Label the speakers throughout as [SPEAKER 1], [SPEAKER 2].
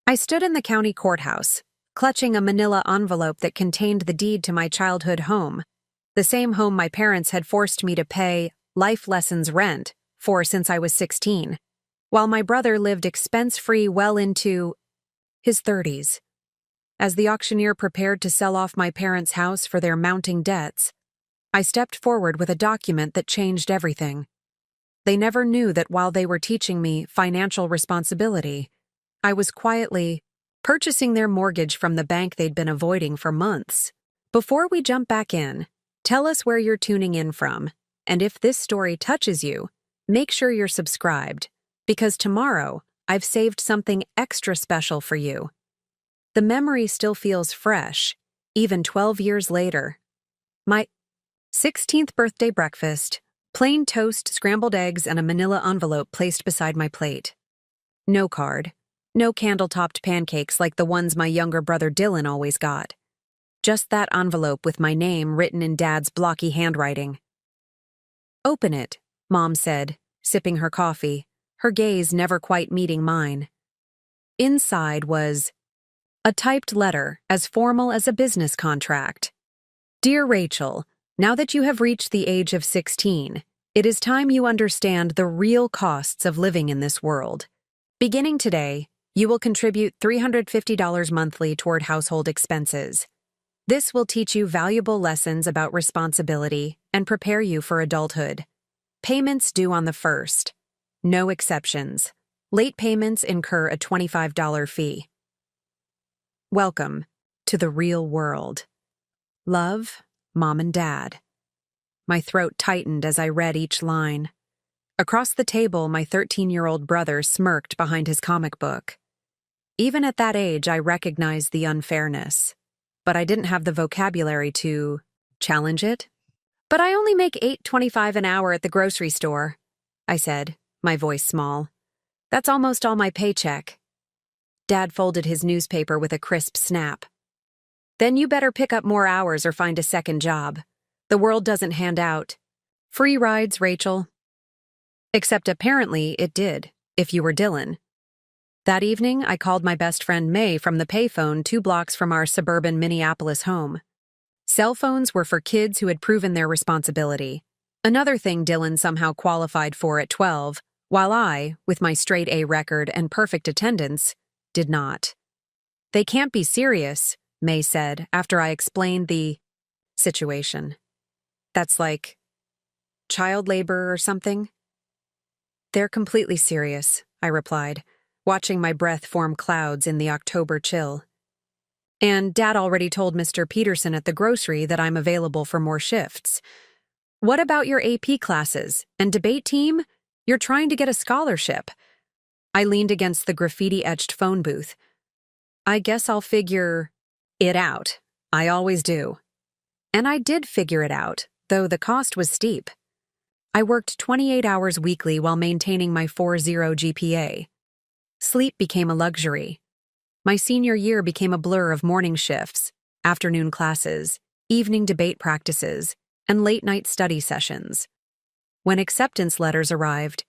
[SPEAKER 1] I stood in the county courthouse, clutching a manila envelope that contained the deed to my childhood home, the same home my parents had forced me to pay life lessons rent for since I was 16, while my brother lived expense-free well into his 30s. As the auctioneer prepared to sell off my parents' house for their mounting debts, I stepped forward with a document that changed everything. They never knew that while they were teaching me financial responsibility, I was quietly purchasing their mortgage from the bank they'd been avoiding for months. Before we jump back in, tell us where you're tuning in from, and if this story touches you, make sure you're subscribed, because tomorrow I've saved something extra special for you. The memory still feels fresh, even 12 years later. My 16th birthday breakfast, plain toast, scrambled eggs, and a manila envelope placed beside my plate. No card. No candle-topped pancakes like the ones my younger brother Dylan always got. Just that envelope with my name written in Dad's blocky handwriting. "Open it," Mom said, sipping her coffee, her gaze never quite meeting mine. Inside was a typed letter as formal as a business contract. "Dear Rachel, now that you have reached the age of 16, it is time you understand the real costs of living in this world. Beginning today, you will contribute $350 monthly toward household expenses. This will teach you valuable lessons about responsibility and prepare you for adulthood. Payments due on the 1st. No exceptions. Late payments incur a $25 fee. Welcome to the real world. Love, Mom and Dad." My throat tightened as I read each line. Across the table, my 13-year-old brother smirked behind his comic book. Even at that age, I recognized the unfairness, but I didn't have the vocabulary to challenge it. "But I only make $8.25 an hour at the grocery store," I said, my voice small. "That's almost all my paycheck." Dad folded his newspaper with a crisp snap. "Then you better pick up more hours or find a second job. The world doesn't hand out free rides, Rachel." Except apparently it did, if you were Dylan. That evening, I called my best friend May from the payphone 2 blocks from our suburban Minneapolis home. Cell phones were for kids who had proven their responsibility, another thing Dylan somehow qualified for at 12, while I, with my straight A record and perfect attendance, did not. "They can't be serious," May said after I explained the situation. "That's like child labor or something?" "They're completely serious," I replied, watching my breath form clouds in the October chill. "And Dad already told Mr. Peterson at the grocery that I'm available for more shifts. What about your AP classes and debate team? You're trying to get a scholarship." I leaned against the graffiti-etched phone booth. "I guess I'll figure it out. I always do." And I did figure it out, though the cost was steep. I worked 28 hours weekly while maintaining my 4.0 GPA. Sleep became a luxury. My senior year became a blur of morning shifts, afternoon classes, evening debate practices, and late-night study sessions. When acceptance letters arrived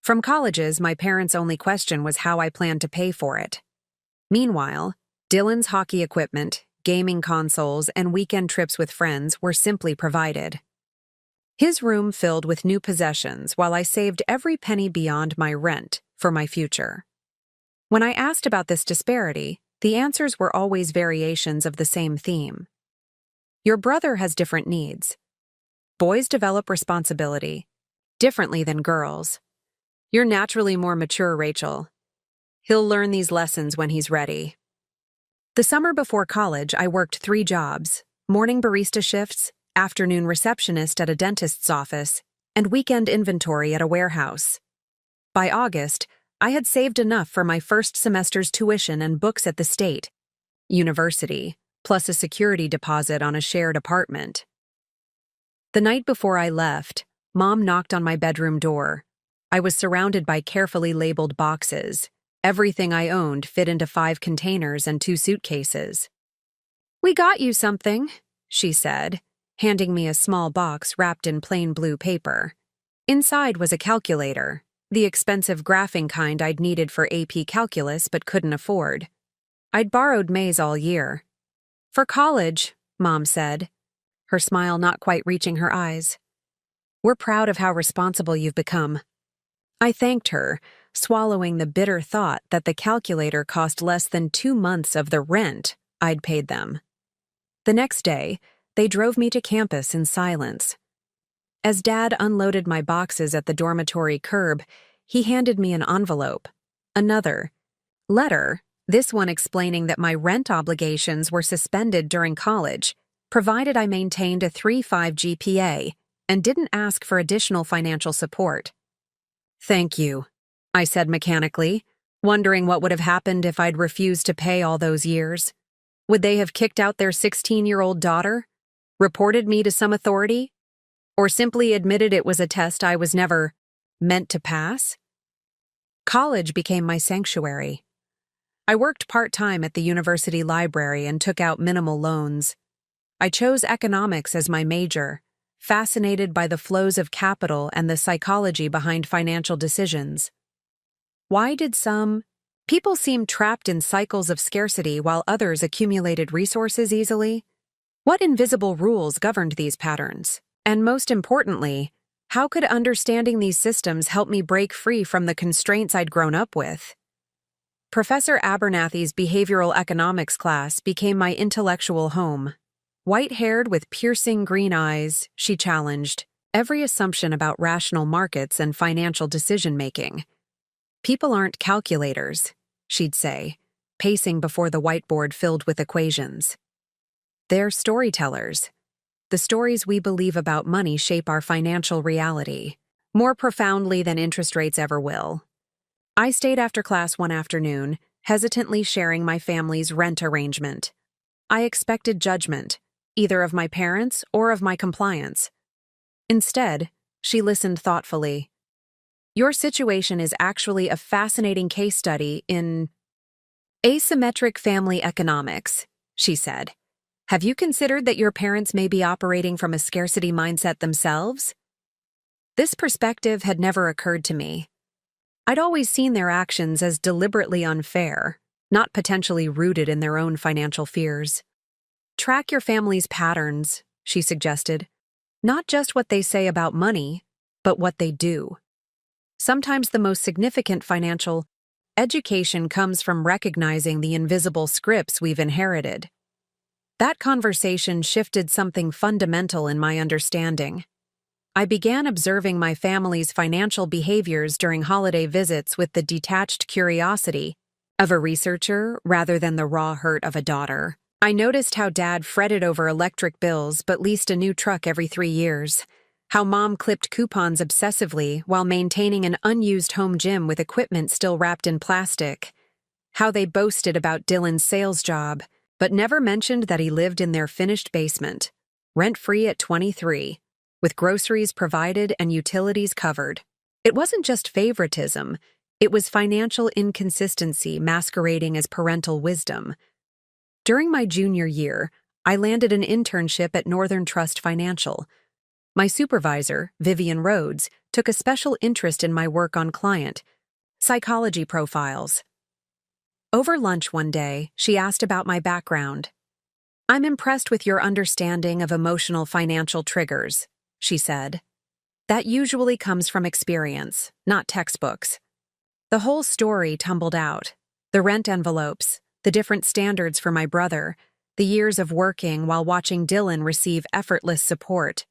[SPEAKER 1] from colleges, my parents' only question was how I planned to pay for it. Meanwhile, Dylan's hockey equipment, gaming consoles, and weekend trips with friends were simply provided. His room filled with new possessions while I saved every penny beyond my rent for my future. When I asked about this disparity, the answers were always variations of the same theme. Your brother has different needs. Boys develop responsibility differently than girls. You're naturally more mature, Rachel. He'll learn these lessons when he's ready. The summer before college, I worked 3 jobs: morning barista shifts, afternoon receptionist at a dentist's office, and weekend inventory at a warehouse. By August, I had saved enough for my first semester's tuition and books at the state university, plus a security deposit on a shared apartment. The night before I left, Mom knocked on my bedroom door. I was surrounded by carefully labeled boxes. Everything I owned fit into 5 containers and 2 suitcases. "We got you something," she said, handing me a small box wrapped in plain blue paper. Inside was a calculator, the expensive graphing kind I'd needed for AP calculus but couldn't afford. I'd borrowed May's all year. For college, Mom said, her smile not quite reaching her eyes. We're proud of how responsible you've become. I thanked her, swallowing the bitter thought that the calculator cost less than 2 months of the rent I'd paid them. The next day, they drove me to campus in silence. As Dad unloaded my boxes at the dormitory curb, he handed me an envelope. Another letter, this one explaining that my rent obligations were suspended during college, provided I maintained a 3.5 GPA and didn't ask for additional financial support. Thank you, I said mechanically, wondering what would have happened if I'd refused to pay all those years. Would they have kicked out their 16-year-old daughter, reported me to some authority, or simply admitted it was a test I was never meant to pass? College became my sanctuary. I worked part-time at the university library and took out minimal loans. I chose economics as my major, fascinated by the flows of capital and the psychology behind financial decisions. Why did some people seem trapped in cycles of scarcity while others accumulated resources easily? What invisible rules governed these patterns? And most importantly, how could understanding these systems help me break free from the constraints I'd grown up with? Professor Abernathy's behavioral economics class became my intellectual home. White-haired with piercing green eyes, she challenged every assumption about rational markets and financial decision-making. People aren't calculators, she'd say, pacing before the whiteboard filled with equations. They're storytellers. The stories we believe about money shape our financial reality, more profoundly than interest rates ever will. I stayed after class one afternoon, hesitantly sharing my family's rent arrangement. I expected judgment, either of my parents or of my compliance. Instead, she listened thoughtfully. Your situation is actually a fascinating case study in asymmetric family economics, she said. Have you considered that your parents may be operating from a scarcity mindset themselves? This perspective had never occurred to me. I'd always seen their actions as deliberately unfair, not potentially rooted in their own financial fears. Track your family's patterns, she suggested. Not just what they say about money, but what they do. Sometimes the most significant financial education comes from recognizing the invisible scripts we've inherited. That conversation shifted something fundamental in my understanding. I began observing my family's financial behaviors during holiday visits with the detached curiosity of a researcher rather than the raw hurt of a daughter. I noticed how Dad fretted over electric bills but leased a new truck every 3 years, how Mom clipped coupons obsessively while maintaining an unused home gym with equipment still wrapped in plastic, how they boasted about Dylan's sales job, but never mentioned that he lived in their finished basement, rent-free at 23, with groceries provided and utilities covered. It wasn't just favoritism, it was financial inconsistency masquerading as parental wisdom. During my junior year, I landed an internship at Northern Trust Financial. My supervisor, Vivian Rhodes, took a special interest in my work on client psychology profiles. Over lunch one day, she asked about my background. "I'm impressed with your understanding of emotional financial triggers," she said. "That usually comes from experience, not textbooks." The whole story tumbled out. The rent envelopes, the different standards for my brother, the years of working while watching Dylan receive effortless support.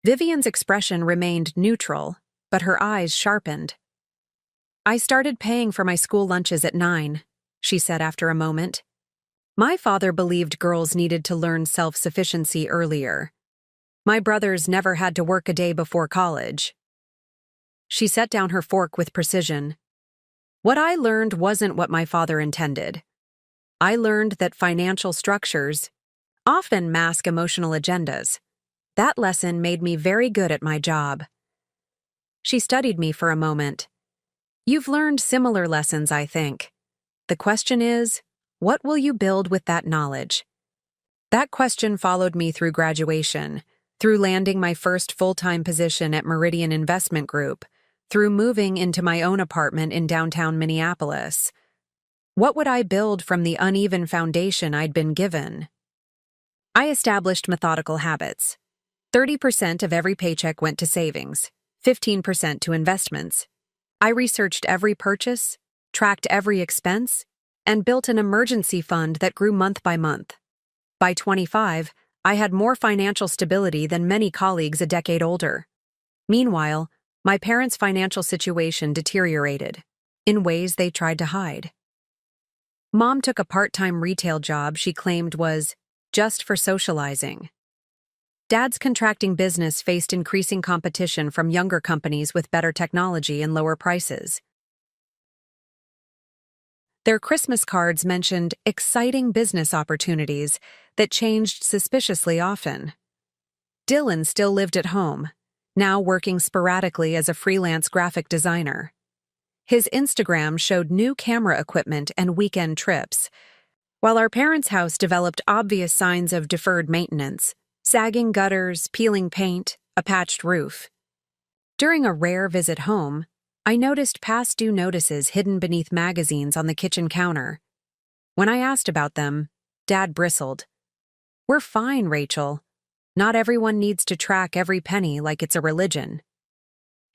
[SPEAKER 1] Vivian's expression remained neutral, but her eyes sharpened. "I started paying for my school lunches at 9, she said after a moment. "My father believed girls needed to learn self-sufficiency earlier. My brothers never had to work a day before college." She set down her fork with precision. "What I learned wasn't what my father intended. I learned that financial structures often mask emotional agendas. That lesson made me very good at my job." She studied me for a moment. "You've learned similar lessons, I think. The question is, what will you build with that knowledge?" That question followed me through graduation, through landing my first full-time position at Meridian Investment Group, through moving into my own apartment in downtown Minneapolis. What would I build from the uneven foundation I'd been given? I established methodical habits. 30% of every paycheck went to savings, 15% to investments. I researched every purchase, tracked every expense, and built an emergency fund that grew month by month. By 25, I had more financial stability than many colleagues a decade older. Meanwhile, my parents' financial situation deteriorated, in ways they tried to hide. Mom took a part-time retail job she claimed was just for socializing. Dad's contracting business faced increasing competition from younger companies with better technology and lower prices. Their Christmas cards mentioned exciting business opportunities that changed suspiciously often. Dylan still lived at home, now working sporadically as a freelance graphic designer. His Instagram showed new camera equipment and weekend trips, while our parents' house developed obvious signs of deferred maintenance, sagging gutters, peeling paint, a patched roof. During a rare visit home, I noticed past due notices hidden beneath magazines on the kitchen counter. When I asked about them, Dad bristled. "We're fine, Rachel. Not everyone needs to track every penny like it's a religion."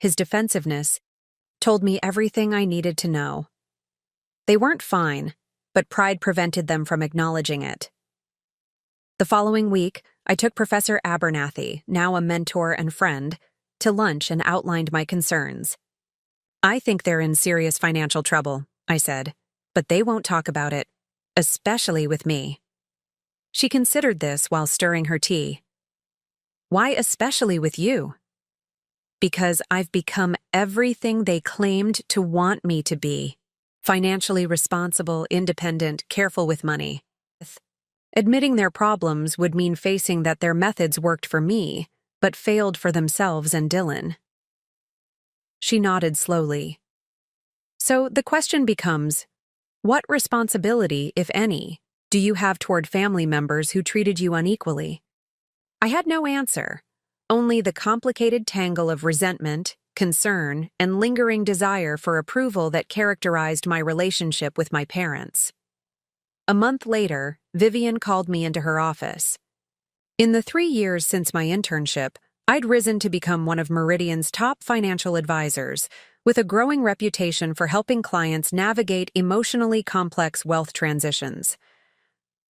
[SPEAKER 1] His defensiveness told me everything I needed to know. They weren't fine, but pride prevented them from acknowledging it. The following week, I took Professor Abernathy, now a mentor and friend, to lunch and outlined my concerns. "I think they're in serious financial trouble," I said, "but they won't talk about it, especially with me." She considered this while stirring her tea. "Why especially with you?" "Because I've become everything they claimed to want me to be. Financially responsible, independent, careful with money." Admitting their problems would mean facing that their methods worked for me, but failed for themselves and Dylan. She nodded slowly. "So the question becomes, what responsibility, if any, do you have toward family members who treated you unequally?" I had no answer, only the complicated tangle of resentment, concern, and lingering desire for approval that characterized my relationship with my parents. A month later, Vivian called me into her office. In the 3 years since my internship, I'd risen to become one of Meridian's top financial advisors, with a growing reputation for helping clients navigate emotionally complex wealth transitions.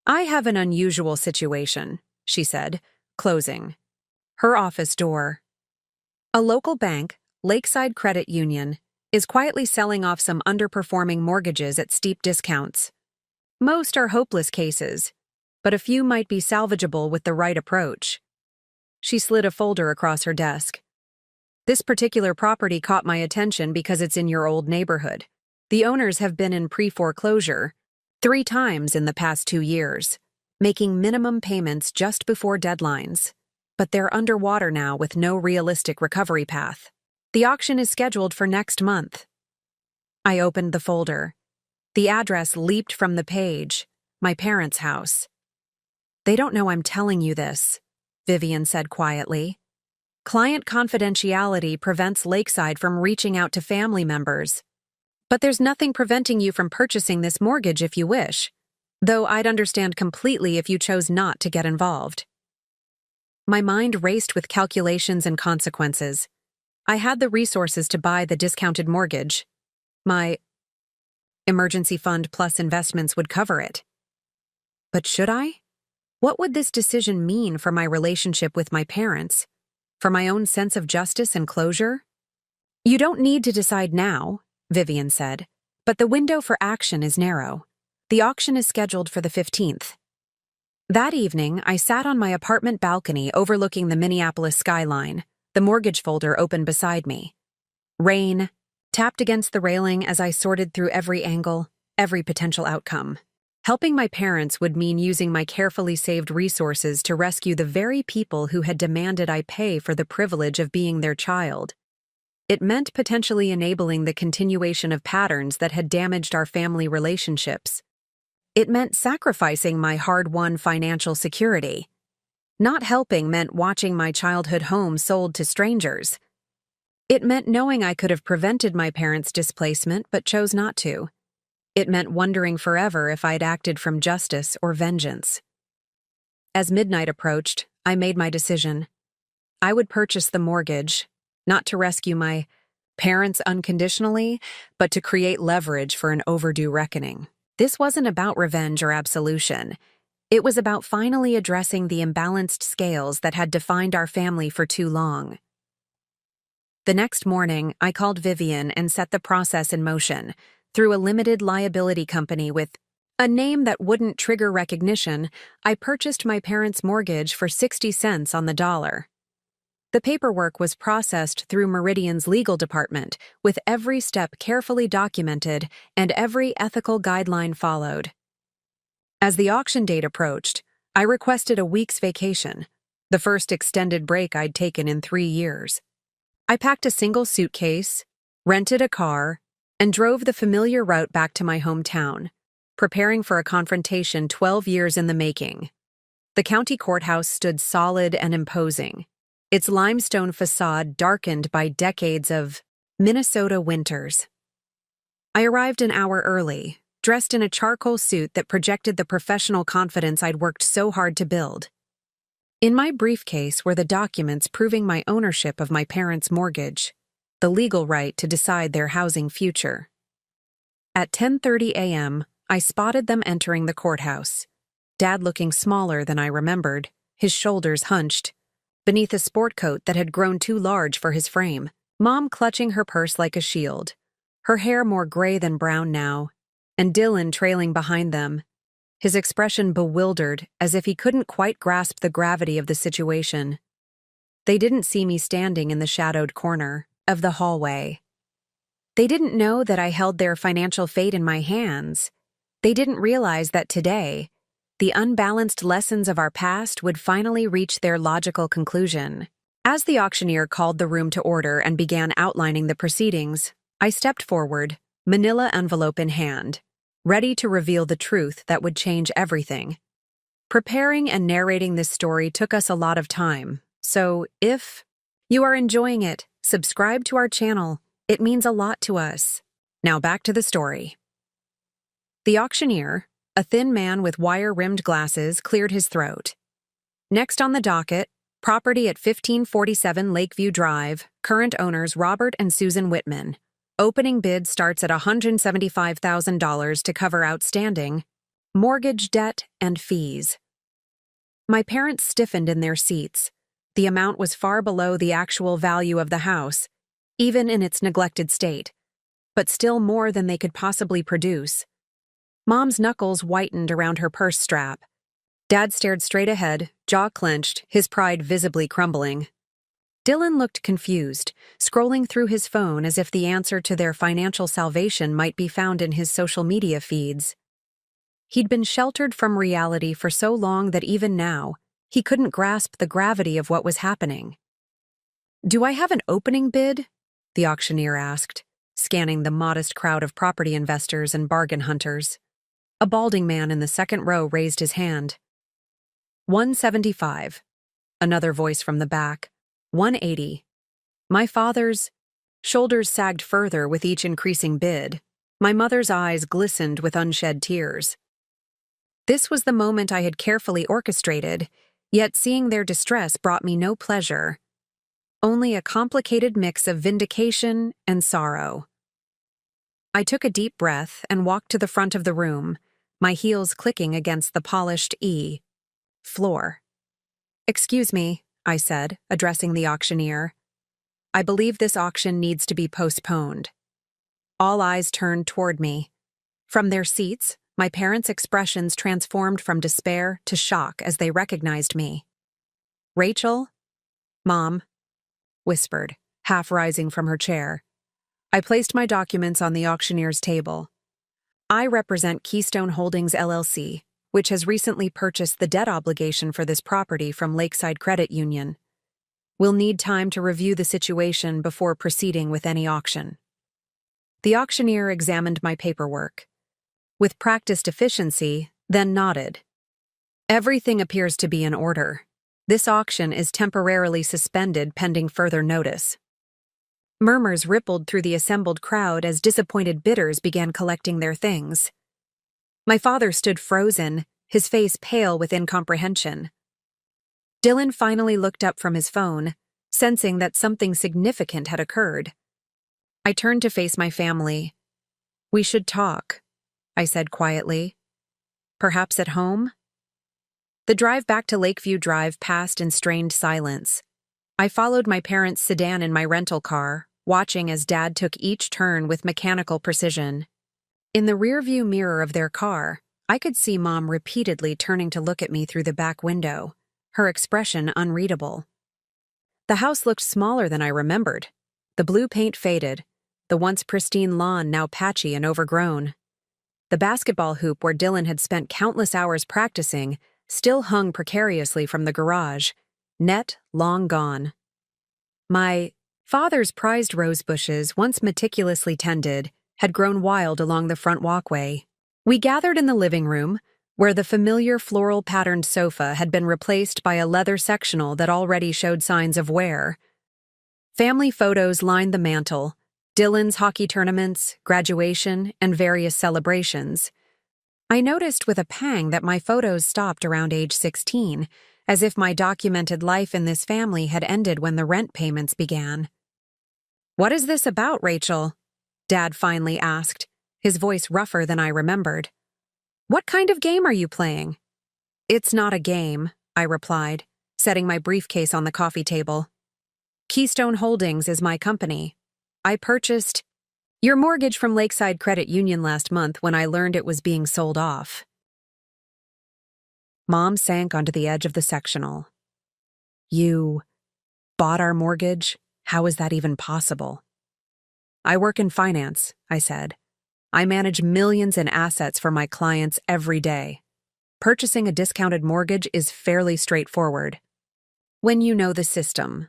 [SPEAKER 1] "I have an unusual situation," she said, closing her office door. "A local bank, Lakeside Credit Union, is quietly selling off some underperforming mortgages at steep discounts. Most are hopeless cases, but a few might be salvageable with the right approach." She slid a folder across her desk. "This particular property caught my attention because it's in your old neighborhood. The owners have been in pre-foreclosure 3 times in the past 2 years, making minimum payments just before deadlines. But they're underwater now with no realistic recovery path. The auction is scheduled for next month." I opened the folder. The address leaped from the page, my parents' house. "They don't know I'm telling you this," Vivian said quietly. "Client confidentiality prevents Lakeside from reaching out to family members. But there's nothing preventing you from purchasing this mortgage if you wish, though I'd understand completely if you chose not to get involved." My mind raced with calculations and consequences. I had the resources to buy the discounted mortgage. My emergency fund plus investments would cover it. But should I? What would this decision mean for my relationship with my parents? For my own sense of justice and closure? "You don't need to decide now," Vivian said, "but the window for action is narrow. The auction is scheduled for the 15th. That evening, I sat on my apartment balcony overlooking the Minneapolis skyline, the mortgage folder open beside me. Rain tapped against the railing as I sorted through every angle, every potential outcome. Helping my parents would mean using my carefully saved resources to rescue the very people who had demanded I pay for the privilege of being their child. It meant potentially enabling the continuation of patterns that had damaged our family relationships. It meant sacrificing my hard-won financial security. Not helping meant watching my childhood home sold to strangers. It meant knowing I could have prevented my parents' displacement but chose not to. It meant wondering forever if I'd acted from justice or vengeance. As midnight approached, I made my decision. I would purchase the mortgage, not to rescue my parents unconditionally, but to create leverage for an overdue reckoning. This wasn't about revenge or absolution. It was about finally addressing the imbalanced scales that had defined our family for too long. The next morning, I called Vivian and set the process in motion through a limited liability company with a name that wouldn't trigger recognition. I purchased my parents' mortgage for 60 cents on the dollar. The paperwork was processed through Meridian's legal department, with every step carefully documented and every ethical guideline followed. As the auction date approached, I requested a week's vacation, the first extended break I'd taken in 3 years. I packed a single suitcase, rented a car, and drove the familiar route back to my hometown, preparing for a confrontation 12 years in the making. The county courthouse stood solid and imposing, its limestone facade darkened by decades of Minnesota winters. I arrived an hour early, dressed in a charcoal suit that projected the professional confidence I'd worked so hard to build. In my briefcase were the documents proving my ownership of my parents' mortgage, the legal right to decide their housing future. At 10:30 a.m., I spotted them entering the courthouse, Dad looking smaller than I remembered, his shoulders hunched, beneath a sport coat that had grown too large for his frame, Mom clutching her purse like a shield, her hair more gray than brown now, and Dylan trailing behind them, his expression bewildered as if he couldn't quite grasp the gravity of the situation. They didn't see me standing in the shadowed corner of the hallway. They didn't know that I held their financial fate in my hands. They didn't realize that today, the unbalanced lessons of our past would finally reach their logical conclusion. As the auctioneer called the room to order and began outlining the proceedings, I stepped forward, manila envelope in hand, ready to reveal the truth that would change everything. Preparing and narrating this story took us a lot of time, so if you are enjoying it, subscribe to our channel. It means a lot to us. Now back to the story. The auctioneer, a thin man with wire-rimmed glasses, cleared his throat. Next on the docket, property at 1547 Lakeview Drive, current owners Robert and Susan Whitman. Opening bid starts at $175,000 to cover outstanding mortgage debt and fees. My parents stiffened in their seats. The amount was far below the actual value of the house, even in its neglected state, but still more than they could possibly produce. Mom's knuckles whitened around her purse strap. Dad stared straight ahead, jaw clenched, his pride visibly crumbling. Dylan looked confused, scrolling through his phone as if the answer to their financial salvation might be found in his social media feeds. He'd been sheltered from reality for so long that even now, he couldn't grasp the gravity of what was happening. "Do I have an opening bid?" the auctioneer asked, scanning the modest crowd of property investors and bargain hunters. A balding man in the second row raised his hand. 175. Another voice from the back. 180. My father's shoulders sagged further with each increasing bid. My mother's eyes glistened with unshed tears. This was the moment I had carefully orchestrated, yet seeing their distress brought me no pleasure. Only a complicated mix of vindication and sorrow. I took a deep breath and walked to the front of the room, my heels clicking against the polished floor. "Excuse me," I said, addressing the auctioneer. "I believe this auction needs to be postponed." All eyes turned toward me. From their seats, my parents' expressions transformed from despair to shock as they recognized me. "Rachel?" "Mom," whispered, half rising from her chair. I placed my documents on the auctioneer's table. "I represent Keystone Holdings LLC, which has recently purchased the debt obligation for this property from Lakeside Credit Union. We'll need time to review the situation before proceeding with any auction." The auctioneer examined my paperwork. With practiced efficiency, then nodded. "Everything appears to be in order. This auction is temporarily suspended pending further notice." Murmurs rippled through the assembled crowd as disappointed bidders began collecting their things. My father stood frozen, his face pale with incomprehension. Dylan finally looked up from his phone, sensing that something significant had occurred. I turned to face my family. "We should talk," I said quietly. "Perhaps at home?" The drive back to Lakeview Drive passed in strained silence. I followed my parents' sedan in my rental car, watching as Dad took each turn with mechanical precision. In the rearview mirror of their car, I could see Mom repeatedly turning to look at me through the back window, her expression unreadable. The house looked smaller than I remembered. The blue paint faded, the once pristine lawn now patchy and overgrown. The basketball hoop where Dylan had spent countless hours practicing still hung precariously from the garage, net long gone. My father's prized rose bushes, once meticulously tended, had grown wild along the front walkway. We gathered in the living room, where the familiar floral-patterned sofa had been replaced by a leather sectional that already showed signs of wear. Family photos lined the mantel, Dylan's hockey tournaments, graduation, and various celebrations. I noticed with a pang that my photos stopped around age 16, as if my documented life in this family had ended when the rent payments began. "What is this about, Rachel?" Dad finally asked, his voice rougher than I remembered. "What kind of game are you playing?" "It's not a game," I replied, setting my briefcase on the coffee table. "Keystone Holdings is my company. I purchased your mortgage from Lakeside Credit Union last month when I learned it was being sold off." Mom sank onto the edge of the sectional. "You bought our mortgage? How is that even possible?" "I work in finance," I said. "I manage millions in assets for my clients every day. Purchasing a discounted mortgage is fairly straightforward, when you know the system."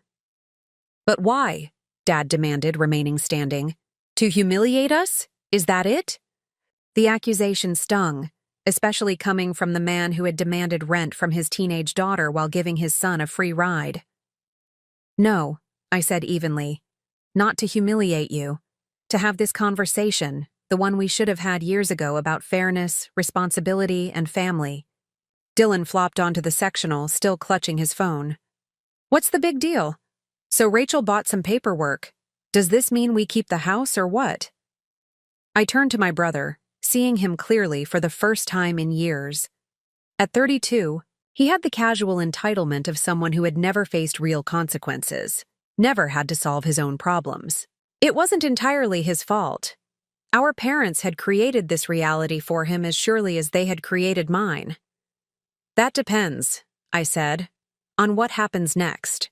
[SPEAKER 1] "But why?" Dad demanded, remaining standing. "To humiliate us? Is that it?" The accusation stung, especially coming from the man who had demanded rent from his teenage daughter while giving his son a free ride. "No," I said evenly. "Not to humiliate you. To have this conversation, the one we should have had years ago about fairness, responsibility, and family." Dylan flopped onto the sectional, still clutching his phone. "What's the big deal? So Rachel bought some paperwork. Does this mean we keep the house or what?" I turned to my brother, seeing him clearly for the first time in years. At 32, he had the casual entitlement of someone who had never faced real consequences, never had to solve his own problems. It wasn't entirely his fault. Our parents had created this reality for him as surely as they had created mine. "That depends," I said, "on what happens next."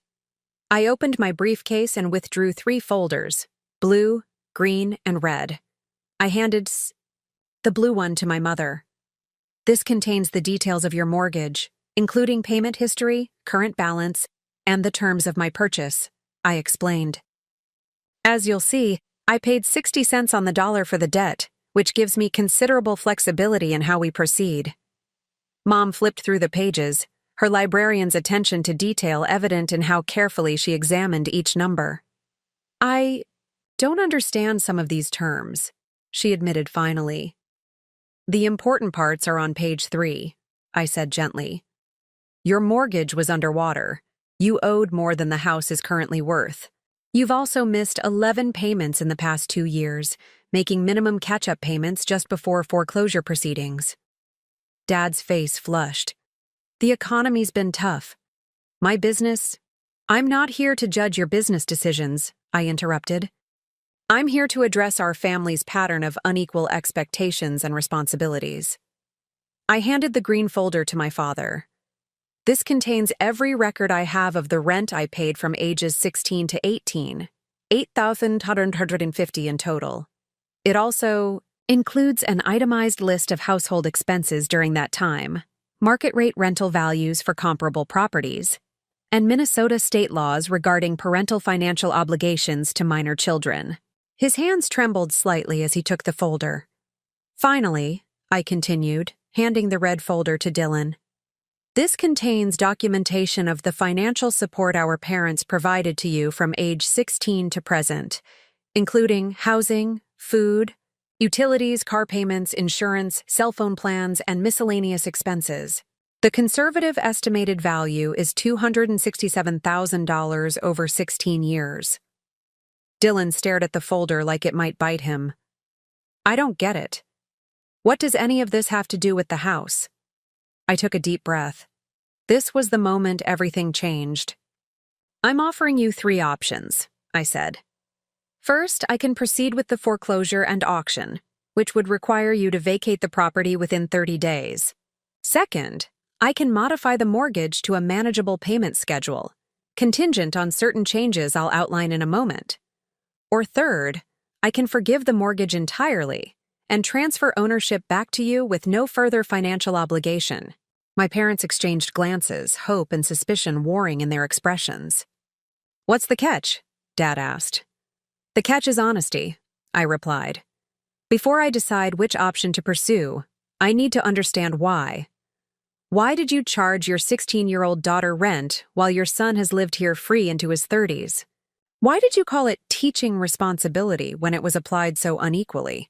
[SPEAKER 1] I opened my briefcase and withdrew 3 folders, blue, green, and red. I handed the blue one to my mother. "This contains the details of your mortgage, including payment history, current balance, and the terms of my purchase," I explained. "As you'll see, I paid 60 cents on the dollar for the debt, which gives me considerable flexibility in how we proceed." Mom flipped through the pages, her librarian's attention to detail evident in how carefully she examined each number. "I don't understand some of these terms," she admitted finally. "The important parts are on page 3, I said gently. "Your mortgage was underwater. You owed more than the house is currently worth. You've also missed 11 payments in the past 2 years, making minimum catch-up payments just before foreclosure proceedings." Dad's face flushed. "The economy's been tough. My business—" "I'm not here to judge your business decisions," I interrupted. "I'm here to address our family's pattern of unequal expectations and responsibilities." I handed the green folder to my father. "This contains every record I have of the rent I paid from ages 16 to 18, $8,150 in total. It also includes an itemized list of household expenses during that time, market rate rental values for comparable properties, and Minnesota state laws regarding parental financial obligations to minor children." His hands trembled slightly as he took the folder. "Finally," I continued, handing the red folder to Dylan, This contains documentation of the financial support our parents provided to you from age 16 to present, including housing, food, utilities, car payments, insurance, cell phone plans, and miscellaneous expenses. The conservative estimated value is $267,000 over 16 years. Dylan stared at the folder like it might bite him. I don't get it. What does any of this have to do with the house? I took a deep breath. This was the moment everything changed. I'm offering you 3 options, I said. First, I can proceed with the foreclosure and auction, which would require you to vacate the property within 30 days. Second, I can modify the mortgage to a manageable payment schedule, contingent on certain changes I'll outline in a moment. Or third, I can forgive the mortgage entirely and transfer ownership back to you with no further financial obligation. My parents exchanged glances, hope and suspicion warring in their expressions. What's the catch? Dad asked. The catch is honesty, I replied. Before I decide which option to pursue, I need to understand why. Why did you charge your 16-year-old daughter rent while your son has lived here free into his 30s? Why did you call it teaching responsibility when it was applied so unequally?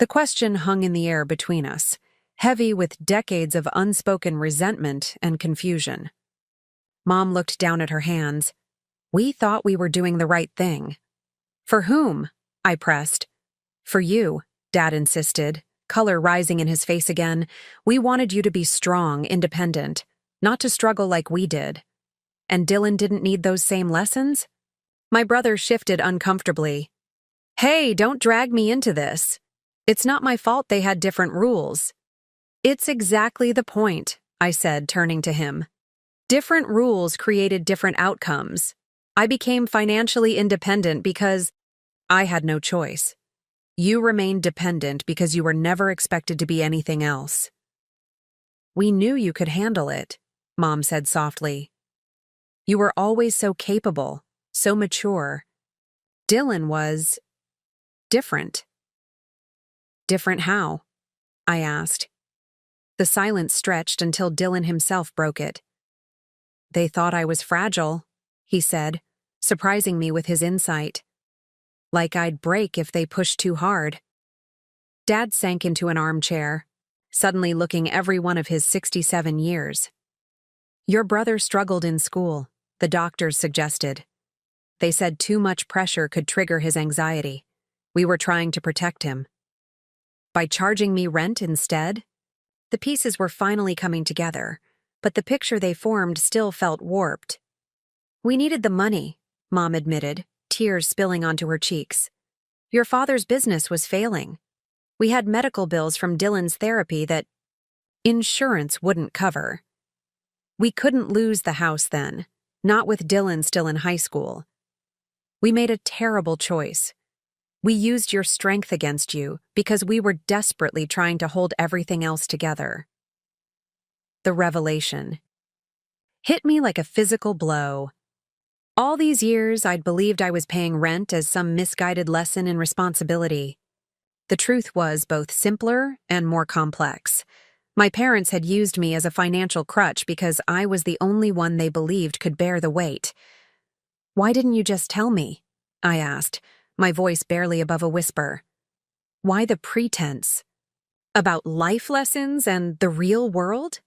[SPEAKER 1] The question hung in the air between us, heavy with decades of unspoken resentment and confusion. Mom looked down at her hands. We thought we were doing the right thing. For whom? I pressed. For you, Dad insisted, color rising in his face again. We wanted you to be strong, independent, not to struggle like we did. And Dylan didn't need those same lessons? My brother shifted uncomfortably. Hey, don't drag me into this. It's not my fault they had different rules. It's exactly the point, I said, turning to him. Different rules created different outcomes. I became financially independent because I had no choice. You remained dependent because you were never expected to be anything else. We knew you could handle it, Mom said softly. You were always so capable, so mature. Dylan was different. Different how? I asked. The silence stretched until Dylan himself broke it. They thought I was fragile, he said, surprising me with his insight. Like I'd break if they pushed too hard. Dad sank into an armchair, suddenly looking every one of his 67 years. Your brother struggled in school, the doctors suggested. They said too much pressure could trigger his anxiety. We were trying to protect him. By charging me rent instead? The pieces were finally coming together, but the picture they formed still felt warped. We needed the money, Mom admitted, tears spilling onto her cheeks. Your father's business was failing. We had medical bills from Dylan's therapy that insurance wouldn't cover. We couldn't lose the house then, not with Dylan still in high school. We made a terrible choice. We used your strength against you because we were desperately trying to hold everything else together. The revelation hit me like a physical blow. All these years, I'd believed I was paying rent as some misguided lesson in responsibility. The truth was both simpler and more complex. My parents had used me as a financial crutch because I was the only one they believed could bear the weight. Why didn't you just tell me? I asked, my voice barely above a whisper. Why the pretense? About life lessons and the real world?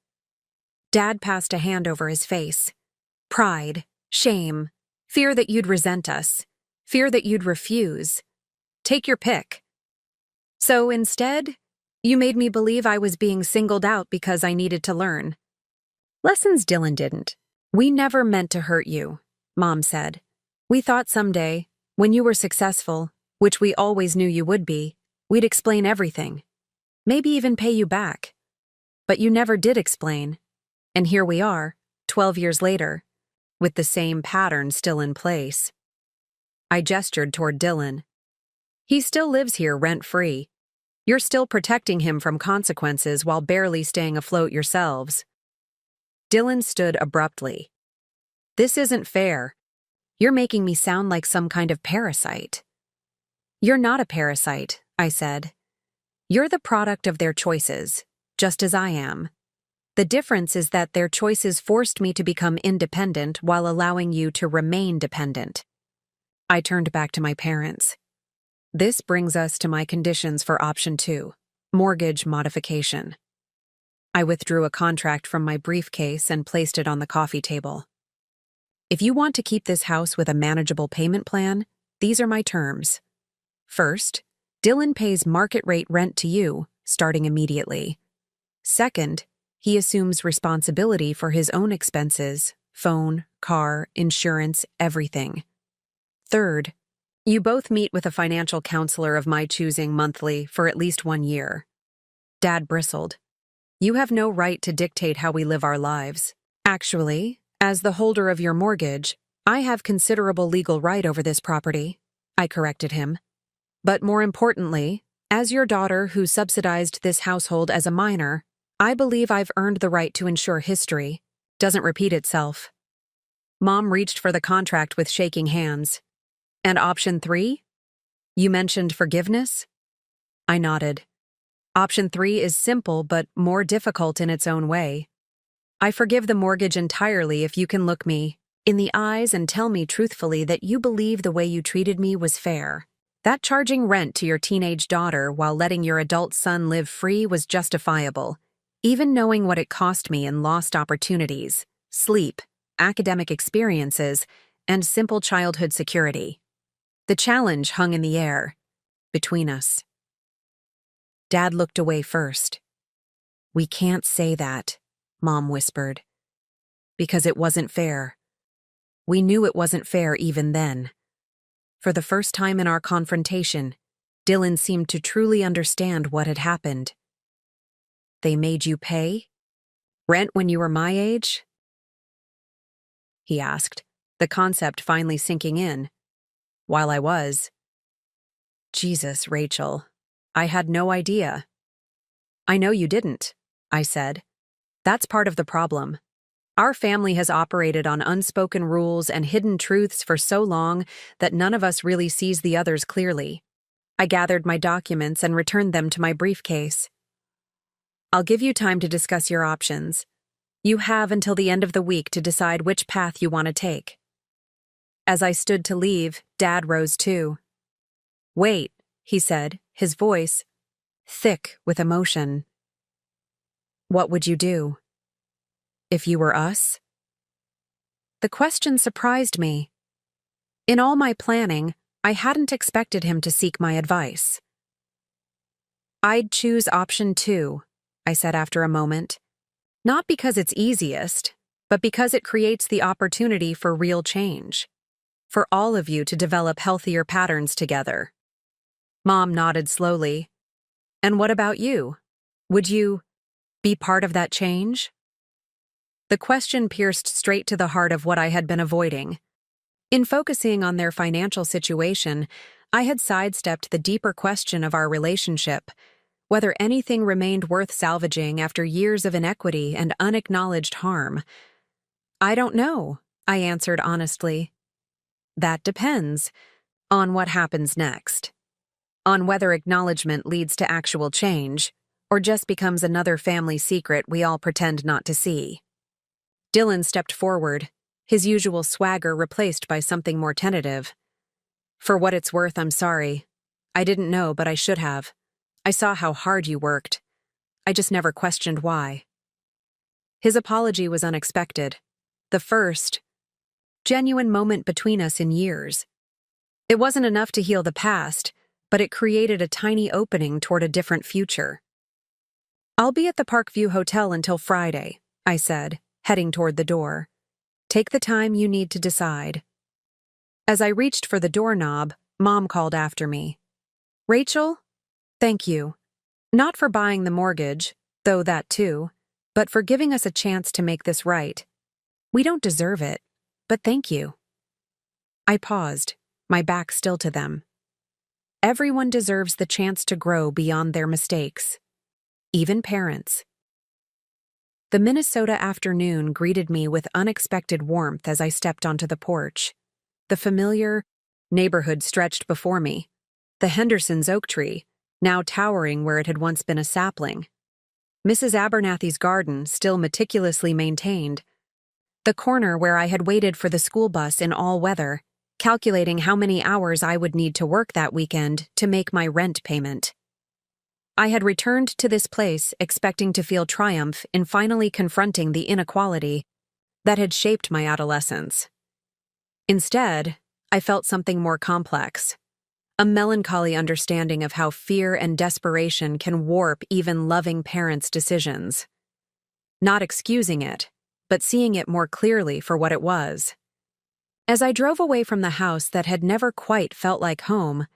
[SPEAKER 1] Dad passed a hand over his face. Pride, shame, fear that you'd resent us, fear that you'd refuse. Take your pick. So instead, you made me believe I was being singled out because I needed to learn. Lessons Dylan didn't. We never meant to hurt you, Mom said. We thought someday, when you were successful, which we always knew you would be, we'd explain everything. Maybe even pay you back. But you never did explain. And here we are, 12 years later, with the same pattern still in place. I gestured toward Dylan. He still lives here rent-free. You're still protecting him from consequences while barely staying afloat yourselves. Dylan stood abruptly. This isn't fair. You're making me sound like some kind of parasite. You're not a parasite, I said. You're the product of their choices, just as I am. The difference is that their choices forced me to become independent while allowing you to remain dependent. I turned back to my parents. This brings us to my conditions for option 2, mortgage modification. I withdrew a contract from my briefcase and placed it on the coffee table. If you want to keep this house with a manageable payment plan, these are my terms. First, Dylan pays market rate rent to you, starting immediately. Second, he assumes responsibility for his own expenses, phone, car, insurance, everything. Third, you both meet with a financial counselor of my choosing monthly for at least 1 year. Dad bristled. You have no right to dictate how we live our lives. Actually, as the holder of your mortgage, I have considerable legal right over this property, I corrected him. But more importantly, as your daughter who subsidized this household as a minor, I believe I've earned the right to ensure history doesn't repeat itself. Mom reached for the contract with shaking hands. And option 3? You mentioned forgiveness? I nodded. Option 3 is simple but more difficult in its own way. I forgive the mortgage entirely if you can look me in the eyes and tell me truthfully that you believe the way you treated me was fair. That charging rent to your teenage daughter while letting your adult son live free was justifiable, even knowing what it cost me in lost opportunities, sleep, academic experiences, and simple childhood security. The challenge hung in the air, between us. Dad looked away first. We can't say that, Mom whispered. Because it wasn't fair. We knew it wasn't fair even then. For the first time in our confrontation, Dylan seemed to truly understand what had happened. They made you pay? Rent when you were my age? He asked, the concept finally sinking in. While I was. Jesus, Rachel. I had no idea. I know you didn't, I said. That's part of the problem. Our family has operated on unspoken rules and hidden truths for so long that none of us really sees the others clearly. I gathered my documents and returned them to my briefcase. I'll give you time to discuss your options. You have until the end of the week to decide which path you want to take. As I stood to leave, Dad rose too. Wait, he said, his voice thick with emotion. What would you do? If you were us? The question surprised me. In all my planning, I hadn't expected him to seek my advice. I'd choose option 2, I said after a moment. Not because it's easiest, but because it creates the opportunity for real change. For all of you to develop healthier patterns together. Mom nodded slowly. And what about you? Would you be part of that change? The question pierced straight to the heart of what I had been avoiding. In focusing on their financial situation, I had sidestepped the deeper question of our relationship, whether anything remained worth salvaging after years of inequity and unacknowledged harm. I don't know, I answered honestly. That depends on what happens next. On whether acknowledgement leads to actual change, or just becomes another family secret we all pretend not to see. Dylan stepped forward, his usual swagger replaced by something more tentative. For what it's worth, I'm sorry. I didn't know, but I should have. I saw how hard you worked. I just never questioned why. His apology was unexpected. The first, genuine moment between us in years. It wasn't enough to heal the past, but it created a tiny opening toward a different future. I'll be at the Parkview Hotel until Friday, I said, heading toward the door. Take the time you need to decide. As I reached for the doorknob, Mom called after me. Rachel? Thank you. Not for buying the mortgage, though that too, but for giving us a chance to make this right. We don't deserve it, but thank you. I paused, my back still to them. Everyone deserves the chance to grow beyond their mistakes. Even parents. The Minnesota afternoon greeted me with unexpected warmth as I stepped onto the porch. The familiar neighborhood stretched before me. The Henderson's oak tree, now towering where it had once been a sapling. Mrs. Abernathy's garden still meticulously maintained, the corner where I had waited for the school bus in all weather, calculating how many hours I would need to work that weekend to make my rent payment. I had returned to this place expecting to feel triumph in finally confronting the inequality that had shaped my adolescence. Instead, I felt something more complex, a melancholy understanding of how fear and desperation can warp even loving parents' decisions. Not excusing it, but seeing it more clearly for what it was. As I drove away from the house that had never quite felt like home,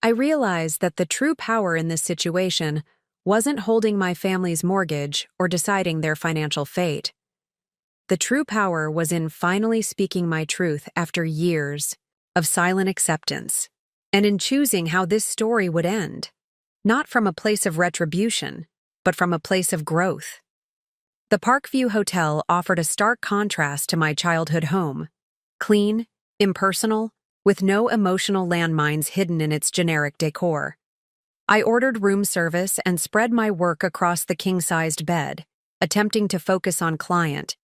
[SPEAKER 1] I realized that the true power in this situation wasn't holding my family's mortgage or deciding their financial fate. The true power was in finally speaking my truth after years of silent acceptance, and in choosing how this story would end, not from a place of retribution, but from a place of growth. The Parkview Hotel offered a stark contrast to my childhood home. Clean, impersonal, with no emotional landmines hidden in its generic decor. I ordered room service and spread my work across the king-sized bed, attempting to focus on client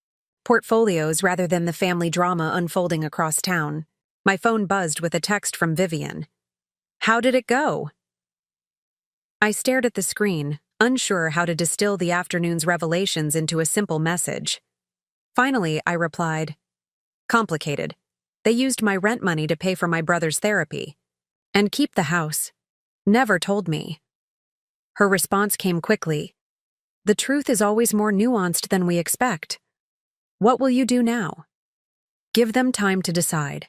[SPEAKER 1] portfolios rather than the family drama unfolding across town. My phone buzzed with a text from Vivian. "How did it go?" I stared at the screen, unsure how to distill the afternoon's revelations into a simple message. Finally, I replied, "Complicated. They used my rent money to pay for my brother's therapy. And keep the house. Never told me." Her response came quickly. "The truth is always more nuanced than we expect. What will you do now?" "Give them time to decide.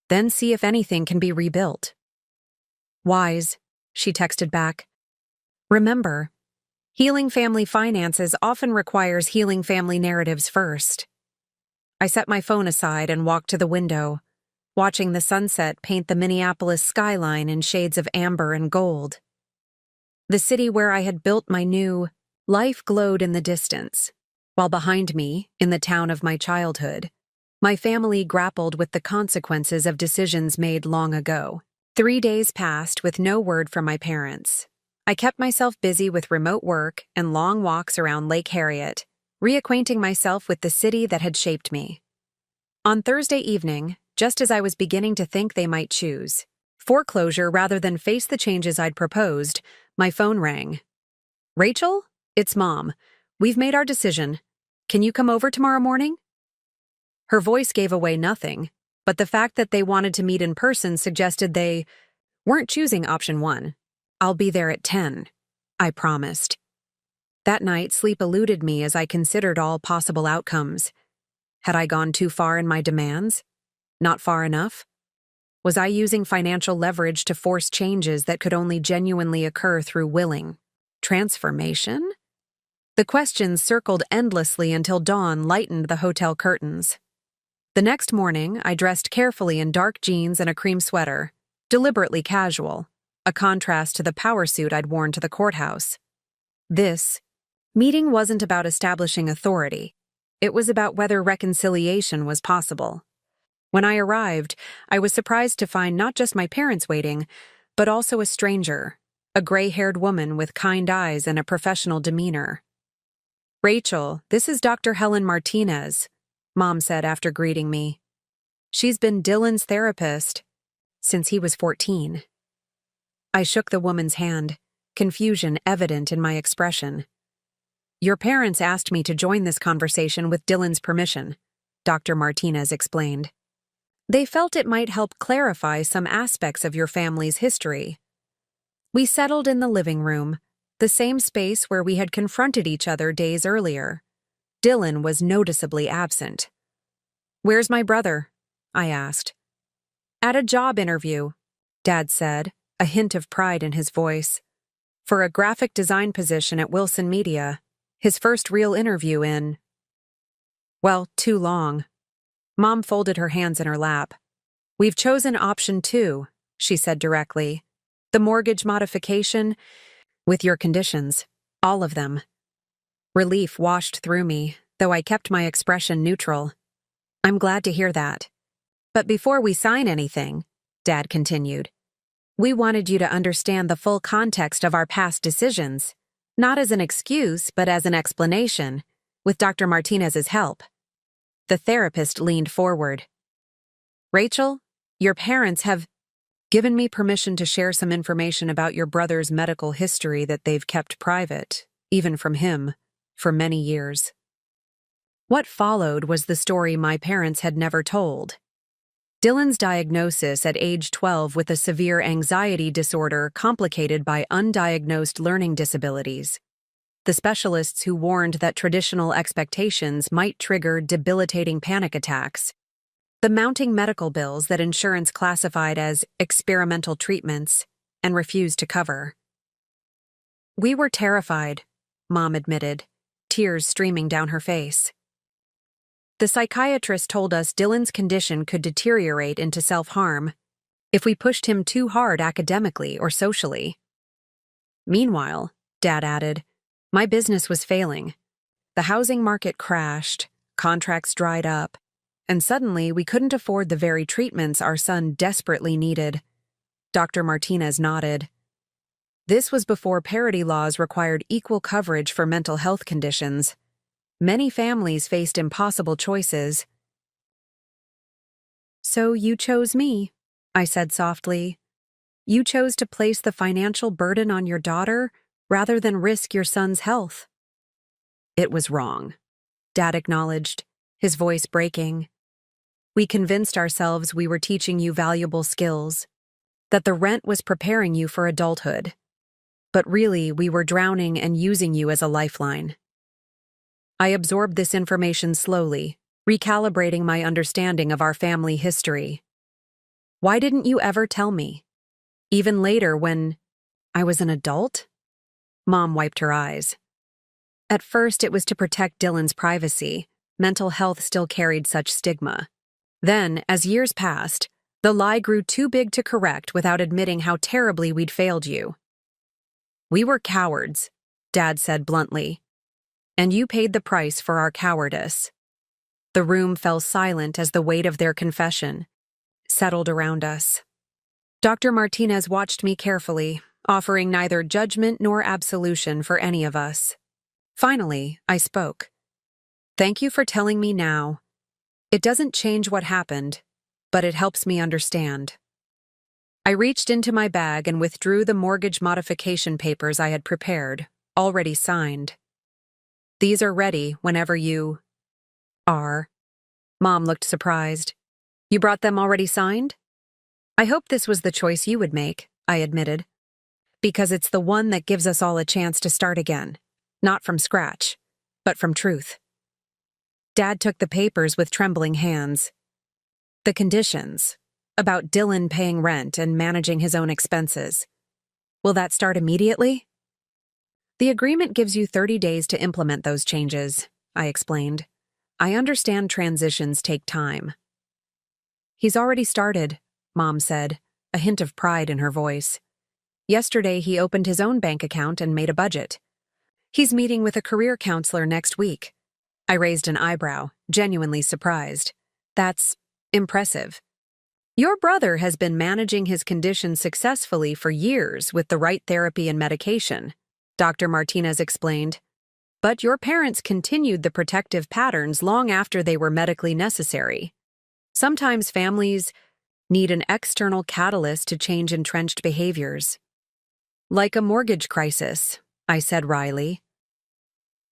[SPEAKER 1] Then see if anything can be rebuilt." "Wise," she texted back. "Remember, healing family finances often requires healing family narratives first." I set my phone aside and walked to the window, watching the sunset paint the Minneapolis skyline in shades of amber and gold. The city where I had built my new life glowed in the distance, while behind me, in the town of my childhood, my family grappled with the consequences of decisions made long ago. 3 days passed with no word from my parents. I kept myself busy with remote work and long walks around Lake Harriet, reacquainting myself with the city that had shaped me. On Thursday evening, just as I was beginning to think they might choose foreclosure rather than face the changes I'd proposed, my phone rang. "Rachel? It's Mom. We've made our decision. Can you come over tomorrow morning?" Her voice gave away nothing, but the fact that they wanted to meet in person suggested they weren't choosing option 1. "I'll be there at 10, I promised. That night, sleep eluded me as I considered all possible outcomes. Had I gone too far in my demands? Not far enough? Was I using financial leverage to force changes that could only genuinely occur through willing transformation? The questions circled endlessly until dawn lightened the hotel curtains. The next morning, I dressed carefully in dark jeans and a cream sweater, deliberately casual, a contrast to the power suit I'd worn to the courthouse. This meeting wasn't about establishing authority. It was about whether reconciliation was possible. When I arrived, I was surprised to find not just my parents waiting, but also a stranger, a gray-haired woman with kind eyes and a professional demeanor. "Rachel, this is Dr. Helen Martinez," Mom said after greeting me. "She's been Dylan's therapist since he was 14. I shook the woman's hand, confusion evident in my expression. "Your parents asked me to join this conversation with Dylan's permission," Dr. Martinez explained. "They felt it might help clarify some aspects of your family's history." We settled in the living room, the same space where we had confronted each other days earlier. Dylan was noticeably absent. "Where's my brother?" I asked. "At a job interview," Dad said, a hint of pride in his voice. "For a graphic design position at Wilson Media. His first real interview in, well, too long." Mom folded her hands in her lap. "We've chosen option 2, she said directly. "The mortgage modification, with your conditions. All of them." Relief washed through me, though I kept my expression neutral. "I'm glad to hear that. But before we sign anything," Dad continued, "we wanted you to understand the full context of our past decisions. Not as an excuse, but as an explanation, with Dr. Martinez's help. The therapist leaned forward. Rachel, your parents have given me permission to share some information about your brother's medical history that they've kept private, even from him, for many years. What followed was the story my parents had never told. Dylan's diagnosis at age 12 with a severe anxiety disorder complicated by undiagnosed learning disabilities. The specialists who warned that traditional expectations might trigger debilitating panic attacks. The mounting medical bills that insurance classified as experimental treatments and refused to cover. We were terrified, Mom admitted, tears streaming down her face. The psychiatrist told us Dylan's condition could deteriorate into self-harm if we pushed him too hard academically or socially. Meanwhile, Dad added, my business was failing. The housing market crashed, contracts dried up, and suddenly we couldn't afford the very treatments our son desperately needed. Dr. Martinez nodded. This was before parity laws required equal coverage for mental health conditions. Many families faced impossible choices. So you chose me, I said softly. You chose to place the financial burden on your daughter rather than risk your son's health. It was wrong, Dad acknowledged, his voice breaking. We convinced ourselves we were teaching you valuable skills, that the rent was preparing you for adulthood. But really, we were drowning and using you as a lifeline. I absorbed this information slowly, recalibrating my understanding of our family history. Why didn't you ever tell me? Even later when I was an adult? Mom wiped her eyes. At first, it was to protect Dylan's privacy. Mental health still carried such stigma. Then, as years passed, the lie grew too big to correct without admitting how terribly we'd failed you. We were cowards, Dad said bluntly. And you paid the price for our cowardice. The room fell silent as the weight of their confession settled around us. Dr. Martinez watched me carefully, offering neither judgment nor absolution for any of us. Finally, I spoke. Thank you for telling me now. It doesn't change what happened, but it helps me understand. I reached into my bag and withdrew the mortgage modification papers I had prepared, already signed. These are ready whenever you are. Mom looked surprised. You brought them already signed? I hoped this was the choice you would make, I admitted. Because it's the one that gives us all a chance to start again. Not from scratch, but from truth. Dad took the papers with trembling hands. The conditions, about Dylan paying rent and managing his own expenses. Will that start immediately? The agreement gives you 30 days to implement those changes, I explained. I understand transitions take time. He's already started, Mom said, a hint of pride in her voice. Yesterday he opened his own bank account and made a budget. He's meeting with a career counselor next week. I raised an eyebrow, genuinely surprised. That's impressive. Your brother has been managing his condition successfully for years with the right therapy and medication, Dr. Martinez explained. But your parents continued the protective patterns long after they were medically necessary. Sometimes families need an external catalyst to change entrenched behaviors. Like a mortgage crisis, I said wryly.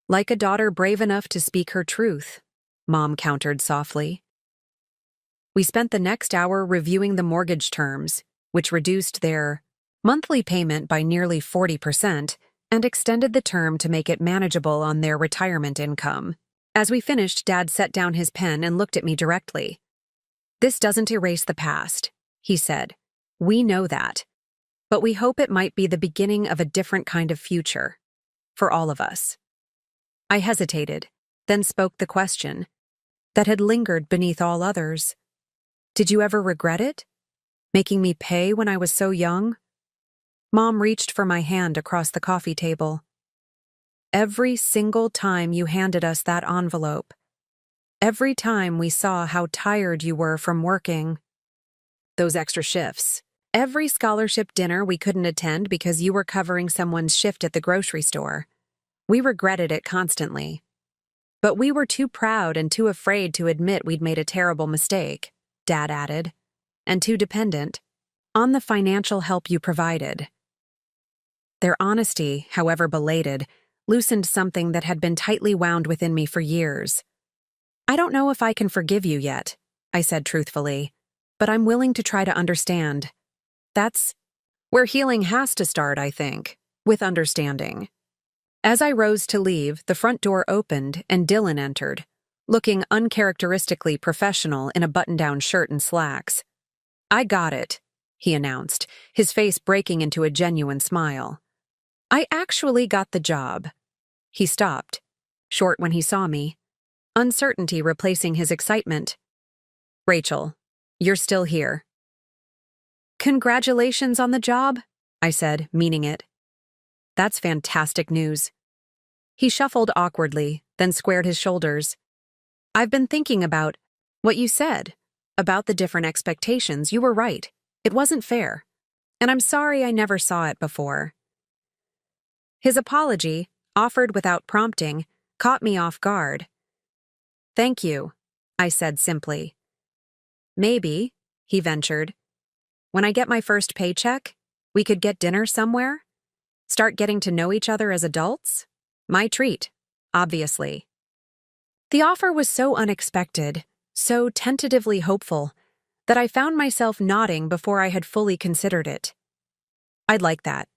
[SPEAKER 1] Like a daughter brave enough to speak her truth, Mom countered softly. We spent the next hour reviewing the mortgage terms, which reduced their monthly payment by nearly 40% and extended the term to make it manageable on their retirement income. As we finished, Dad set down his pen and looked at me directly. This doesn't erase the past, he said. We know that. But we hope it might be the beginning of a different kind of future. For all of us. I hesitated, then spoke the question that had lingered beneath all others. Did you ever regret it? Making me pay when I was so young? Mom reached for my hand across the coffee table. Every single time you handed us that envelope. Every time we saw how tired you were from working. Those extra shifts. Every scholarship dinner we couldn't attend because you were covering someone's shift at the grocery store. We regretted it constantly. But we were too proud and too afraid to admit we'd made a terrible mistake, Dad added, and too dependent on the financial help you provided. Their honesty, however belated, loosened something that had been tightly wound within me for years. I don't know if I can forgive you yet, I said truthfully, but I'm willing to try to understand. That's where healing has to start, I think, with understanding. As I rose to leave, the front door opened and Dylan entered, looking uncharacteristically professional in a button-down shirt and slacks. "I got it," he announced, his face breaking into a genuine smile. "I actually got the job." He stopped, short when he saw me, uncertainty replacing his excitement. "Rachel, you're still here." "Congratulations on the job," I said, meaning it. "That's fantastic news." He shuffled awkwardly, then squared his shoulders. "I've been thinking about what you said, about the different expectations. You were right. It wasn't fair. And I'm sorry I never saw it before." His apology, offered without prompting, caught me off guard. "Thank you," I said simply. "Maybe," he ventured, "when I get my first paycheck, we could get dinner somewhere? Start getting to know each other as adults? My treat, obviously." The offer was so unexpected, so tentatively hopeful, that I found myself nodding before I had fully considered it. "I'd like that."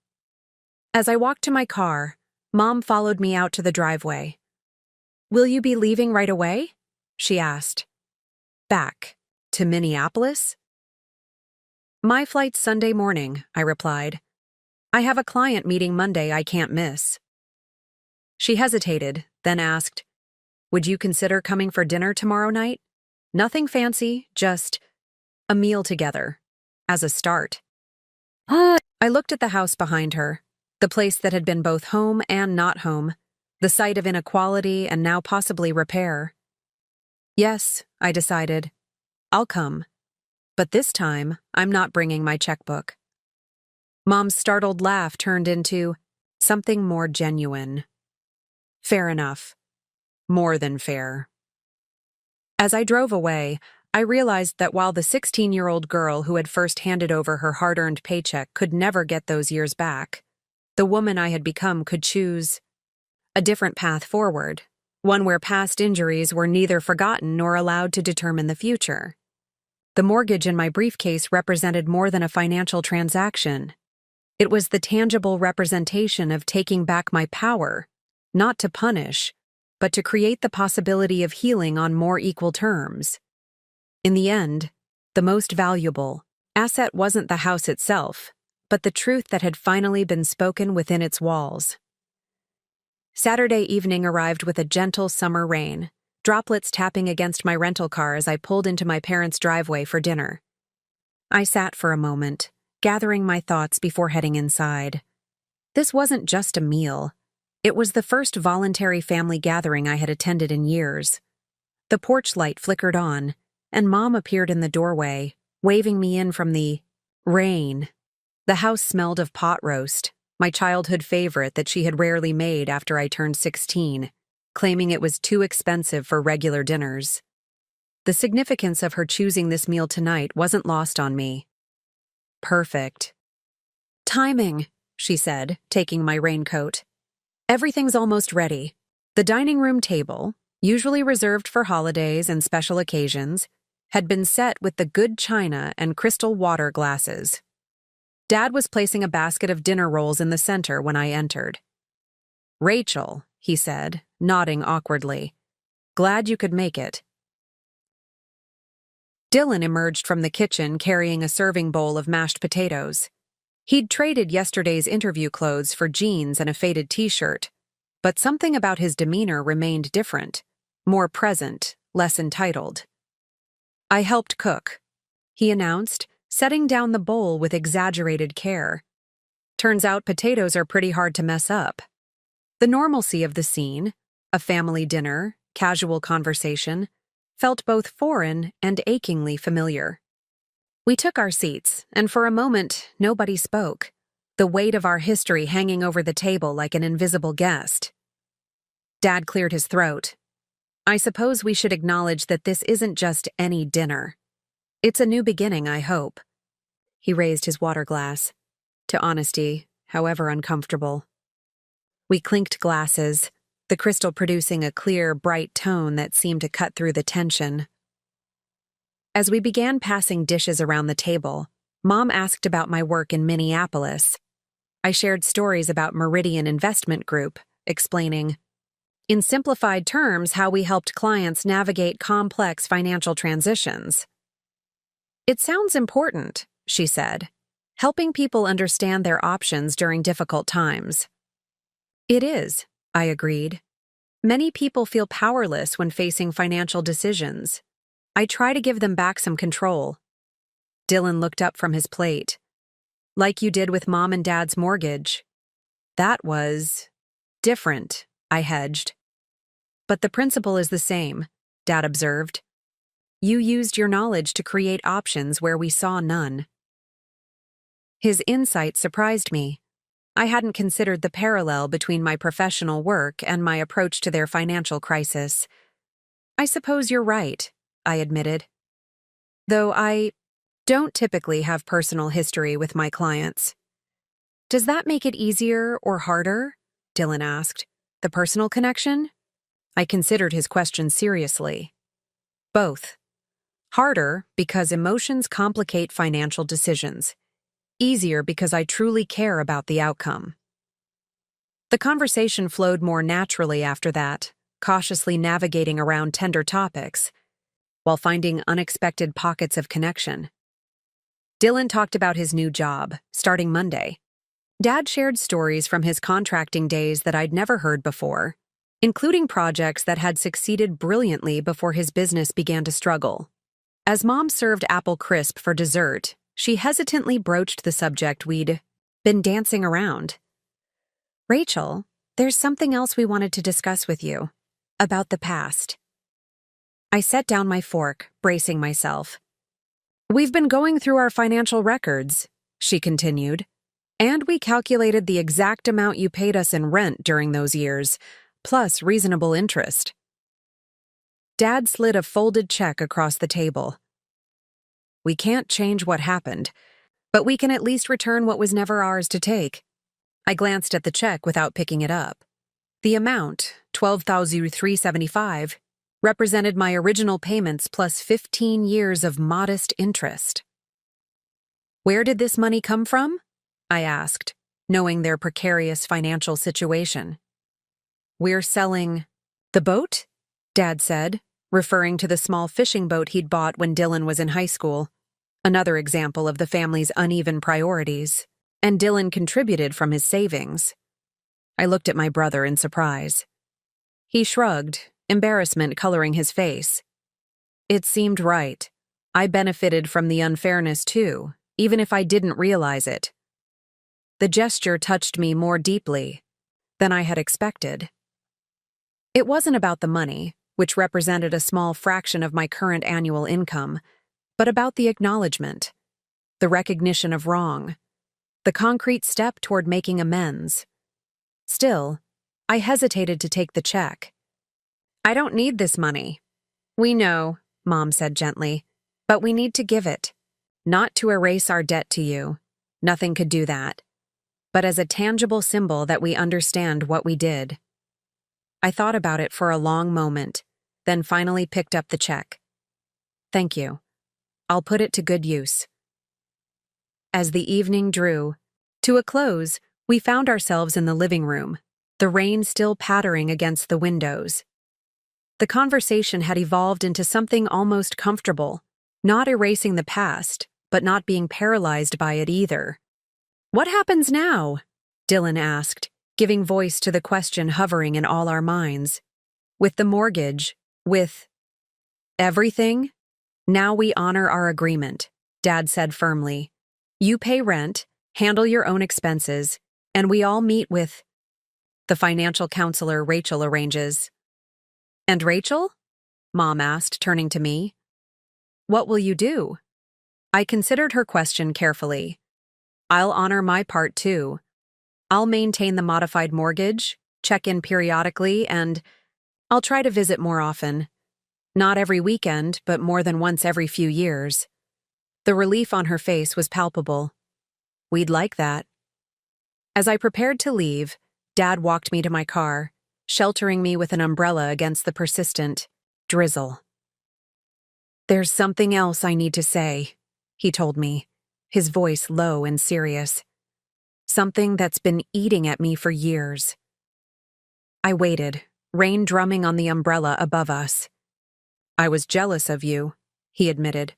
[SPEAKER 1] As I walked to my car, Mom followed me out to the driveway. "Will you be leaving right away?" she asked. "Back to Minneapolis?" "My flight's Sunday morning," I replied. "I have a client meeting Monday I can't miss." She hesitated, then asked, "Would you consider coming for dinner tomorrow night? Nothing fancy, just a meal together, as a start." I looked at the house behind her, the place that had been both home and not home, the site of inequality and now possibly repair. Yes, I decided, I'll come. But this time, I'm not bringing my checkbook. Mom's startled laugh turned into something more genuine. "Fair enough. More than fair." As I drove away, I realized that while the 16-year-old girl who had first handed over her hard-earned paycheck could never get those years back, the woman I had become could choose a different path forward, one where past injuries were neither forgotten nor allowed to determine the future. The mortgage in my briefcase represented more than a financial transaction. It was the tangible representation of taking back my power, not to punish, but to create the possibility of healing on more equal terms. In the end, the most valuable asset wasn't the house itself, but the truth that had finally been spoken within its walls. Saturday evening arrived with a gentle summer rain, droplets tapping against my rental car as I pulled into my parents' driveway for dinner. I sat for a moment, gathering my thoughts before heading inside. This wasn't just a meal. It was the first voluntary family gathering I had attended in years. The porch light flickered on, and Mom appeared in the doorway, waving me in from the rain. The house smelled of pot roast, my childhood favorite that she had rarely made after I turned 16, claiming it was too expensive for regular dinners. The significance of her choosing this meal tonight wasn't lost on me. "Perfect." "Timing," she said, taking my raincoat. "Everything's almost ready. The dining room table, usually reserved for holidays and special occasions, had been set with the good china and crystal water glasses. Dad was placing a basket of dinner rolls in the center when I entered. "Rachel," he said, nodding awkwardly. "Glad you could make it." Dylan emerged from the kitchen carrying a serving bowl of mashed potatoes. He'd traded yesterday's interview clothes for jeans and a faded t-shirt, but something about his demeanor remained different, more present, less entitled. "I helped cook," he announced, setting down the bowl with exaggerated care. Turns out potatoes are pretty hard to mess up. The normalcy of the scene, a family dinner, casual conversation, felt both foreign and achingly familiar. We took our seats, and for a moment, nobody spoke, the weight of our history hanging over the table like an invisible guest. Dad cleared his throat. I suppose we should acknowledge that this isn't just any dinner. It's a new beginning, I hope. He raised his water glass. To honesty, however uncomfortable. We clinked glasses, the crystal producing a clear, bright tone that seemed to cut through the tension. As we began passing dishes around the table, Mom asked about my work in Minneapolis. I shared stories about Meridian Investment Group, explaining, in simplified terms, how we helped clients navigate complex financial transitions. It sounds important, she said, helping people understand their options during difficult times. It is, I agreed. Many people feel powerless when facing financial decisions. I try to give them back some control. Dylan looked up from his plate. Like you did with Mom and Dad's mortgage. That was different, I hedged. But the principle is the same, Dad observed. You used your knowledge to create options where we saw none. His insight surprised me. I hadn't considered the parallel between my professional work and my approach to their financial crisis. I suppose you're right, I admitted. Though I don't typically have personal history with my clients. Does that make it easier or harder? Dylan asked. The personal connection? I considered his question seriously. Both. Harder because emotions complicate financial decisions. Easier because I truly care about the outcome. The conversation flowed more naturally after that, cautiously navigating around tender topics, while finding unexpected pockets of connection. Dylan talked about his new job, starting Monday. Dad shared stories from his contracting days that I'd never heard before, including projects that had succeeded brilliantly before his business began to struggle. As Mom served apple crisp for dessert, she hesitantly broached the subject we'd been dancing around. Rachel, there's something else we wanted to discuss with you. About the past. I set down my fork, bracing myself. We've been going through our financial records, she continued, and we calculated the exact amount you paid us in rent during those years, plus reasonable interest. Dad slid a folded check across the table. We can't change what happened, but we can at least return what was never ours to take. I glanced at the check without picking it up. The amount, $12,375, represented my original payments plus 15 years of modest interest. Where did this money come from? I asked, knowing their precarious financial situation. We're selling the boat? Dad said, referring to the small fishing boat he'd bought when Dylan was in high school. Another example of the family's uneven priorities, and Dylan contributed from his savings. I looked at my brother in surprise. He shrugged, embarrassment coloring his face. It seemed right. I benefited from the unfairness too, even if I didn't realize it. The gesture touched me more deeply than I had expected. It wasn't about the money, which represented a small fraction of my current annual income, but about the acknowledgement, the recognition of wrong, the concrete step toward making amends. Still, I hesitated to take the check. I don't need this money. We know, Mom said gently, but we need to give it. Not to erase our debt to you. Nothing could do that. But as a tangible symbol that we understand what we did. I thought about it for a long moment, then finally picked up the check. Thank you. I'll put it to good use. As the evening drew to a close, we found ourselves in the living room, the rain still pattering against the windows. The conversation had evolved into something almost comfortable, not erasing the past, but not being paralyzed by it either. What happens now? Dylan asked, giving voice to the question hovering in all our minds. With the mortgage, with everything? Now we honor our agreement, Dad said firmly. You pay rent, handle your own expenses, and we all meet with the financial counselor Rachel arranges. And Rachel? Mom asked, turning to me. What will you do? I considered her question carefully. I'll honor my part too. I'll maintain the modified mortgage, check in periodically, and I'll try to visit more often. Not every weekend, but more than once every few years. The relief on her face was palpable. We'd like that. As I prepared to leave, Dad walked me to my car, sheltering me with an umbrella against the persistent drizzle. "There's something else I need to say," he told me, his voice low and serious. "Something that's been eating at me for years." I waited, rain drumming on the umbrella above us. "I was jealous of you," he admitted.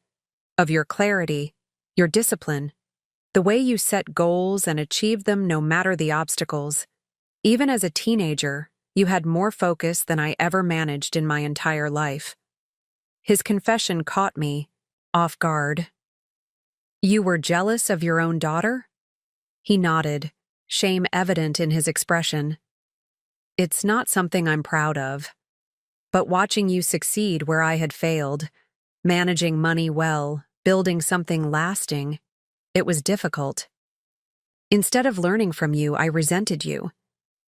[SPEAKER 1] "Of your clarity, your discipline, the way you set goals and achieved them no matter the obstacles. Even as a teenager, you had more focus than I ever managed in my entire life." His confession caught me off guard. "You were jealous of your own daughter?" He nodded, shame evident in his expression. "It's not something I'm proud of. But watching you succeed where I had failed, managing money well, building something lasting, it was difficult. Instead of learning from you, I resented you.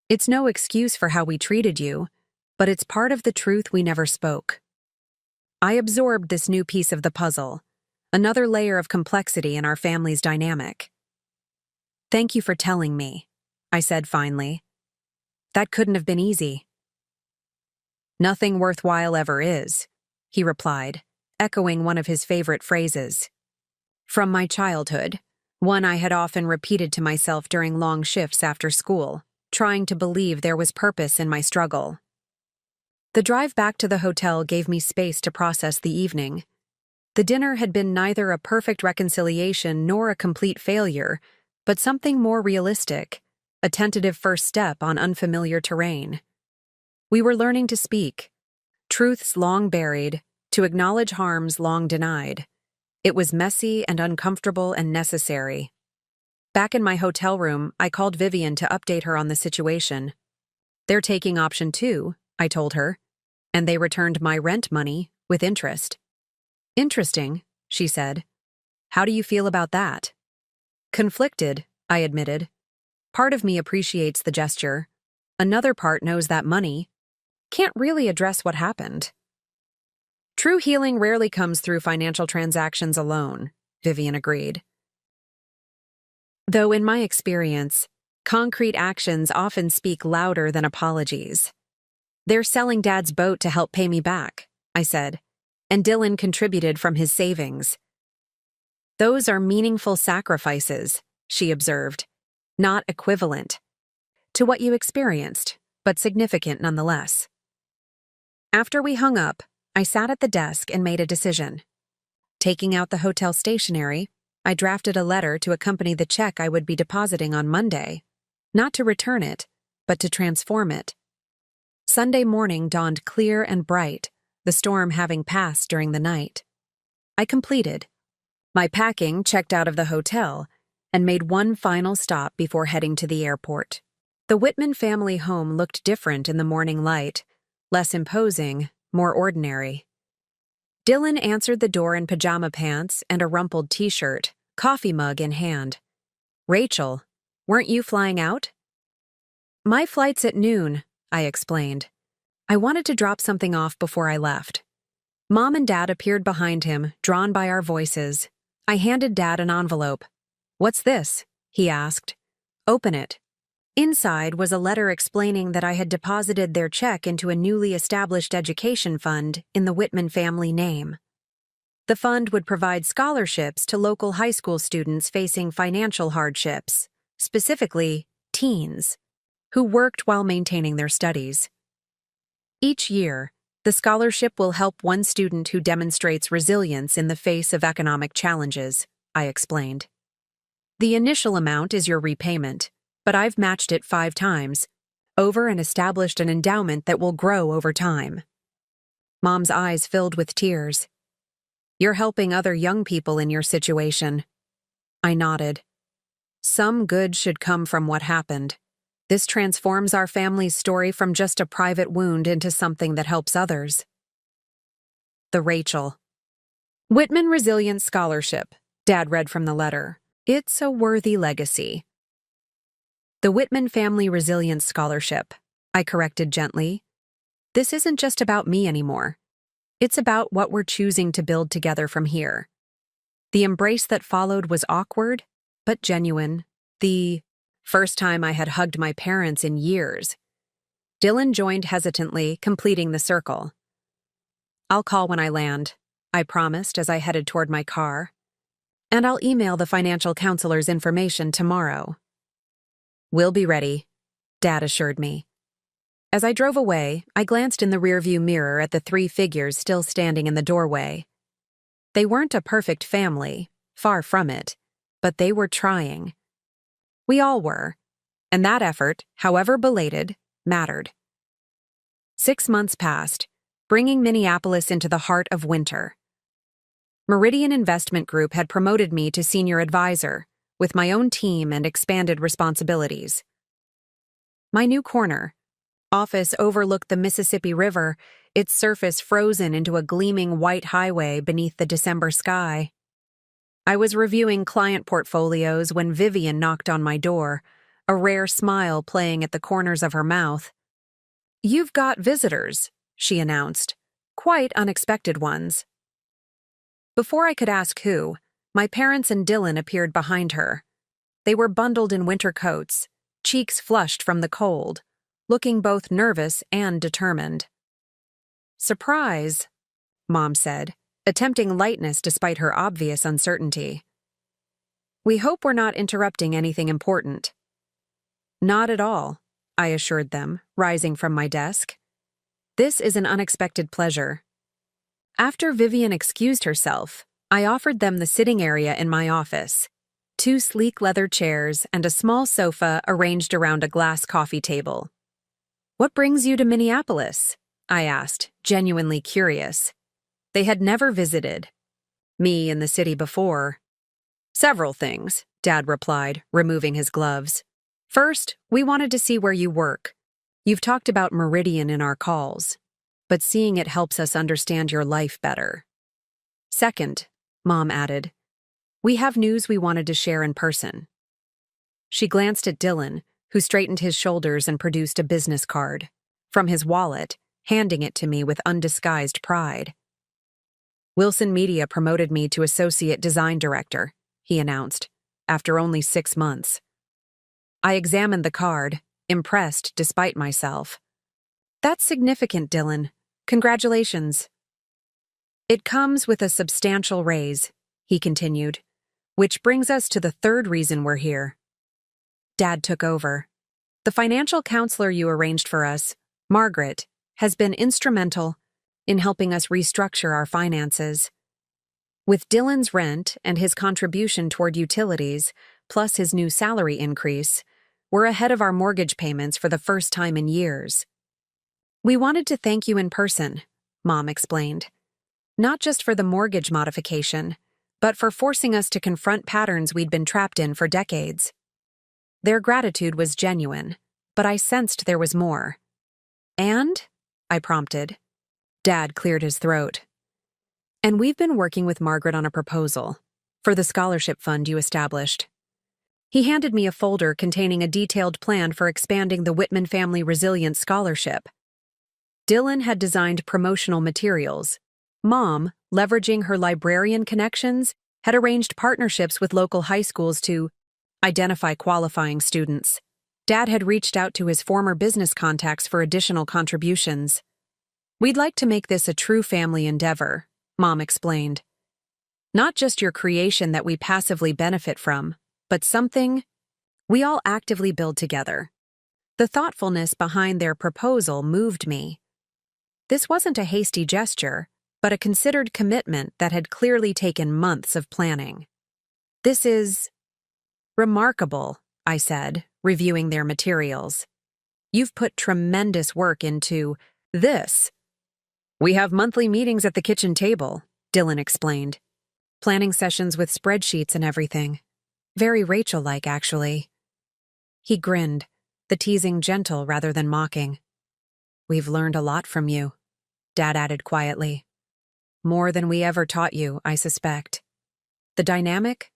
[SPEAKER 1] It's no excuse for how we treated you, but it's part of the truth we never spoke." I absorbed this new piece of the puzzle, another layer of complexity in our family's dynamic. "Thank you for telling me," I said finally. "That couldn't have been easy." "Nothing worthwhile ever is," he replied, echoing one of his favorite phrases. From my childhood, one I had often repeated to myself during long shifts after school, trying to believe there was purpose in my struggle. The drive back to the hotel gave me space to process the evening. The dinner had been neither a perfect reconciliation nor a complete failure, but something more realistic, a tentative first step on unfamiliar terrain. We were learning to speak, truths long buried, to acknowledge harms long denied. It was messy and uncomfortable and necessary. Back in my hotel room, I called Vivian to update her on the situation. "They're taking option 2, I told her, "and they returned my rent money with interest." "Interesting," she said. "How do you feel about that?" "Conflicted," I admitted. Part of me appreciates the gesture. Another part knows that money can't really address what happened. "True healing rarely comes through financial transactions alone," Vivian agreed. "Though in my experience, concrete actions often speak louder than apologies." "They're selling Dad's boat to help pay me back," I said, "and Dylan contributed from his savings." "Those are meaningful sacrifices," she observed, "not equivalent to what you experienced, but significant nonetheless." After we hung up, I sat at the desk and made a decision. Taking out the hotel stationery, I drafted a letter to accompany the check I would be depositing on Monday, not to return it, but to transform it. Sunday morning dawned clear and bright, the storm having passed during the night. I completed my packing, checked out of the hotel, and made one final stop before heading to the airport. The Whitman family home looked different in the morning light, less imposing, more ordinary. Dylan answered the door in pajama pants and a rumpled t-shirt, coffee mug in hand. "Rachel, weren't you flying out?" "My flight's at noon," I explained. I wanted to drop something off before I left. Mom and Dad appeared behind him, drawn by our voices. I handed Dad an envelope. "What's this?" he asked. "Open it." Inside was a letter explaining that I had deposited their check into a newly established education fund in the Whitman family name. The fund would provide scholarships to local high school students facing financial hardships, specifically teens, who worked while maintaining their studies. Each year, the scholarship will help one student who demonstrates resilience in the face of economic challenges, I explained. The initial amount is your repayment, but I've matched it 5 times, over and established an endowment that will grow over time. Mom's eyes filled with tears. "You're helping other young people in your situation." I nodded. "Some good should come from what happened. This transforms our family's story from just a private wound into something that helps others." The Rachel. "Whitman Resilience Scholarship," Dad read from the letter. "It's a worthy legacy." The Whitman Family Resilience Scholarship, I corrected gently. This isn't just about me anymore. It's about what we're choosing to build together from here. The embrace that followed was awkward, but genuine. The first time I had hugged my parents in years. Dylan joined hesitantly, completing the circle. I'll call when I land, I promised as I headed toward my car. And I'll email the financial counselor's information tomorrow. We'll be ready, Dad assured me. As I drove away, I glanced in the rearview mirror at the three figures still standing in the doorway. They weren't a perfect family, far from it, but they were trying. We all were, and that effort, however belated, mattered. 6 months passed, bringing Minneapolis into the heart of winter. Meridian Investment Group had promoted me to senior advisor, with my own team and expanded responsibilities. My new corner office overlooked the Mississippi River, its surface frozen into a gleaming white highway beneath the December sky. I was reviewing client portfolios when Vivian knocked on my door, a rare smile playing at the corners of her mouth. "You've got visitors," she announced, quite unexpected ones. Before I could ask who, my parents and Dylan appeared behind her. They were bundled in winter coats, cheeks flushed from the cold, looking both nervous and determined. "Surprise," Mom said, attempting lightness despite her obvious uncertainty. "We hope we're not interrupting anything important." "Not at all," I assured them, rising from my desk. "This is an unexpected pleasure." After Vivian excused herself, I offered them the sitting area in my office, 2 sleek leather chairs and a small sofa arranged around a glass coffee table. "What brings you to Minneapolis?" I asked, genuinely curious. They had never visited me in the city before. "Several things," Dad replied, removing his gloves. "First, we wanted to see where you work. You've talked about Meridian in our calls, but seeing it helps us understand your life better. Second," Mom added, "we have news we wanted to share in person." She glanced at Dylan, who straightened his shoulders and produced a business card from his wallet, handing it to me with undisguised pride. "Wilson Media promoted me to Associate Design Director," he announced, after only 6 months. I examined the card, impressed despite myself. "That's significant, Dylan. Congratulations." "It comes with a substantial raise," he continued, "which brings us to the third reason we're here." Dad took over. "The financial counselor you arranged for us, Margaret, has been instrumental in helping us restructure our finances. With Dylan's rent and his contribution toward utilities, plus his new salary increase, we're ahead of our mortgage payments for the first time in years." "We wanted to thank you in person," Mom explained. "Not just for the mortgage modification, but for forcing us to confront patterns we'd been trapped in for decades." Their gratitude was genuine, but I sensed there was more. "And?" I prompted. Dad cleared his throat. "And we've been working with Margaret on a proposal for the scholarship fund you established." He handed me a folder containing a detailed plan for expanding the Whitman Family Resilience Scholarship. Dylan had designed promotional materials. Mom, leveraging her librarian connections, had arranged partnerships with local high schools to identify qualifying students. Dad had reached out to his former business contacts for additional contributions. "We'd like to make this a true family endeavor," Mom explained. "Not just your creation that we passively benefit from, but something we all actively build together." The thoughtfulness behind their proposal moved me. This wasn't a hasty gesture, but a considered commitment that had clearly taken months of planning. "This is remarkable," I said, reviewing their materials. "You've put tremendous work into this." "We have monthly meetings at the kitchen table," Dylan explained. "Planning sessions with spreadsheets and everything. Very Rachel-like, actually." He grinned, the teasing gentle rather than mocking. "We've learned a lot from you," Dad added quietly. "More than we ever taught you, I suspect." The dynamic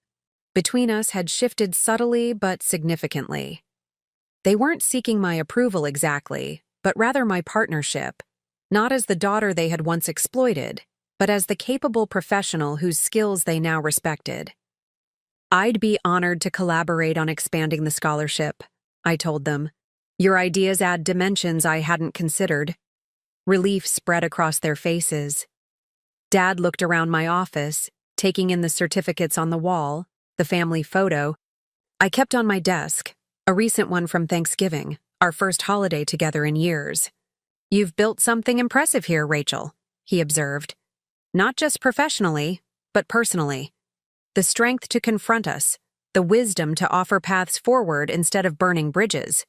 [SPEAKER 1] between us had shifted subtly but significantly. They weren't seeking my approval exactly, but rather my partnership, not as the daughter they had once exploited, but as the capable professional whose skills they now respected. "I'd be honored to collaborate on expanding the scholarship," I told them. "Your ideas add dimensions I hadn't considered." Relief spread across their faces. Dad looked around my office, taking in the certificates on the wall, the family photo I kept on my desk, a recent one from Thanksgiving, our first holiday together in years. "You've built something impressive here, Rachel," he observed. "Not just professionally, but personally. The strength to confront us, the wisdom to offer paths forward instead of burning bridges.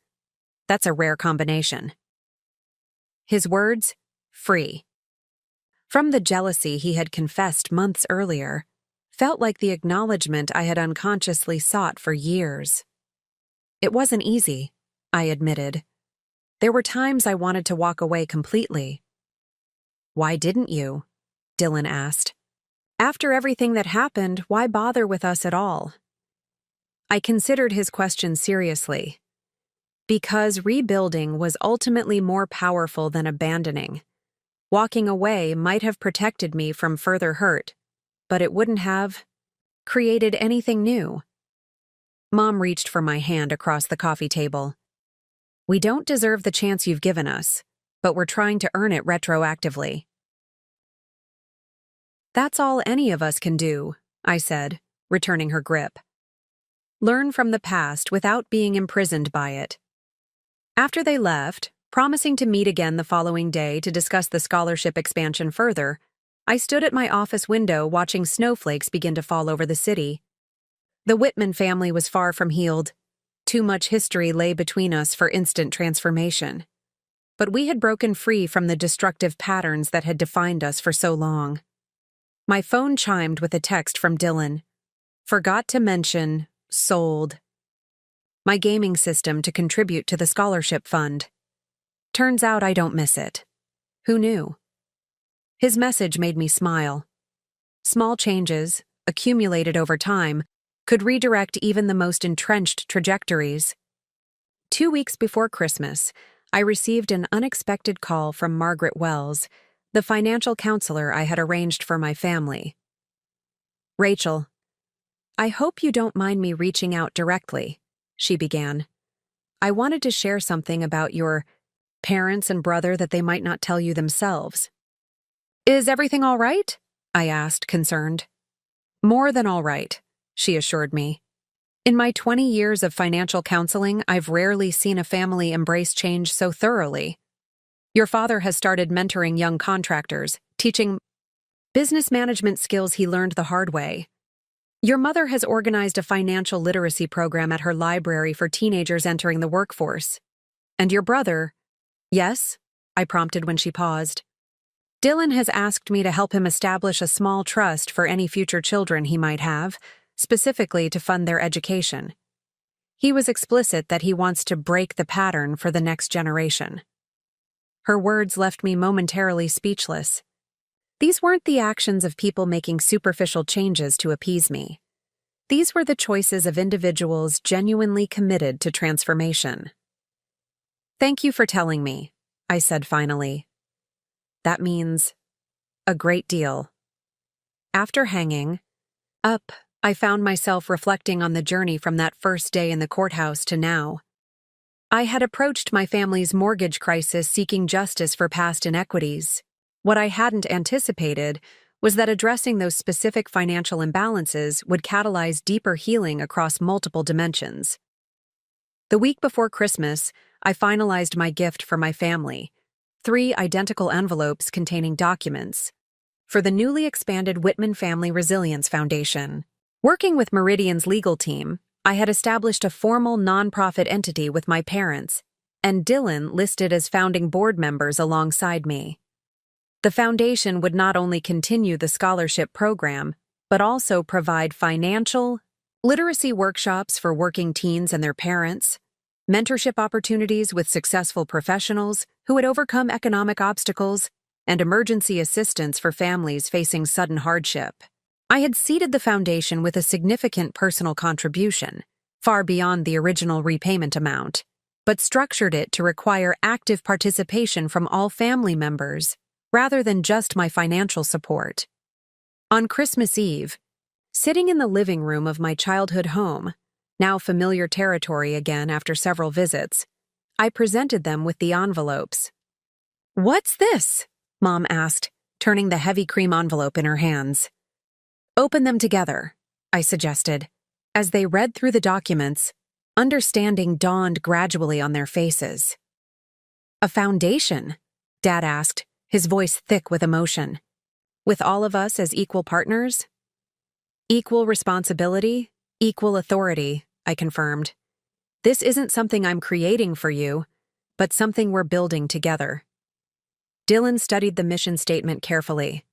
[SPEAKER 1] That's a rare combination." His words, free. From the jealousy he had confessed months earlier, felt like the acknowledgement I had unconsciously sought for years. It wasn't easy, I admitted. There were times I wanted to walk away completely. "Why didn't you?" Dylan asked. "After everything that happened, why bother with us at all?" I considered his question seriously. Because rebuilding was ultimately more powerful than abandoning. Walking away might have protected me from further hurt, but it wouldn't have created anything new. Mom reached for my hand across the coffee table. "We don't deserve the chance you've given us, but we're trying to earn it retroactively." "That's all any of us can do," I said, returning her grip. "Learn from the past without being imprisoned by it." After they left, promising to meet again the following day to discuss the scholarship expansion further, I stood at my office window watching snowflakes begin to fall over the city. The Whitman family was far from healed. Too much history lay between us for instant transformation. But we had broken free from the destructive patterns that had defined us for so long. My phone chimed with a text from Dylan. "Forgot to mention, sold my gaming system to contribute to the scholarship fund. Turns out I don't miss it. Who knew?" His message made me smile. Small changes, accumulated over time, could redirect even the most entrenched trajectories. 2 weeks before Christmas, I received an unexpected call from Margaret Wells, the financial counselor I had arranged for my family. "Rachel, I hope you don't mind me reaching out directly," she began. "I wanted to share something about your parents and brother that they might not tell you themselves." "Is everything all right?" I asked, concerned. "More than all right," she assured me. "In my 20 years of financial counseling, I've rarely seen a family embrace change so thoroughly. Your father has started mentoring young contractors, teaching business management skills he learned the hard way. Your mother has organized a financial literacy program at her library for teenagers entering the workforce. And your brother—" "Yes?" I prompted when she paused. "Dylan has asked me to help him establish a small trust for any future children he might have, specifically to fund their education. He was explicit that he wants to break the pattern for the next generation." Her words left me momentarily speechless. These weren't the actions of people making superficial changes to appease me. These were the choices of individuals genuinely committed to transformation. "Thank you for telling me," I said finally. "That means a great deal." After hanging up, I found myself reflecting on the journey from that first day in the courthouse to now. I had approached my family's mortgage crisis seeking justice for past inequities. What I hadn't anticipated was that addressing those specific financial imbalances would catalyze deeper healing across multiple dimensions. The week before Christmas, I finalized my gift for my family, 3 identical envelopes containing documents, for the newly expanded Whitman Family Resilience Foundation. Working with Meridian's legal team, I had established a formal nonprofit entity with my parents, and Dylan listed as founding board members alongside me. The foundation would not only continue the scholarship program, but also provide financial literacy workshops for working teens and their parents, mentorship opportunities with successful professionals who had overcome economic obstacles, and emergency assistance for families facing sudden hardship. I had seeded the foundation with a significant personal contribution, far beyond the original repayment amount. but structured it to require active participation from all family members, rather than just my financial support. On Christmas Eve, sitting in the living room of my childhood home, now familiar territory again after several visits, I presented them with the envelopes. "What's this?" Mom asked, turning the heavy cream envelope in her hands. "Open them together," I suggested. As they read through the documents, understanding dawned gradually on their faces. "A foundation?" Dad asked, his voice thick with emotion. "With all of us as equal partners?" "Equal responsibility, equal authority," I confirmed. "This isn't something I'm creating for you, but something we're building together." Dylan studied the mission statement carefully.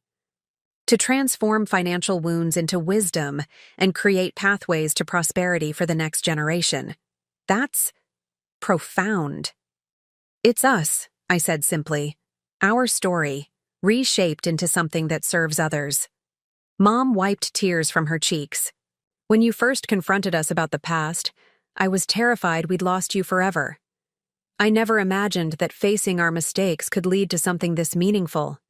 [SPEAKER 1] "To transform financial wounds into wisdom and create pathways to prosperity for the next generation. That's profound." "It's us," I said simply. "Our story, reshaped into something that serves others." Mom wiped tears from her cheeks. "When you first confronted us about the past, I was terrified we'd lost you forever. I never imagined that facing our mistakes could lead to something this meaningful."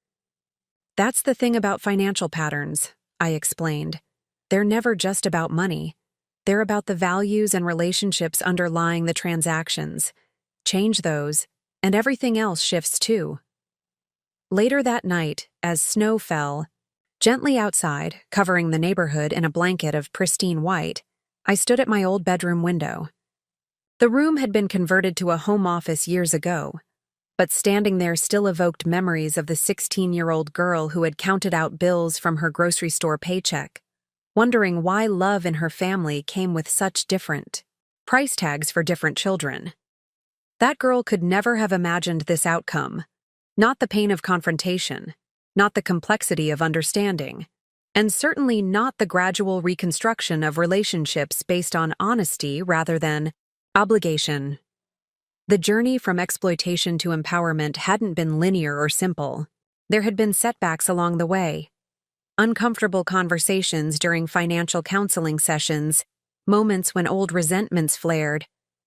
[SPEAKER 1] "That's the thing about financial patterns," I explained. "They're never just about money. They're about the values and relationships underlying the transactions. Change those, and everything else shifts too." Later that night, as snow fell, gently outside, covering the neighborhood in a blanket of pristine white, I stood at my old bedroom window. The room had been converted to a home office years ago, but standing there still evoked memories of the 16-year-old girl who had counted out bills from her grocery store paycheck, wondering why love in her family came with such different price tags for different children. That girl could never have imagined this outcome, not the pain of confrontation, not the complexity of understanding, and certainly not the gradual reconstruction of relationships based on honesty rather than obligation. The journey from exploitation to empowerment hadn't been linear or simple. There had been setbacks along the way. Uncomfortable conversations during financial counseling sessions, moments when old resentments flared,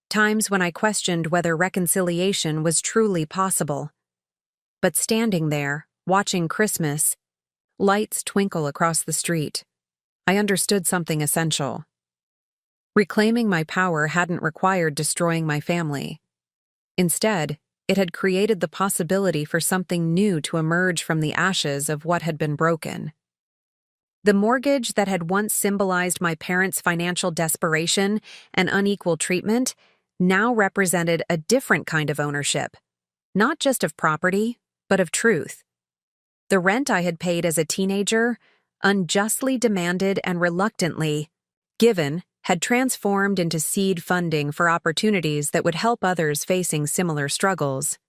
[SPEAKER 1] times when I questioned whether reconciliation was truly possible. But standing there, watching Christmas, lights twinkle across the street, I understood something essential. Reclaiming my power hadn't required destroying my family. Instead, it had created the possibility for something new to emerge from the ashes of what had been broken. The mortgage that had once symbolized my parents' financial desperation and unequal treatment now represented a different kind of ownership, not just of property, but of truth. The rent I had paid as a teenager, unjustly demanded and reluctantly given, had transformed into seed funding for opportunities that would help others facing similar struggles.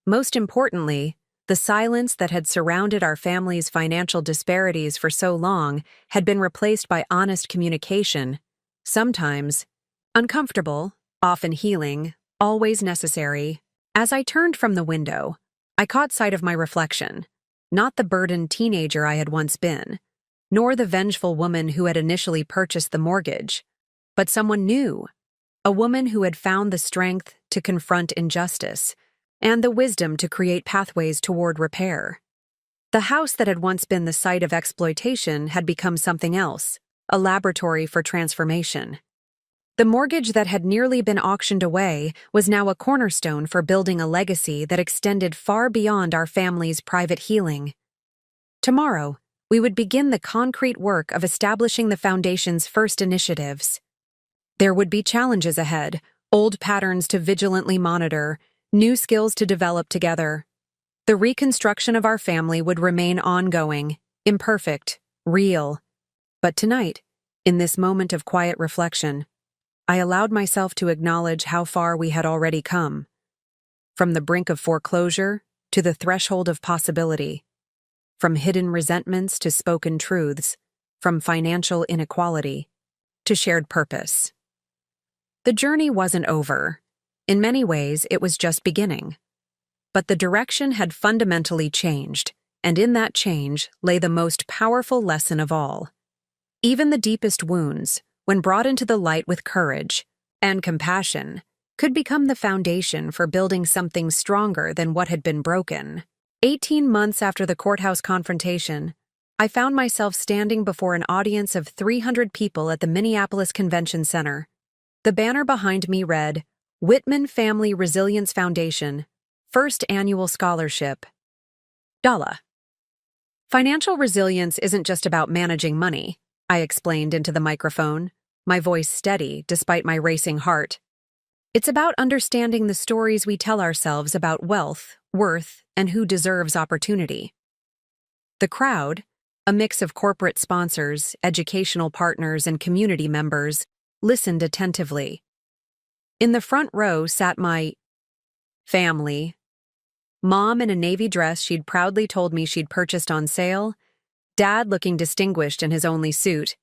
[SPEAKER 1] Most importantly, the silence that had surrounded our family's financial disparities for so long had been replaced by honest communication, sometimes uncomfortable, often healing, always necessary. As I turned from the window, I caught sight of my reflection, not the burdened teenager I had once been, nor the vengeful woman who had initially purchased the mortgage, but someone new, a woman who had found the strength to confront injustice and the wisdom to create pathways toward repair. The house that had once been the site of exploitation had become something else, a laboratory for transformation. The mortgage that had nearly been auctioned away was now a cornerstone for building a legacy that extended far beyond our family's private healing. Tomorrow, we would begin the concrete work of establishing the foundation's first initiatives. There would be challenges ahead, old patterns to vigilantly monitor, new skills to develop together. The reconstruction of our family would remain ongoing, imperfect, real. But tonight, in this moment of quiet reflection, I allowed myself to acknowledge how far we had already come. From the brink of foreclosure to the threshold of possibility. From hidden resentments to spoken truths. From financial inequality to shared purpose. The journey wasn't over. In many ways, it was just beginning. But the direction had fundamentally changed, and in that change lay the most powerful lesson of all. Even the deepest wounds, when brought into the light with courage and compassion, could become the foundation for building something stronger than what had been broken. 18 months after the courthouse confrontation, I found myself standing before an audience of 300 people at the Minneapolis Convention Center. The banner behind me read, Whitman Family Resilience Foundation, First Annual Scholarship. DALA. Financial resilience isn't just about managing money, I explained into the microphone, my voice steady despite my racing heart. It's about understanding the stories we tell ourselves about wealth, worth, and who deserves opportunity. The crowd, a mix of corporate sponsors, educational partners, and community members, listened attentively. In the front row sat my family. Mom in a navy dress she'd proudly told me she'd purchased on sale, Dad looking distinguished in his only suit,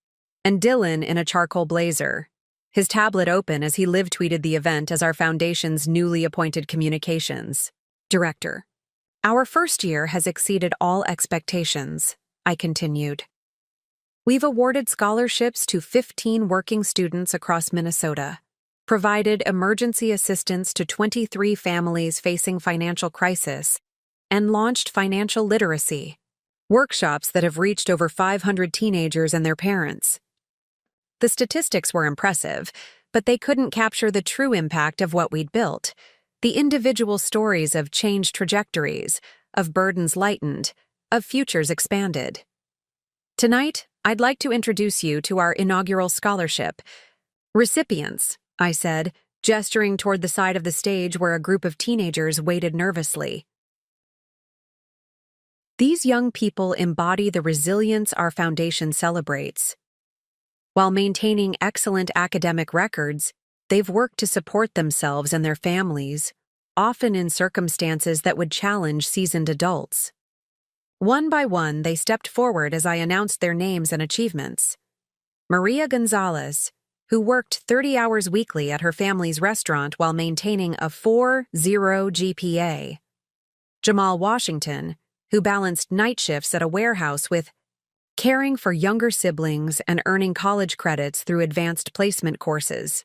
[SPEAKER 1] and Dylan in a charcoal blazer, his tablet open as he live-tweeted the event as our foundation's newly appointed communications director. Our first year has exceeded all expectations, I continued. We've awarded scholarships to 15 working students across Minnesota, provided emergency assistance to 23 families facing financial crisis, and launched financial literacy, workshops that have reached over 500 teenagers and their parents. The statistics were impressive, but they couldn't capture the true impact of what we'd built, the individual stories of changed trajectories, of burdens lightened, of futures expanded. Tonight, I'd like to introduce you to our inaugural scholarship. Recipients, I said, gesturing toward the side of the stage where a group of teenagers waited nervously. These young people embody the resilience our foundation celebrates. While maintaining excellent academic records, they've worked to support themselves and their families, often in circumstances that would challenge seasoned adults. One by one, they stepped forward as I announced their names and achievements. Maria Gonzalez, who worked 30 hours weekly at her family's restaurant while maintaining a 4.0 GPA. Jamal Washington, who balanced night shifts at a warehouse with caring for younger siblings and earning college credits through advanced placement courses.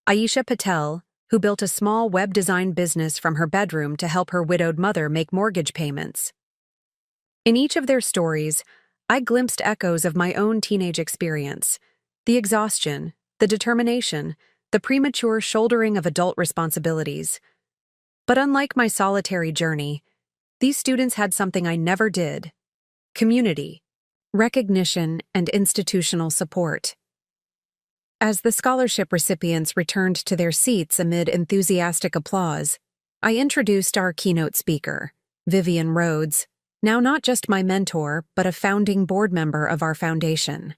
[SPEAKER 1] Aisha Patel, who built a small web design business from her bedroom to help her widowed mother make mortgage payments. In each of their stories, I glimpsed echoes of my own teenage experience, the exhaustion, the determination, the premature shouldering of adult responsibilities. But unlike my solitary journey, these students had something I never did: community, recognition, and institutional support. As the scholarship recipients returned to their seats amid enthusiastic applause, I introduced our keynote speaker, Vivian Rhodes, now not just my mentor, but a founding board member of our foundation.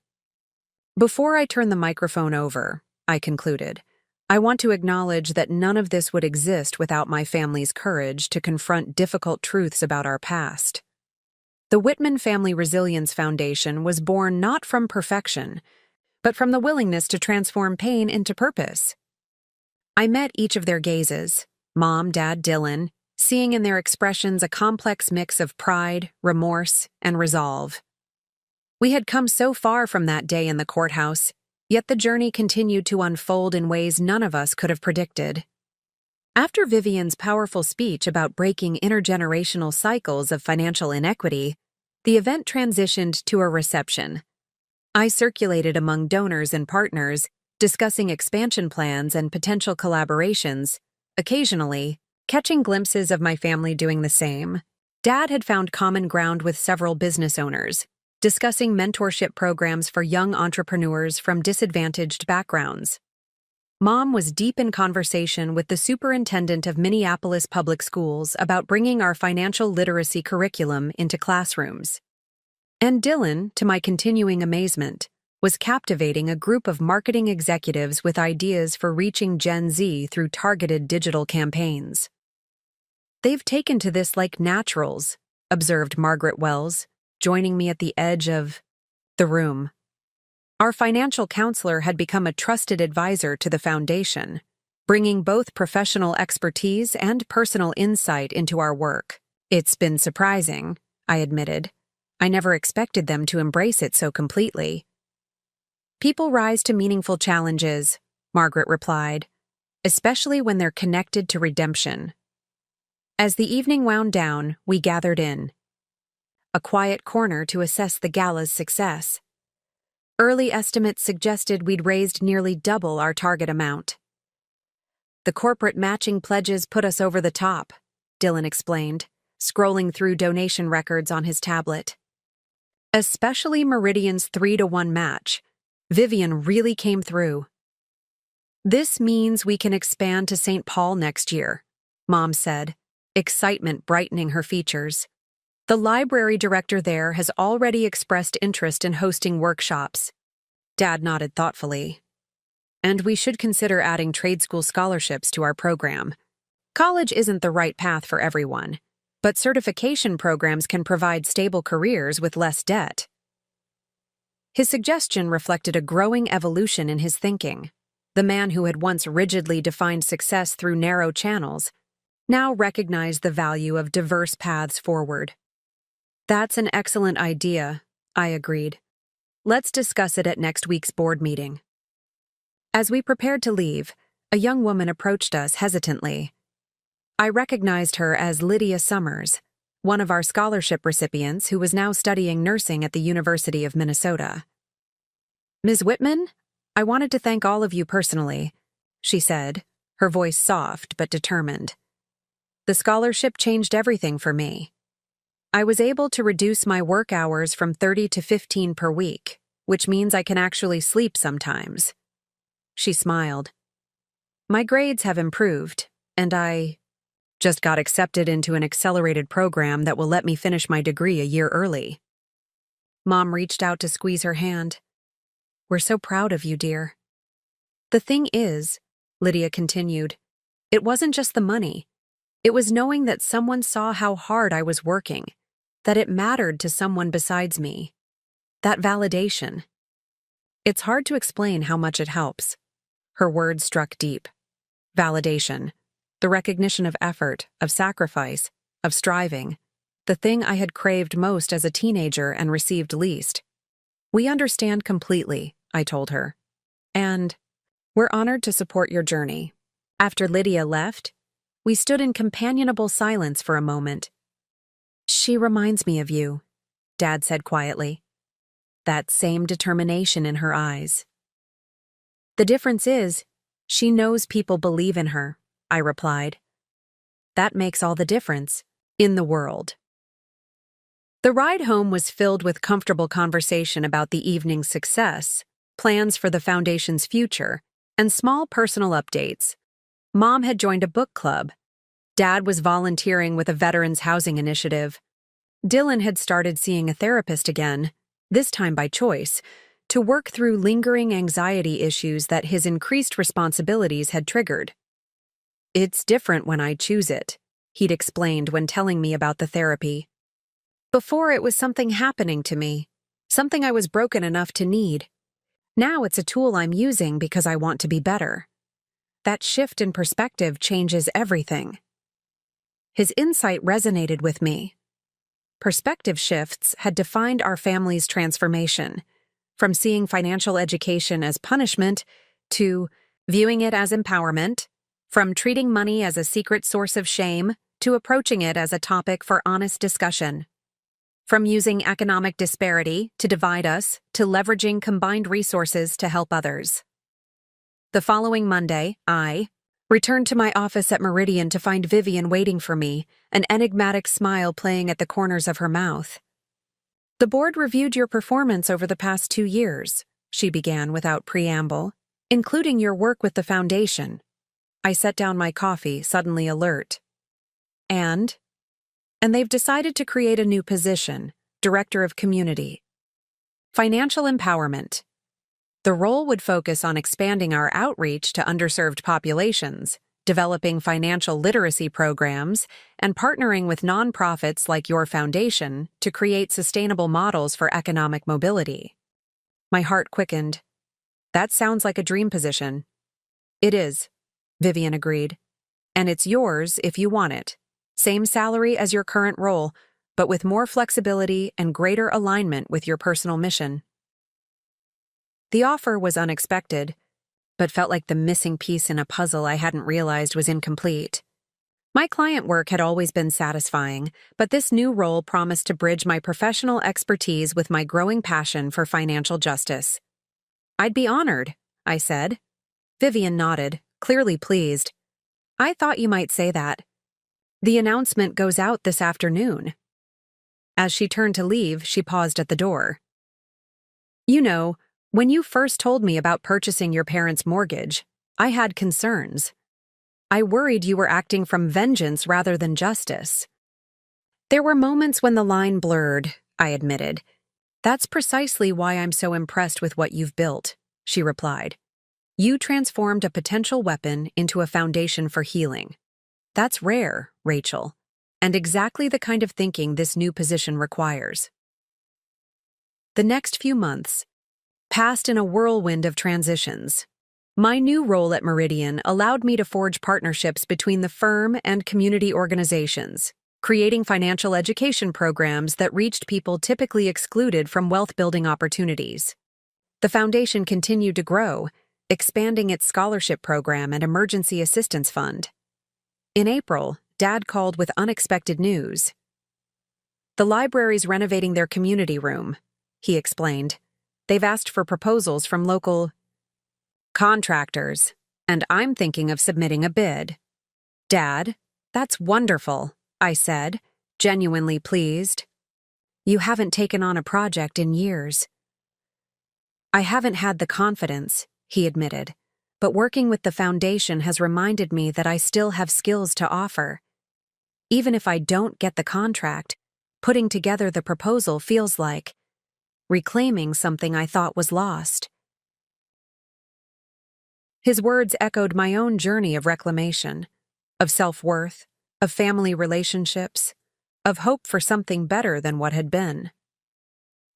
[SPEAKER 1] Before I turn the microphone over, I concluded, I want to acknowledge that none of this would exist without my family's courage to confront difficult truths about our past. The Whitman Family Resilience Foundation was born not from perfection, but from the willingness to transform pain into purpose. I met each of their gazes, Mom, Dad, Dylan, seeing in their expressions a complex mix of pride, remorse, and resolve. We had come so far from that day in the courthouse, yet the journey continued to unfold in ways none of us could have predicted. After Vivian's powerful speech about breaking intergenerational cycles of financial inequity, the event transitioned to a reception. I circulated among donors and partners, discussing expansion plans and potential collaborations, occasionally catching glimpses of my family doing the same. Dad had found common ground with several business owners, discussing mentorship programs for young entrepreneurs from disadvantaged backgrounds. Mom was deep in conversation with the superintendent of Minneapolis Public Schools about bringing our financial literacy curriculum into classrooms. And Dylan, to my continuing amazement, was captivating a group of marketing executives with ideas for reaching Gen Z through targeted digital campaigns. "They've taken to this like naturals," observed Margaret Wells, joining me at the edge of the room. Our financial counselor had become a trusted advisor to the foundation, bringing both professional expertise and personal insight into our work. "It's been surprising," I admitted. "I never expected them to embrace it so completely." "People rise to meaningful challenges," Margaret replied. especially when they're connected to redemption. As the evening wound down, we gathered in a quiet corner to assess the gala's success. Early estimates suggested we'd raised nearly double our target amount. The corporate matching pledges put us over the top, Dylan explained, scrolling through donation records on his tablet. Especially Meridian's 3-to-1 match. Vivian really came through. This means we can expand to St. Paul next year, Mom said, excitement brightening her features. The library director there has already expressed interest in hosting workshops. Dad nodded thoughtfully. And we should consider adding trade school scholarships to our program. College isn't the right path for everyone, but certification programs can provide stable careers with less debt. His suggestion reflected a growing evolution in his thinking. The man who had once rigidly defined success through narrow channels now recognized the value of diverse paths forward. That's an excellent idea, I agreed. Let's discuss it at next week's board meeting. As we prepared to leave, a young woman approached us hesitantly. I recognized her as Lydia Summers, one of our scholarship recipients who was now studying nursing at the University of Minnesota. Ms. Whitman, I wanted to thank all of you personally, she said, her voice soft but determined. The scholarship changed everything for me. I was able to reduce my work hours from 30 to 15 per week, which means I can actually sleep sometimes. She smiled. My grades have improved, and I just got accepted into an accelerated program that will let me finish my degree a year early. Mom reached out to squeeze her hand. We're so proud of you, dear. The thing is, Lydia continued, it wasn't just the money. It was knowing that someone saw how hard I was working, that it mattered to someone besides me. That validation. It's hard to explain how much it helps. Her words struck deep. Validation. The recognition of effort, of sacrifice, of striving. The thing I had craved most as a teenager and received least. We understand completely, I told her. And we're honored to support your journey. After Lydia left, we stood in companionable silence for a moment. She reminds me of you, Dad said quietly. That same determination in her eyes. The difference is, she knows people believe in her, I replied. That makes all the difference in the world. The ride home was filled with comfortable conversation about the evening's success, plans for the foundation's future, and small personal updates. Mom had joined a book club. Dad was volunteering with a veterans housing initiative. Dylan had started seeing a therapist again, this time by choice, to work through lingering anxiety issues that his increased responsibilities had triggered. It's different when I choose it, he'd explained when telling me about the therapy. Before it was something happening to me, something I was broken enough to need. Now it's a tool I'm using because I want to be better. That shift in perspective changes everything. His insight resonated with me. Perspective shifts had defined our family's transformation, from seeing financial education as punishment to viewing it as empowerment, from treating money as a secret source of shame to approaching it as a topic for honest discussion, from using economic disparity to divide us to leveraging combined resources to help others. The following Monday, I returned to my office at Meridian to find Vivian waiting for me, an enigmatic smile playing at the corners of her mouth. The board reviewed your performance over the past 2 years, she began without preamble, including your work with the foundation. I set down my coffee, suddenly alert. And they've decided to create a new position, Director of Community. Financial empowerment. The role would focus on expanding our outreach to underserved populations, developing financial literacy programs, and partnering with nonprofits like your foundation to create sustainable models for economic mobility. My heart quickened. That sounds like a dream position. It is, Vivian agreed. And it's yours if you want it. Same salary as your current role, but with more flexibility and greater alignment with your personal mission. The offer was unexpected, but felt like the missing piece in a puzzle I hadn't realized was incomplete. My client work had always been satisfying, but this new role promised to bridge my professional expertise with my growing passion for financial justice. "I'd be honored," I said. Vivian nodded, clearly pleased. "I thought you might say that. The announcement goes out this afternoon." As she turned to leave, she paused at the door. "You know, when you first told me about purchasing your parents' mortgage, I had concerns. I worried you were acting from vengeance rather than justice." "There were moments when the line blurred," I admitted. "That's precisely why I'm so impressed with what you've built," she replied. "You transformed a potential weapon into a foundation for healing. That's rare, Rachel, and exactly the kind of thinking this new position requires." The next few months passed in a whirlwind of transitions. My new role at Meridian allowed me to forge partnerships between the firm and community organizations, creating financial education programs that reached people typically excluded from wealth-building opportunities. The foundation continued to grow, expanding its scholarship program and emergency assistance fund. In April, Dad called with unexpected news. "The library's renovating their community room," he explained. "They've asked for proposals from local contractors, and I'm thinking of submitting a bid." "Dad, that's wonderful," I said, genuinely pleased. "You haven't taken on a project in years." "I haven't had the confidence," he admitted, "but working with the foundation has reminded me that I still have skills to offer. Even if I don't get the contract, putting together the proposal feels like reclaiming something I thought was lost." His words echoed my own journey of reclamation, of self-worth, of family relationships, of hope for something better than what had been.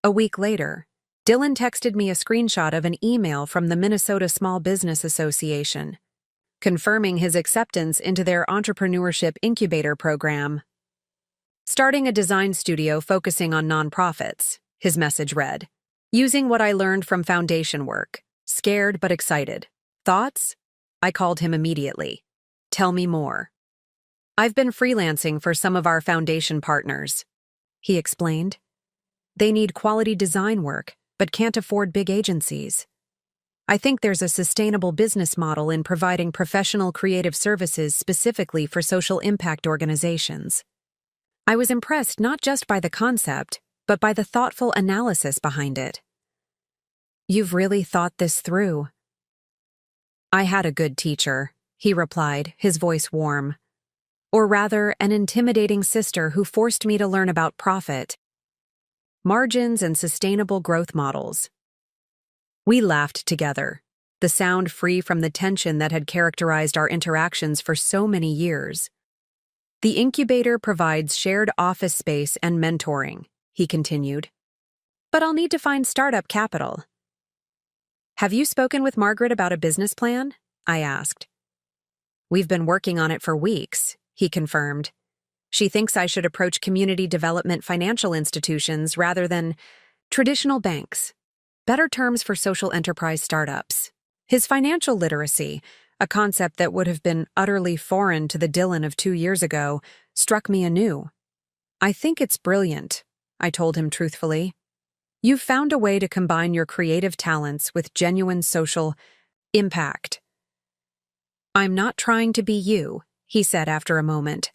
[SPEAKER 1] A week later, Dylan texted me a screenshot of an email from the Minnesota Small Business Association, confirming his acceptance into their entrepreneurship incubator program. "Starting a design studio focusing on nonprofits," his message read. "Using what I learned from foundation work. Scared but excited. Thoughts?" I called him immediately. "Tell me more." "I've been freelancing for some of our foundation partners," he explained. "They need quality design work, but can't afford big agencies. I think there's a sustainable business model in providing professional creative services specifically for social impact organizations." I was impressed not just by the concept, but by the thoughtful analysis behind it. "You've really thought this through." "I had a good teacher," he replied, his voice warm. "Or rather, an intimidating sister who forced me to learn about profit, margins, and sustainable growth models." We laughed together, the sound free from the tension that had characterized our interactions for so many years. "The incubator provides shared office space and mentoring," he continued. "But I'll need to find startup capital." "Have you spoken with Margaret about a business plan?" I asked. "We've been working on it for weeks," he confirmed. "She thinks I should approach community development financial institutions rather than traditional banks. Better terms for social enterprise startups." His financial literacy, a concept that would have been utterly foreign to the Dylan of 2 years ago, struck me anew. "I think it's brilliant," I told him truthfully. "You've found a way to combine your creative talents with genuine social impact." "I'm not trying to be you," he said after a moment.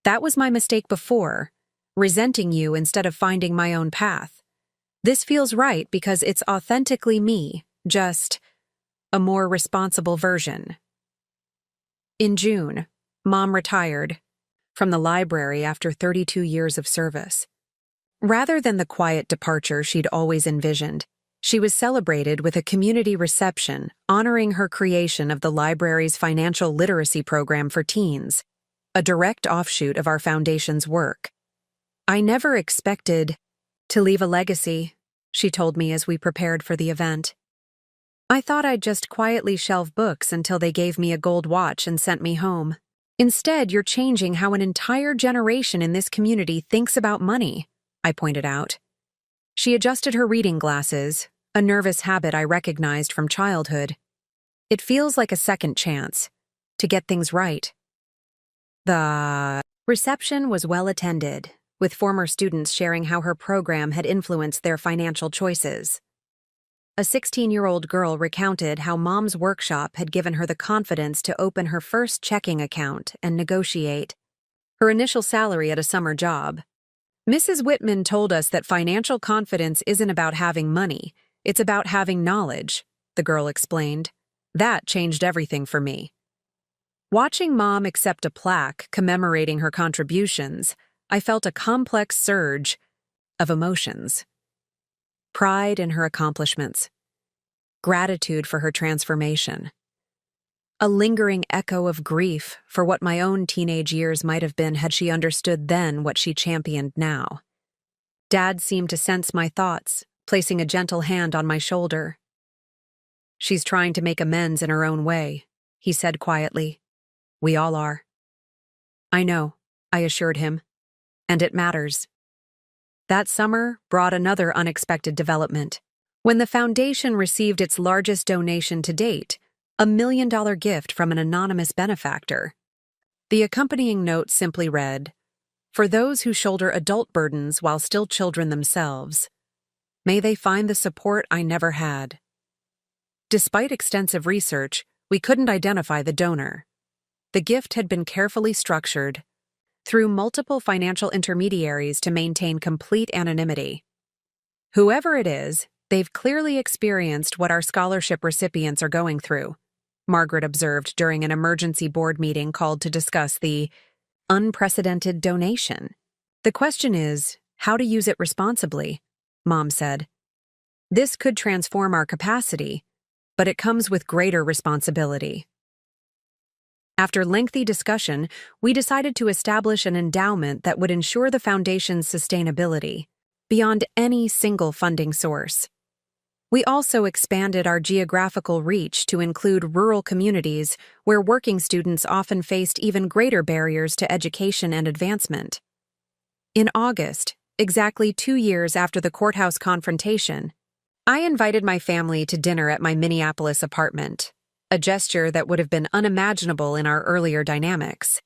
[SPEAKER 1] "That was my mistake before, resenting you instead of finding my own path. This feels right because it's authentically me, just a more responsible version." In June, Mom retired from the library after 32 years of service. Rather than the quiet departure she'd always envisioned, she was celebrated with a community reception honoring her creation of the library's financial literacy program for teens, a direct offshoot of our foundation's work. "I never expected to leave a legacy," she told me as we prepared for the event. "I thought I'd just quietly shelve books until they gave me a gold watch and sent me home. Instead, you're changing how an entire generation in this community thinks about money," I pointed out. She adjusted her reading glasses, a nervous habit I recognized from childhood. It feels like a second chance to get things right. The reception was well attended, with former students sharing how her program had influenced their financial choices. A 16-year-old girl recounted how Mom's workshop had given her the confidence to open her first checking account and negotiate her initial salary at a summer job. Mrs. Whitman told us that financial confidence isn't about having money, it's about having knowledge, the girl explained. That changed everything for me. Watching Mom accept a plaque commemorating her contributions, I felt a complex surge of emotions. Pride in her accomplishments, gratitude for her transformation, a lingering echo of grief for what my own teenage years might have been had she understood then what she championed now. Dad seemed to sense my thoughts, placing a gentle hand on my shoulder. "She's trying to make amends in her own way," he said quietly. "We all are." "I know," I assured him, "and it matters." That summer brought another unexpected development. When the foundation received its largest donation to date, a $1 million gift from an anonymous benefactor. The accompanying note simply read, "For those who shoulder adult burdens while still children themselves, may they find the support I never had." Despite extensive research, we couldn't identify the donor. The gift had been carefully structured through multiple financial intermediaries to maintain complete anonymity. "Whoever it is, they've clearly experienced what our scholarship recipients are going through," Margaret observed during an emergency board meeting called to discuss the unprecedented donation. "The question is, how to use it responsibly," Mom said. "This could transform our capacity, but it comes with greater responsibility." After lengthy discussion, we decided to establish an endowment that would ensure the foundation's sustainability, beyond any single funding source. We also expanded our geographical reach to include rural communities where working students often faced even greater barriers to education and advancement. In August, exactly 2 years after the courthouse confrontation, I invited my family to dinner at my Minneapolis apartment, a gesture that would have been unimaginable in our earlier dynamics.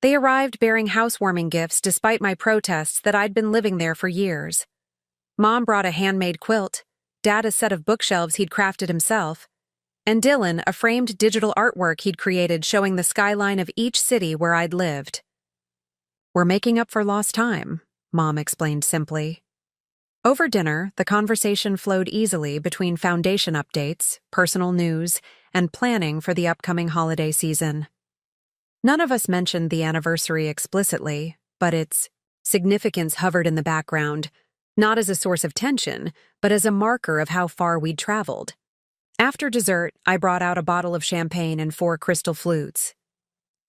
[SPEAKER 1] They arrived bearing housewarming gifts despite my protests that I'd been living there for years. Mom brought a handmade quilt, Dad a set of bookshelves he'd crafted himself, and Dylan a framed digital artwork he'd created showing the skyline of each city where I'd lived. "We're making up for lost time," Mom explained simply. Over dinner, the conversation flowed easily between foundation updates, personal news, and planning for the upcoming holiday season. None of us mentioned the anniversary explicitly, but its significance hovered in the background, not as a source of tension, but as a marker of how far we'd traveled. After dessert, I brought out a bottle of champagne and 4 crystal flutes.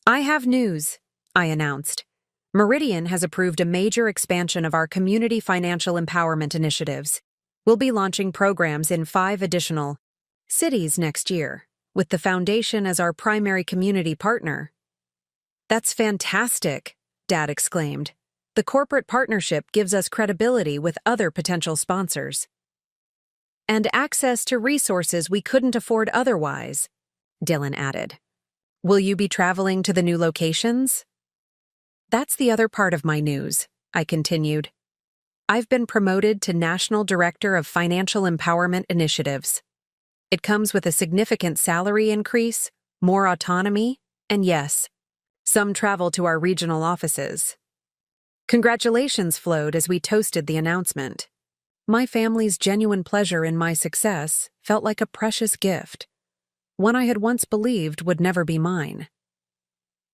[SPEAKER 1] "I have news," I announced. "Meridian has approved a major expansion of our community financial empowerment initiatives. We'll be launching programs in 5 additional cities next year, with the foundation as our primary community partner." "That's fantastic," Dad exclaimed. "The corporate partnership gives us credibility with other potential sponsors. And access to resources we couldn't afford otherwise," Dylan added. "Will you be traveling to the new locations?" "That's the other part of my news," I continued. "I've been promoted to National Director of Financial Empowerment Initiatives. It comes with a significant salary increase, more autonomy, and yes, some travel to our regional offices." Congratulations flowed as we toasted the announcement. My family's genuine pleasure in my success felt like a precious gift, one I had once believed would never be mine.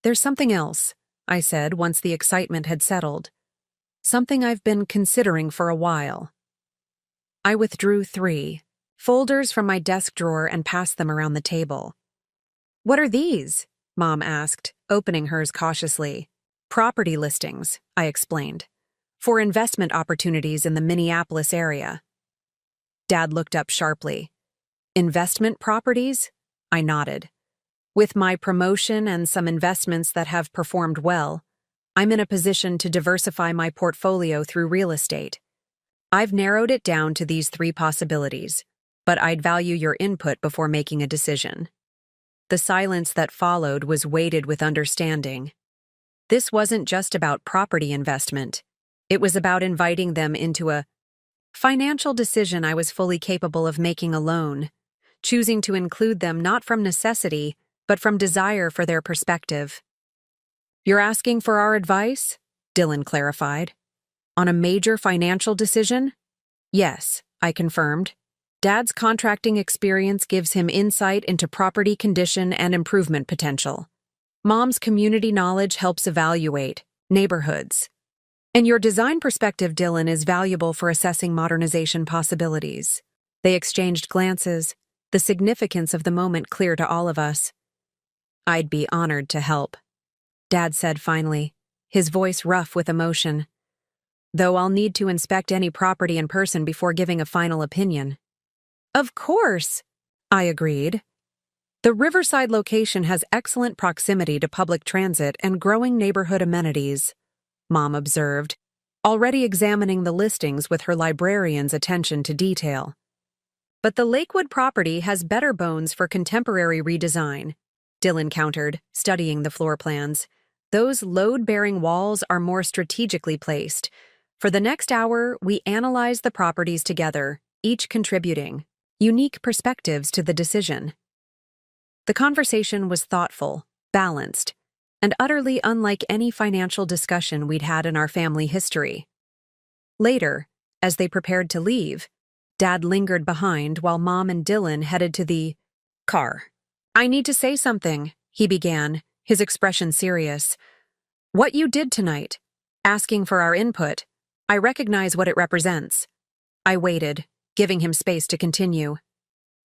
[SPEAKER 1] "There's something else," I said once the excitement had settled. "Something I've been considering for a while." I withdrew 3 folders from my desk drawer and passed them around the table. "What are these?" Mom asked, opening hers cautiously. "Property listings," I explained, "for investment opportunities in the Minneapolis area." Dad looked up sharply. "Investment properties?" I nodded. "With my promotion and some investments that have performed well, I'm in a position to diversify my portfolio through real estate. I've narrowed it down to these 3 possibilities, but I'd value your input before making a decision." The silence that followed was weighted with understanding. This wasn't just about property investment. It was about inviting them into a financial decision I was fully capable of making alone, choosing to include them not from necessity, but from desire for their perspective. "You're asking for our advice?" Dylan clarified. "On a major financial decision?" "Yes," I confirmed. "Dad's contracting experience gives him insight into property condition and improvement potential. Mom's community knowledge helps evaluate neighborhoods. And your design perspective, Dylan, is valuable for assessing modernization possibilities." They exchanged glances, the significance of the moment clear to all of us. "I'd be honored to help," Dad said finally, his voice rough with emotion. "Though I'll need to inspect any property in person before giving a final opinion." "Of course," I agreed. "The Riverside location has excellent proximity to public transit and growing neighborhood amenities," Mom observed, already examining the listings with her librarian's attention to detail. "But the Lakewood property has better bones for contemporary redesign," Dylan countered, studying the floor plans. "Those load-bearing walls are more strategically placed. For the next hour, we analyzed the properties together, each contributing unique perspectives to the decision." The conversation was thoughtful, balanced, and utterly unlike any financial discussion we'd had in our family history. Later, as they prepared to leave, Dad lingered behind while Mom and Dylan headed to the car. "I need to say something," he began, his expression serious. "What you did tonight, asking for our input, I recognize what it represents." I waited, giving him space to continue.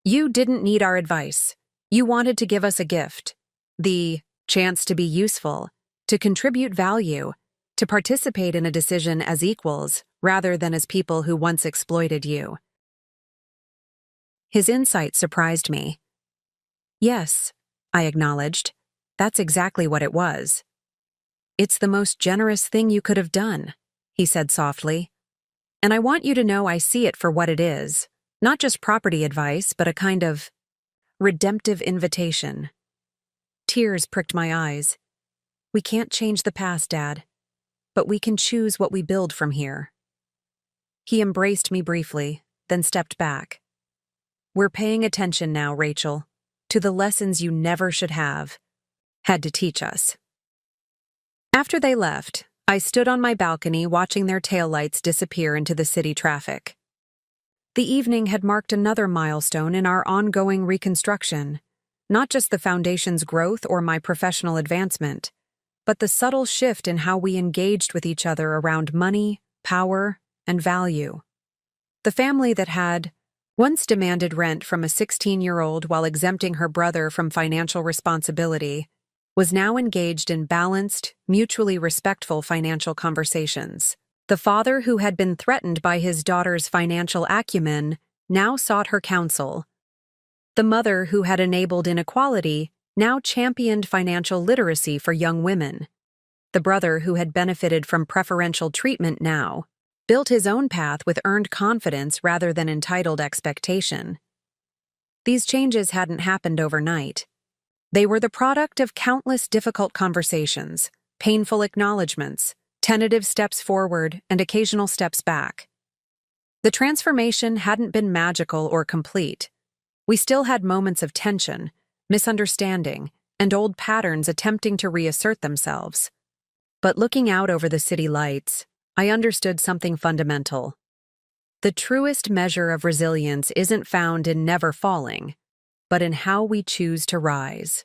[SPEAKER 1] "You didn't need our advice. You wanted to give us a gift. The chance to be useful, to contribute value, to participate in a decision as equals rather than as people who once exploited you." His insight surprised me. "Yes," I acknowledged. "That's exactly what it was." "It's the most generous thing you could have done," he said softly. "And I want you to know I see it for what it is, not just property advice, but a kind of redemptive invitation." Tears pricked my eyes. "We can't change the past, Dad, but we can choose what we build from here." He embraced me briefly, then stepped back. "We're paying attention now, Rachel, to the lessons you never should have had to teach us." After they left, I stood on my balcony watching their taillights disappear into the city traffic. The evening had marked another milestone in our ongoing reconstruction, not just the foundation's growth or my professional advancement, but the subtle shift in how we engaged with each other around money, power, and value. The family that had once demanded rent from a 16-year-old while exempting her brother from financial responsibility was now engaged in balanced, mutually respectful financial conversations. The father who had been threatened by his daughter's financial acumen now sought her counsel. The mother who had enabled inequality now championed financial literacy for young women. The brother who had benefited from preferential treatment now built his own path with earned confidence rather than entitled expectation. These changes hadn't happened overnight. They were the product of countless difficult conversations, painful acknowledgments, tentative steps forward, and occasional steps back. The transformation hadn't been magical or complete. We still had moments of tension, misunderstanding, and old patterns attempting to reassert themselves. But looking out over the city lights, I understood something fundamental. The truest measure of resilience isn't found in never falling, but in how we choose to rise.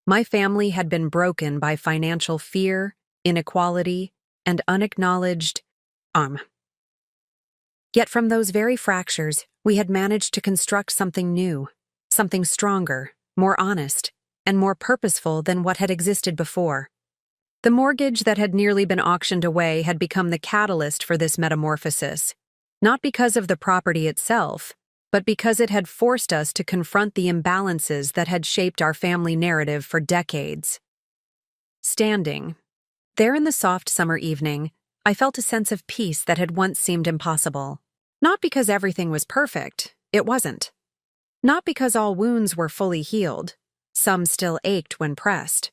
[SPEAKER 1] My family had been broken by financial fear, inequality, and unacknowledged harm. Yet from those very fractures, we had managed to construct something new, something stronger, more honest, and more purposeful than what had existed before. The mortgage that had nearly been auctioned away had become the catalyst for this metamorphosis, not because of the property itself, but because it had forced us to confront the imbalances that had shaped our family narrative for decades. Standing there in the soft summer evening, I felt a sense of peace that had once seemed impossible. Not because everything was perfect, it wasn't. Not because all wounds were fully healed, Some still ached when pressed.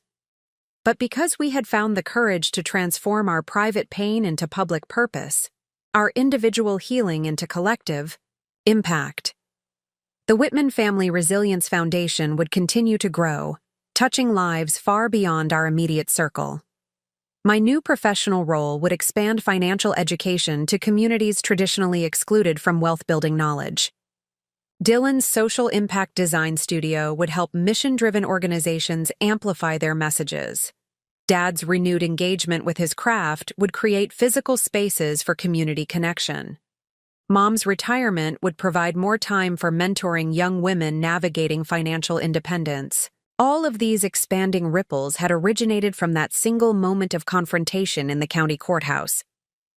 [SPEAKER 1] But because we had found the courage to transform our private pain into public purpose, our individual healing into collective impact, the Whitman Family Resilience Foundation would continue to grow, touching lives far beyond our immediate circle. My new professional role would expand financial education to communities traditionally excluded from wealth-building knowledge. Dylan's social impact design studio would help mission-driven organizations amplify their messages. Dad's renewed engagement with his craft would create physical spaces for community connection. Mom's retirement would provide more time for mentoring young women navigating financial independence. All of these expanding ripples had originated from that single moment of confrontation in the county courthouse,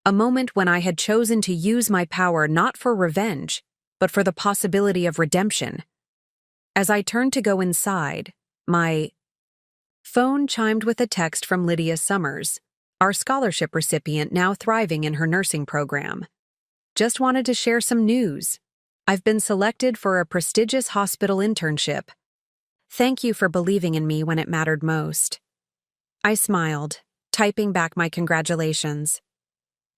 [SPEAKER 1] a moment when I had chosen to use my power not for revenge, but for the possibility of redemption. As I turned to go inside, my phone chimed with a text from Lydia Summers, our scholarship recipient now thriving in her nursing program. Just wanted to share some news. I've been selected for a prestigious hospital internship. Thank you for believing in me when it mattered most. I smiled, typing back my congratulations.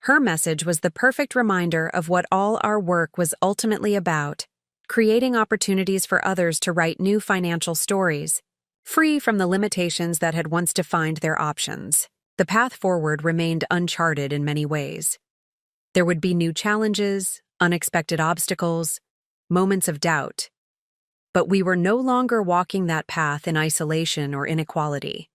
[SPEAKER 1] Her message was the perfect reminder of what all our work was ultimately about, creating opportunities for others to write new financial stories, free from the limitations that had once defined their options. The path forward remained uncharted in many ways. There would be new challenges, unexpected obstacles, moments of doubt. But we were no longer walking that path in isolation or inequality.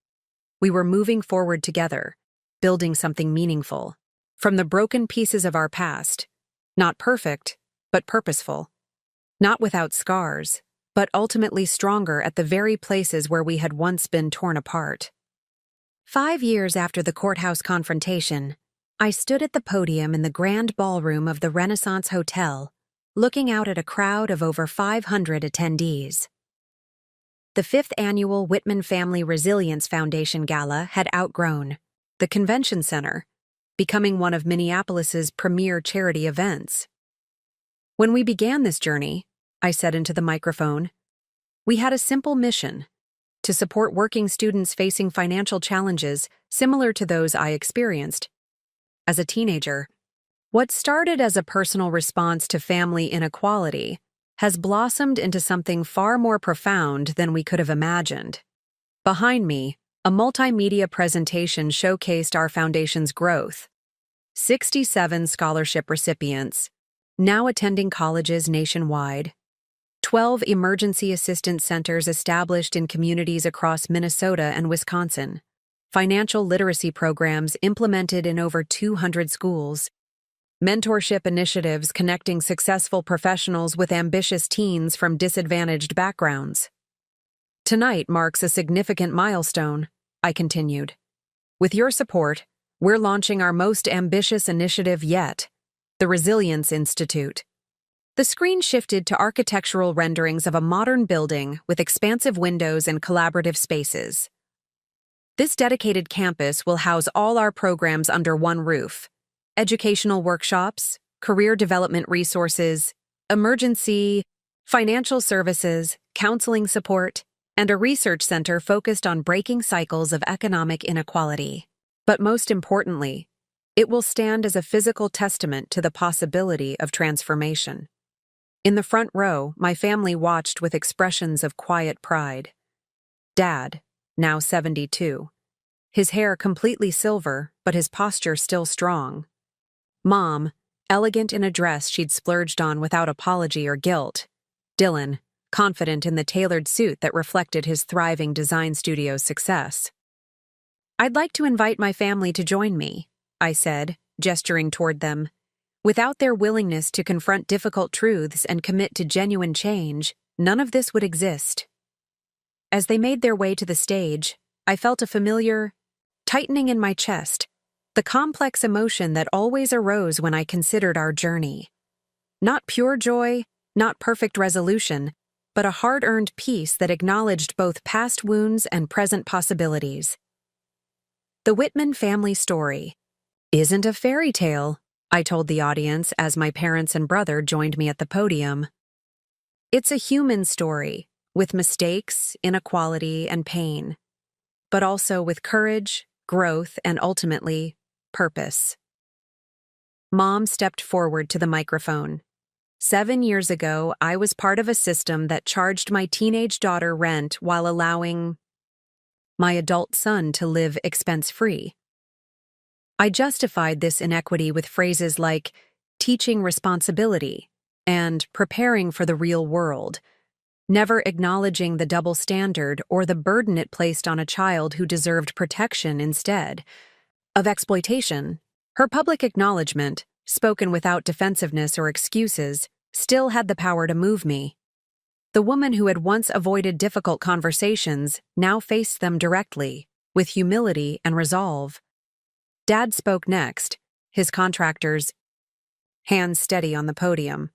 [SPEAKER 1] We were moving forward together, building something meaningful, from the broken pieces of our past, not perfect, but purposeful, not without scars, but ultimately stronger at the very places where we had once been torn apart. 5 years after the courthouse confrontation, I stood at the podium in the grand ballroom of the Renaissance Hotel, looking out at a crowd of over 500 attendees. The 5th annual Whitman Family Resilience Foundation Gala had outgrown the convention center, becoming one of Minneapolis's premier charity events. When we began this journey, I said into the microphone, we had a simple mission: to support working students facing financial challenges similar to those I experienced as a teenager. What started as a personal response to family inequality has blossomed into something far more profound than we could have imagined. Behind me, a multimedia presentation showcased our foundation's growth. 67 scholarship recipients, now attending colleges nationwide. 12 emergency assistance centers established in communities across Minnesota and Wisconsin. Financial literacy programs implemented in over 200 schools. Mentorship initiatives connecting successful professionals with ambitious teens from disadvantaged backgrounds. Tonight marks a significant milestone, I continued. With your support, we're launching our most ambitious initiative yet, the Resilience Institute. The screen shifted to architectural renderings of a modern building with expansive windows and collaborative spaces. This dedicated campus will house all our programs under one roof: educational workshops, career development resources, emergency, financial services, counseling support, and a research center focused on breaking cycles of economic inequality. But most importantly, it will stand as a physical testament to the possibility of transformation. In the front row, my family watched with expressions of quiet pride. Dad, now 72. His hair completely silver, but his posture still strong. Mom, elegant in a dress she'd splurged on without apology or guilt. Dylan, confident in the tailored suit that reflected his thriving design studio's success. I'd like to invite my family to join me, I said, gesturing toward them. Without their willingness to confront difficult truths and commit to genuine change, none of this would exist. As they made their way to the stage, I felt a familiar tightening in my chest, the complex emotion that always arose when I considered our journey. Not pure joy, not perfect resolution, but a hard-earned peace that acknowledged both past wounds and present possibilities. The Whitman family story isn't a fairy tale, I told the audience as my parents and brother joined me at the podium. It's a human story, with mistakes, inequality, and pain, but also with courage, growth, and ultimately, purpose. Mom stepped forward to the microphone. 7 years ago, I was part of a system that charged my teenage daughter rent while allowing my adult son to live expense-free. I justified this inequity with phrases like teaching responsibility and preparing for the real world, never acknowledging the double standard or the burden it placed on a child who deserved protection instead of exploitation. Her public acknowledgement, spoken without defensiveness or excuses, still had the power to move me. The woman who had once avoided difficult conversations now faced them directly, with humility and resolve. Dad spoke next, his contractor's hands steady on the podium.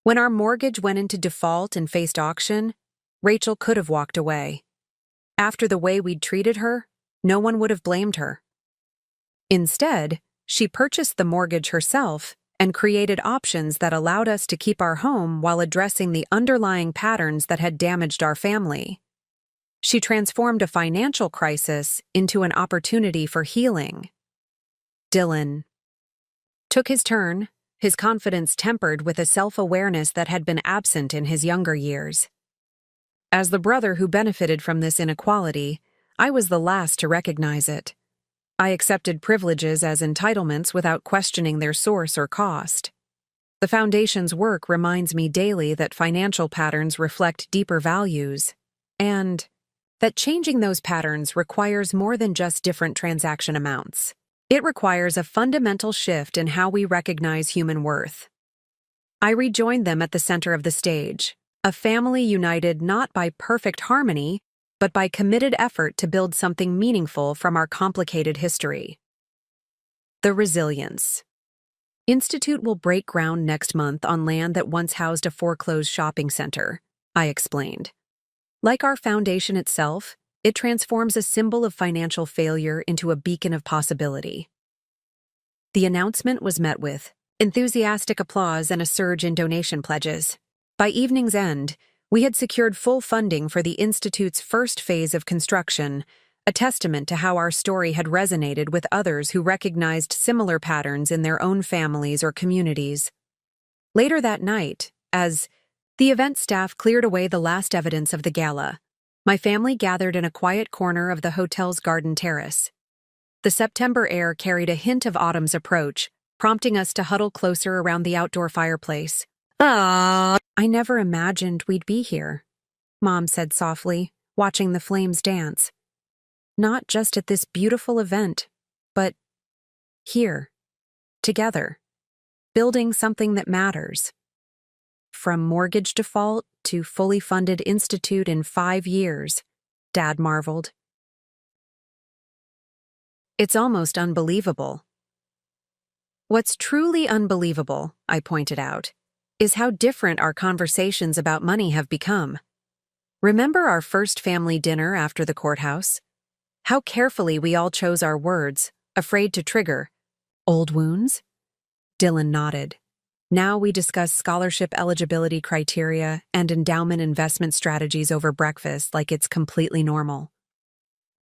[SPEAKER 1] When our mortgage went into default and faced auction, Rachel could have walked away. After the way we'd treated her, no one would have blamed her. Instead, she purchased the mortgage herself and created options that allowed us to keep our home while addressing the underlying patterns that had damaged our family. She transformed a financial crisis into an opportunity for healing. Dylan took his turn, his confidence tempered with a self-awareness that had been absent in his younger years. As the brother who benefited from this inequality, I was the last to recognize it. I accepted privileges as entitlements without questioning their source or cost. The Foundation's work reminds me daily that financial patterns reflect deeper values, and that changing those patterns requires more than just different transaction amounts. It requires a fundamental shift in how we recognize human worth. I rejoined them at the center of the stage, a family united not by perfect harmony, but by committed effort to build something meaningful from our complicated history. The Resilience Institute will break ground next month on land that once housed a foreclosed shopping center, I explained. Like our foundation itself, it transforms a symbol of financial failure into a beacon of possibility. The announcement was met with enthusiastic applause and a surge in donation pledges. By evening's end, we had secured full funding for the Institute's first phase of construction, a testament to how our story had resonated with others who recognized similar patterns in their own families or communities. Later that night, as the event staff cleared away the last evidence of the gala, my family gathered in a quiet corner of the hotel's garden terrace. The September air carried a hint of autumn's approach, prompting us to huddle closer around the outdoor fireplace. I never imagined we'd be here, Mom said softly, watching the flames dance. Not just at this beautiful event, but here, together, building something that matters. From mortgage default to fully funded institute in 5 years, Dad marveled. It's almost unbelievable. What's truly unbelievable, I pointed out, is how different our conversations about money have become. Remember our first family dinner after the courthouse? How carefully we all chose our words, afraid to trigger old wounds? Dylan nodded. Now we discuss scholarship eligibility criteria and endowment investment strategies over breakfast like it's completely normal.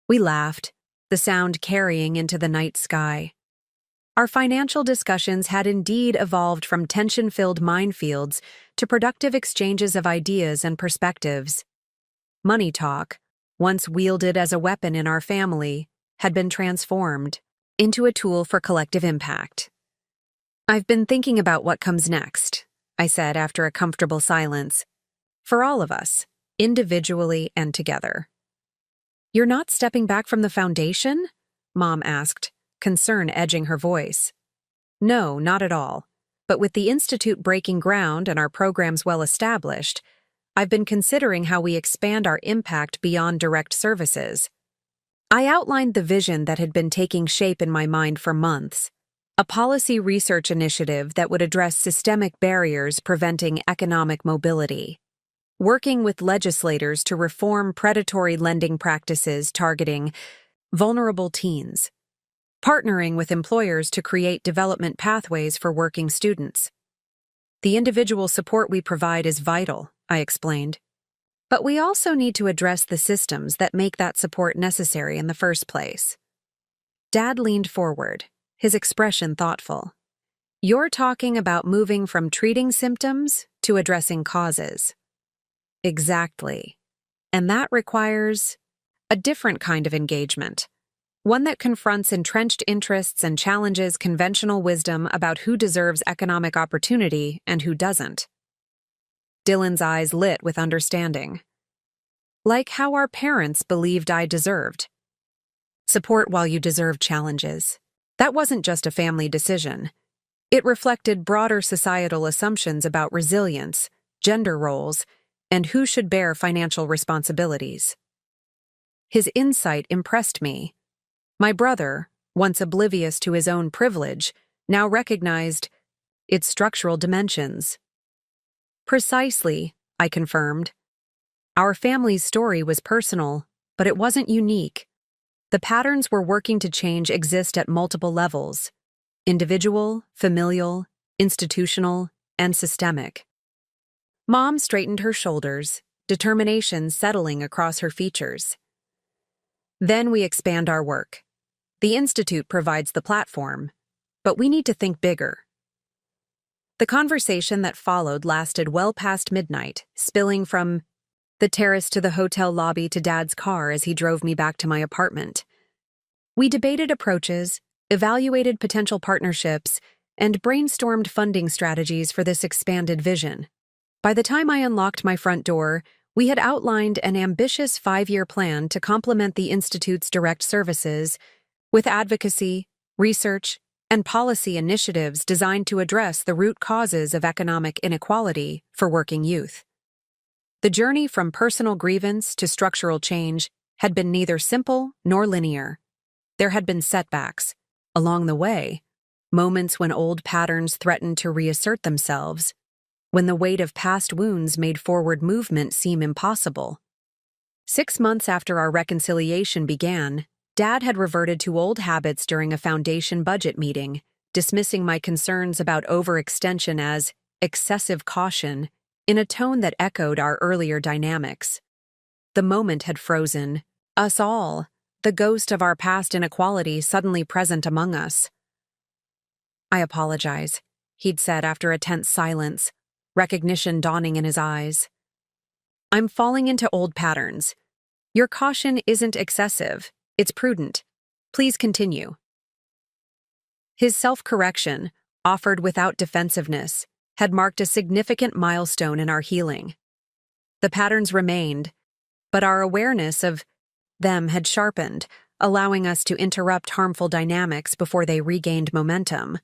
[SPEAKER 1] We laughed, the sound carrying into the night sky. Our financial discussions had indeed evolved from tension-filled minefields to productive exchanges of ideas and perspectives. Money talk, once wielded as a weapon in our family, had been transformed into a tool for collective impact. I've been thinking about what comes next, I said after a comfortable silence. For all of us, individually and together. You're not stepping back from the foundation? Mom asked, concern edging her voice. No, not at all. But with the Institute breaking ground and our programs well established, I've been considering how we expand our impact beyond direct services. I outlined the vision that had been taking shape in my mind for months, a policy research initiative that would address systemic barriers preventing economic mobility, working with legislators to reform predatory lending practices targeting vulnerable teens, partnering with employers to create development pathways for working students. The individual support we provide is vital, I explained. But we also need to address the systems that make that support necessary in the first place. Dad leaned forward, his expression thoughtful. You're talking about moving from treating symptoms to addressing causes. Exactly. And that requires a different kind of engagement, one that confronts entrenched interests and challenges conventional wisdom about who deserves economic opportunity and who doesn't. Dylan's eyes lit with understanding. Like how our parents believed I deserved. Support while you deserve challenges. That wasn't just a family decision. It reflected broader societal assumptions about resilience, gender roles, and who should bear financial responsibilities. His insight impressed me. My brother, once oblivious to his own privilege, now recognized its structural dimensions. Precisely, I confirmed. Our family's story was personal, but it wasn't unique. The patterns we're working to change exist at multiple levels: individual, familial, institutional, and systemic. Mom straightened her shoulders, determination settling across her features. Then we expand our work. The Institute provides the platform, but we need to think bigger. The conversation that followed lasted well past midnight, spilling from the terrace to the hotel lobby to Dad's car as he drove me back to my apartment. We debated approaches, evaluated potential partnerships, and brainstormed funding strategies for this expanded vision. By the time I unlocked my front door, we had outlined an ambitious 5-year plan to complement the Institute's direct services with advocacy, research, and policy initiatives designed to address the root causes of economic inequality for working youth. The journey from personal grievance to structural change had been neither simple nor linear. There had been setbacks. Along the way, moments when old patterns threatened to reassert themselves, when the weight of past wounds made forward movement seem impossible. 6 months after our reconciliation began, Dad had reverted to old habits during a foundation budget meeting, dismissing my concerns about overextension as excessive caution in a tone that echoed our earlier dynamics. The moment had frozen, us all, the ghost of our past inequality suddenly present among us. I apologize, he'd said after a tense silence, recognition dawning in his eyes. I'm falling into old patterns. Your caution isn't excessive, it's prudent. Please continue. His self-correction, offered without defensiveness, had marked a significant milestone in our healing. The patterns remained, but our awareness of them had sharpened, allowing us to interrupt harmful dynamics before they regained momentum.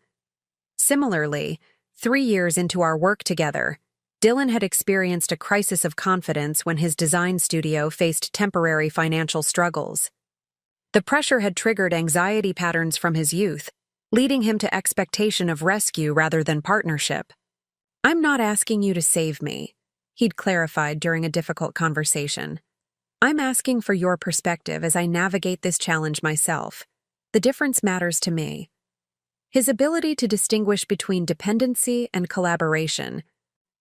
[SPEAKER 1] Similarly, 3 years into our work together, Dylan had experienced a crisis of confidence when his design studio faced temporary financial struggles. The pressure had triggered anxiety patterns from his youth, leading him to expectation of rescue rather than partnership. I'm not asking you to save me, he'd clarified during a difficult conversation. I'm asking for your perspective as I navigate this challenge myself. The difference matters to me. His ability to distinguish between dependency and collaboration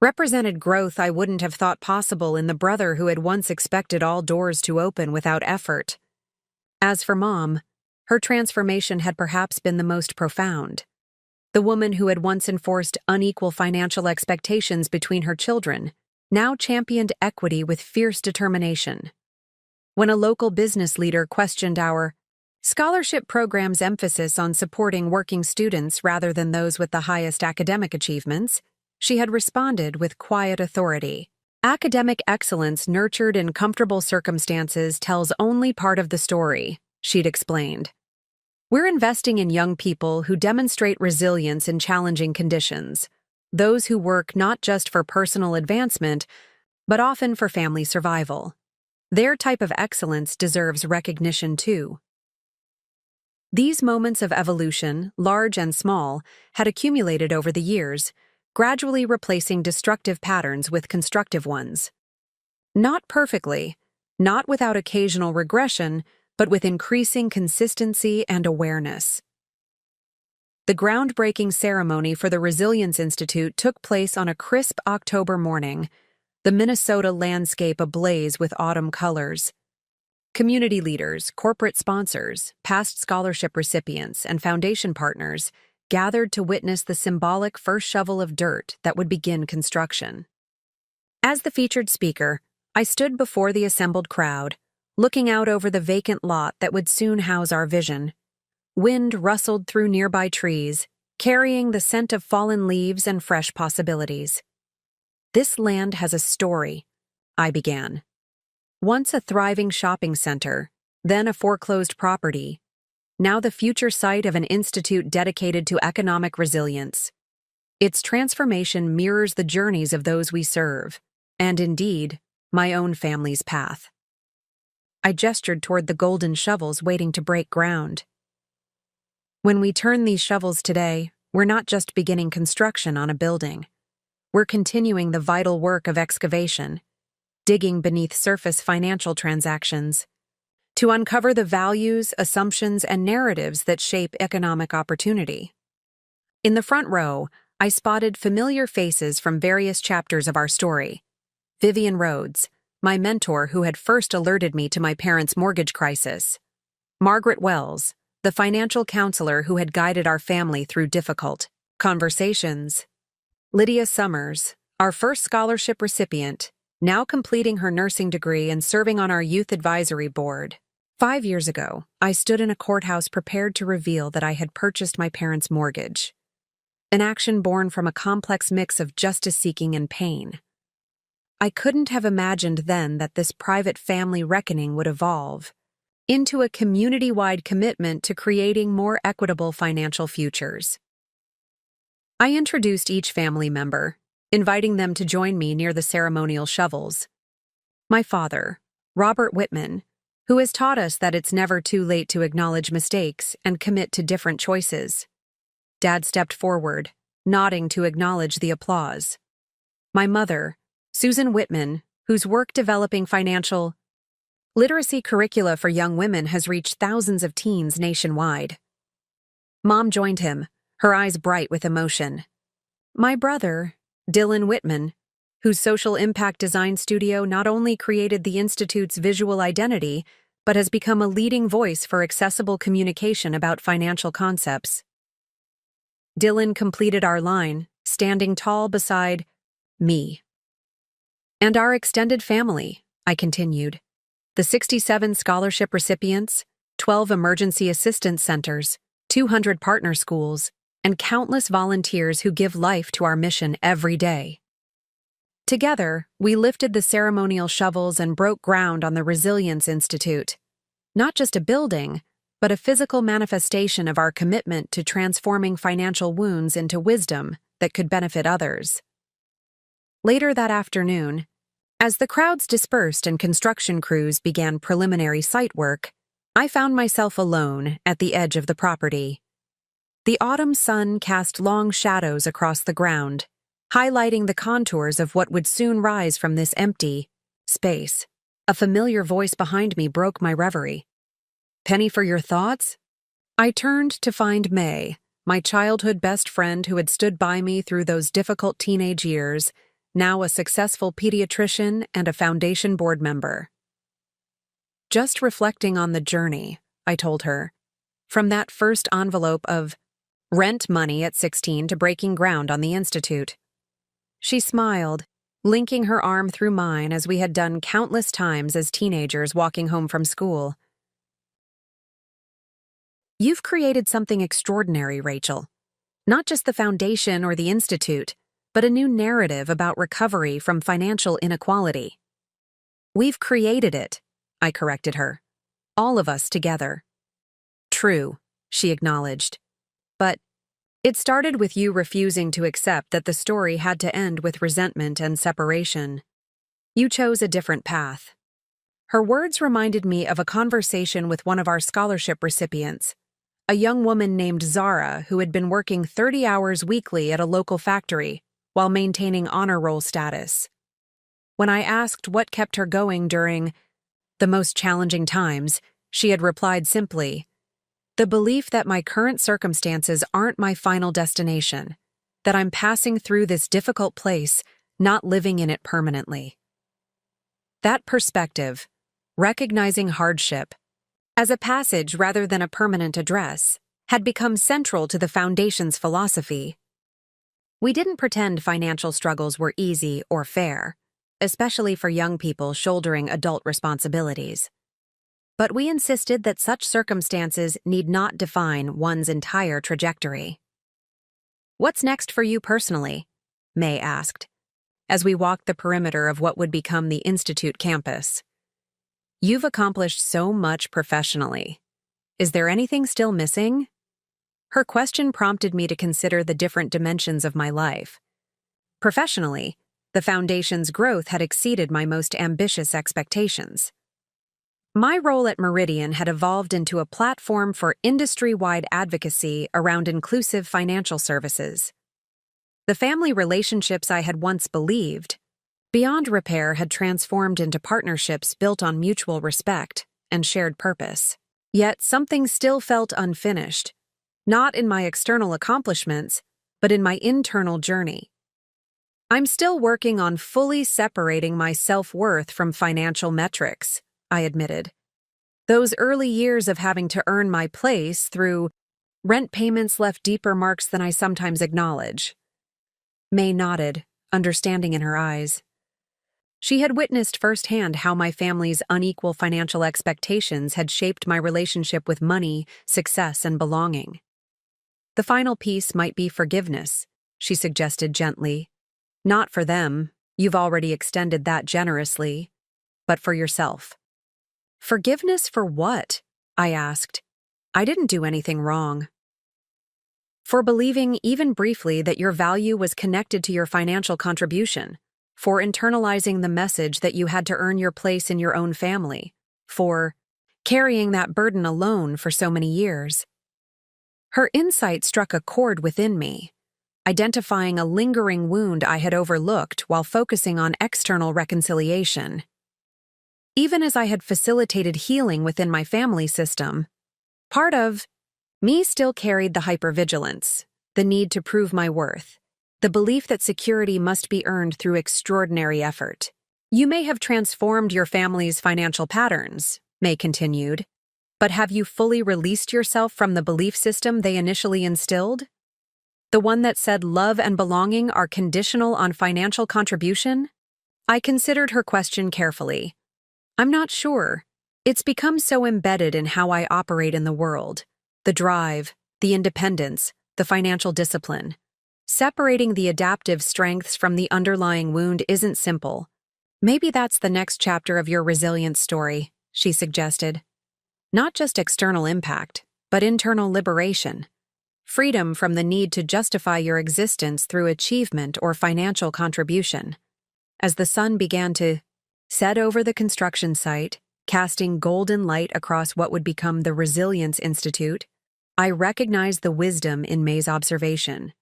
[SPEAKER 1] represented growth I wouldn't have thought possible in the brother who had once expected all doors to open without effort. As for Mom, her transformation had perhaps been the most profound. The woman who had once enforced unequal financial expectations between her children now championed equity with fierce determination. When a local business leader questioned our scholarship program's emphasis on supporting working students rather than those with the highest academic achievements, she had responded with quiet authority. Academic excellence nurtured in comfortable circumstances tells only part of the story, she'd explained. We're investing in young people who demonstrate resilience in challenging conditions, those who work not just for personal advancement, but often for family survival. Their type of excellence deserves recognition too. These moments of evolution, large and small, had accumulated over the years, gradually replacing destructive patterns with constructive ones. Not perfectly, not without occasional regression, but with increasing consistency and awareness. The groundbreaking ceremony for the Resilience Institute took place on a crisp October morning. the Minnesota landscape ablaze with autumn colors. Community leaders, corporate sponsors, past scholarship recipients, and foundation partners gathered to witness the symbolic first shovel of dirt that would begin construction. As the featured speaker, I stood before the assembled crowd, looking out over the vacant lot that would soon house our vision. Wind rustled through nearby trees, carrying the scent of fallen leaves and fresh possibilities. "This land has a story," I began. "Once a thriving shopping center, then a foreclosed property, now the future site of an institute dedicated to economic resilience. Its transformation mirrors the journeys of those we serve, and indeed, my own family's path." I gestured toward the golden shovels waiting to break ground. "When we turn these shovels today, we're not just beginning construction on a building. We're continuing the vital work of excavation, digging beneath surface financial transactions, to uncover the values, assumptions, and narratives that shape economic opportunity." In the front row, I spotted familiar faces from various chapters of our story. Vivian Rhodes, my mentor who had first alerted me to my parents' mortgage crisis. Margaret Wells, the financial counselor who had guided our family through difficult conversations. Lydia Summers, our first scholarship recipient, now completing her nursing degree and serving on our youth advisory board. 5 years ago, I stood in a courthouse prepared to reveal that I had purchased my parents' mortgage. An action born from a complex mix of justice-seeking and pain. I couldn't have imagined then that this private family reckoning would evolve into a community-wide commitment to creating more equitable financial futures. I introduced each family member, inviting them to join me near the ceremonial shovels. My father, Robert Whitman, who has taught us that it's never too late to acknowledge mistakes and commit to different choices. Dad stepped forward, nodding to acknowledge the applause. My mother, Susan Whitman, whose work developing financial literacy curricula for young women has reached thousands of teens nationwide. Mom joined him, her eyes bright with emotion. My brother, Dylan Whitman, whose social impact design studio not only created the Institute's visual identity, but has become a leading voice for accessible communication about financial concepts. Dylan completed our line, standing tall beside me. And our extended family, I continued. The 67 scholarship recipients, 12 emergency assistance centers, 200 partner schools, and countless volunteers who give life to our mission every day. Together, we lifted the ceremonial shovels and broke ground on the Resilience Institute. Not just a building, but a physical manifestation of our commitment to transforming financial wounds into wisdom that could benefit others. Later that afternoon, as the crowds dispersed and construction crews began preliminary site work, I found myself alone at the edge of the property. The autumn sun cast long shadows across the ground, highlighting the contours of what would soon rise from this empty space. A familiar voice behind me broke my reverie. "Penny for your thoughts?" I turned to find May, my childhood best friend who had stood by me through those difficult teenage years, now a successful pediatrician and a foundation board member. "Just reflecting on the journey," I told her, "from that first envelope of rent money at 16 to breaking ground on the Institute." She smiled, linking her arm through mine as we had done countless times as teenagers walking home from school. "You've created something extraordinary, Rachel. Not just the foundation or the Institute, but a new narrative about recovery from financial inequality." "We've created it," I corrected her. "All of us together." "True," she acknowledged. "But it started with you refusing to accept that the story had to end with resentment and separation. You chose a different path." Her words reminded me of a conversation with one of our scholarship recipients, a young woman named Zara who had been working 30 hours weekly at a local factory while maintaining honor roll status. When I asked what kept her going during the most challenging times, she had replied simply, "The belief that my current circumstances aren't my final destination, that I'm passing through this difficult place not living in it permanently. That perspective, recognizing hardship as a passage rather than a permanent address, had become central to the Foundation's philosophy. We didn't pretend financial struggles were easy or fair, especially for young people shouldering adult responsibilities. But we insisted that such circumstances need not define one's entire trajectory. "What's next for you personally?" May asked, as we walked the perimeter of what would become the Institute campus. "You've accomplished so much professionally. Is there anything still missing?" Her question prompted me to consider the different dimensions of my life. Professionally, the Foundation's growth had exceeded my most ambitious expectations. My role at Meridian had evolved into a platform for industry-wide advocacy around inclusive financial services. The family relationships I had once believed beyond repair had transformed into partnerships built on mutual respect and shared purpose. Yet something still felt unfinished, not in my external accomplishments, but in my internal journey. "I'm still working on fully separating my self-worth from financial metrics," I admitted. "Those early years of having to earn my place through rent payments left deeper marks than I sometimes acknowledge." May nodded, understanding in her eyes. She had witnessed firsthand how my family's unequal financial expectations had shaped my relationship with money, success, and belonging. "The final piece might be forgiveness," she suggested gently. "Not for them, you've already extended that generously, but for yourself." "Forgiveness for what?" I asked. "I didn't do anything wrong." "For believing, even briefly, that your value was connected to your financial contribution, for internalizing the message that you had to earn your place in your own family, for carrying that burden alone for so many years." Her insight struck a chord within me, identifying a lingering wound I had overlooked while focusing on external reconciliation. Even as I had facilitated healing within my family system, part of me still carried the hypervigilance, the need to prove my worth, the belief that security must be earned through extraordinary effort. "You may have transformed your family's financial patterns," May continued, "but have you fully released yourself from the belief system they initially instilled? The one that said love and belonging are conditional on financial contribution?" I considered her question carefully. "I'm not sure. It's become so embedded in how I operate in the world. The drive, the independence, the financial discipline. Separating the adaptive strengths from the underlying wound isn't simple. Maybe that's the next chapter of your resilience story," she suggested. "Not just external impact, but internal liberation. Freedom from the need to justify your existence through achievement or financial contribution." As the sun began to set over the construction site, casting golden light across what would become the Resilience Institute, I recognized the wisdom in May's observation.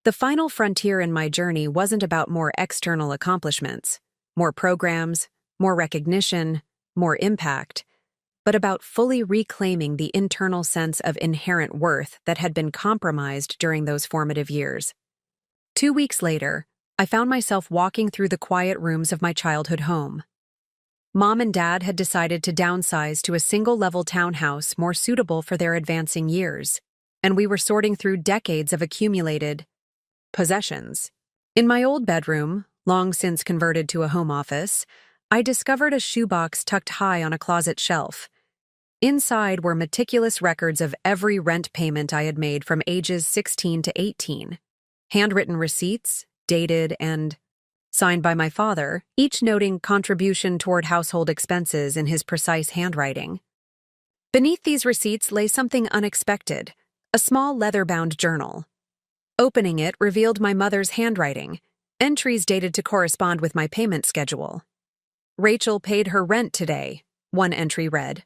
[SPEAKER 1] The final frontier in my journey wasn't about more external accomplishments, more programs, more recognition, more impact, but about fully reclaiming the internal sense of inherent worth that had been compromised during those formative years. 2 weeks later, I found myself walking through the quiet rooms of my childhood home. Mom and Dad had decided to downsize to a single-level townhouse more suitable for their advancing years, and we were sorting through decades of accumulated possessions. In my old bedroom, long since converted to a home office, I discovered a shoebox tucked high on a closet shelf. Inside were meticulous records of every rent payment I had made from ages 16 to 18, handwritten receipts, dated and signed by my father, each noting contribution toward household expenses in his precise handwriting. Beneath these receipts lay something unexpected, a small leather-bound journal. Opening it revealed my mother's handwriting, entries dated to correspond with my payment schedule. "Rachel paid her rent today," one entry read.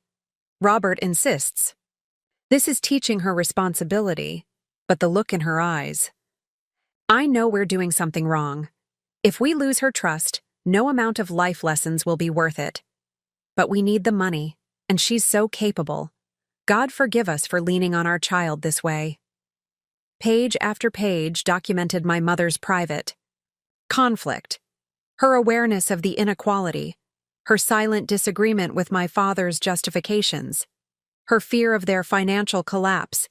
[SPEAKER 1] "Robert insists." This is teaching her responsibility, but the look in her eyes. I know we're doing something wrong. If we lose her trust, no amount of life lessons will be worth it. But we need the money, and she's so capable. God forgive us for leaning on our child this way. Page after page documented my mother's private, Conflict. Her awareness of the inequality. Her silent disagreement with my father's justifications. Her fear of their financial collapse.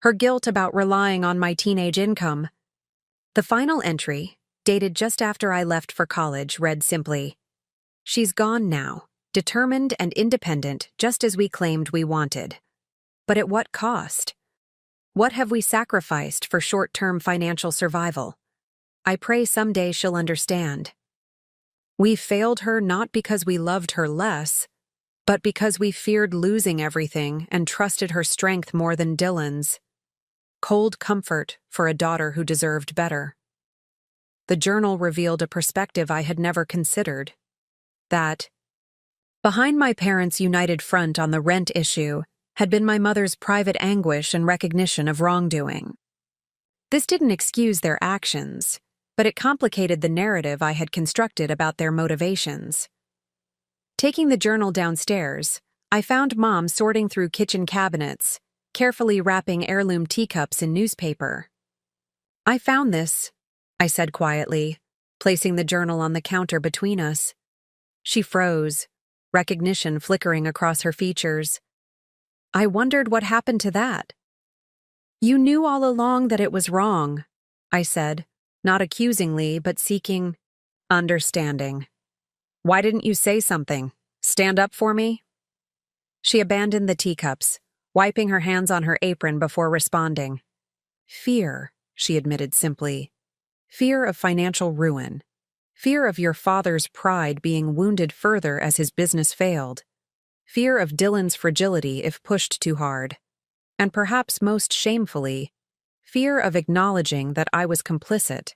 [SPEAKER 1] Her guilt about relying on my teenage income. The final entry, dated just after I left for college, read simply, "She's gone now, determined and independent, just as we claimed we wanted. But at what cost? What have we sacrificed for short-term financial survival? I pray someday she'll understand. We failed her not because we loved her less, but because we feared losing everything and trusted her strength more than Dylan's. Cold comfort for a daughter who deserved better." The journal revealed a perspective I had never considered. That, behind my parents' united front on the rent issue, had been my mother's private anguish and recognition of wrongdoing. This didn't excuse their actions, but it complicated the narrative I had constructed about their motivations. Taking the journal downstairs, I found Mom sorting through kitchen cabinets, carefully wrapping heirloom teacups in newspaper. "I found this," I said quietly, placing the journal on the counter between us. She froze, recognition flickering across her features. "I wondered what happened to that." "You knew all along that it was wrong," I said, not accusingly but seeking understanding. "Why didn't you say something? Stand up for me?" She abandoned the teacups, wiping her hands on her apron before responding. "Fear," she admitted simply. "Fear of financial ruin. Fear of your father's pride being wounded further as his business failed. Fear of Dylan's fragility if pushed too hard. And perhaps most shamefully, fear of acknowledging that I was complicit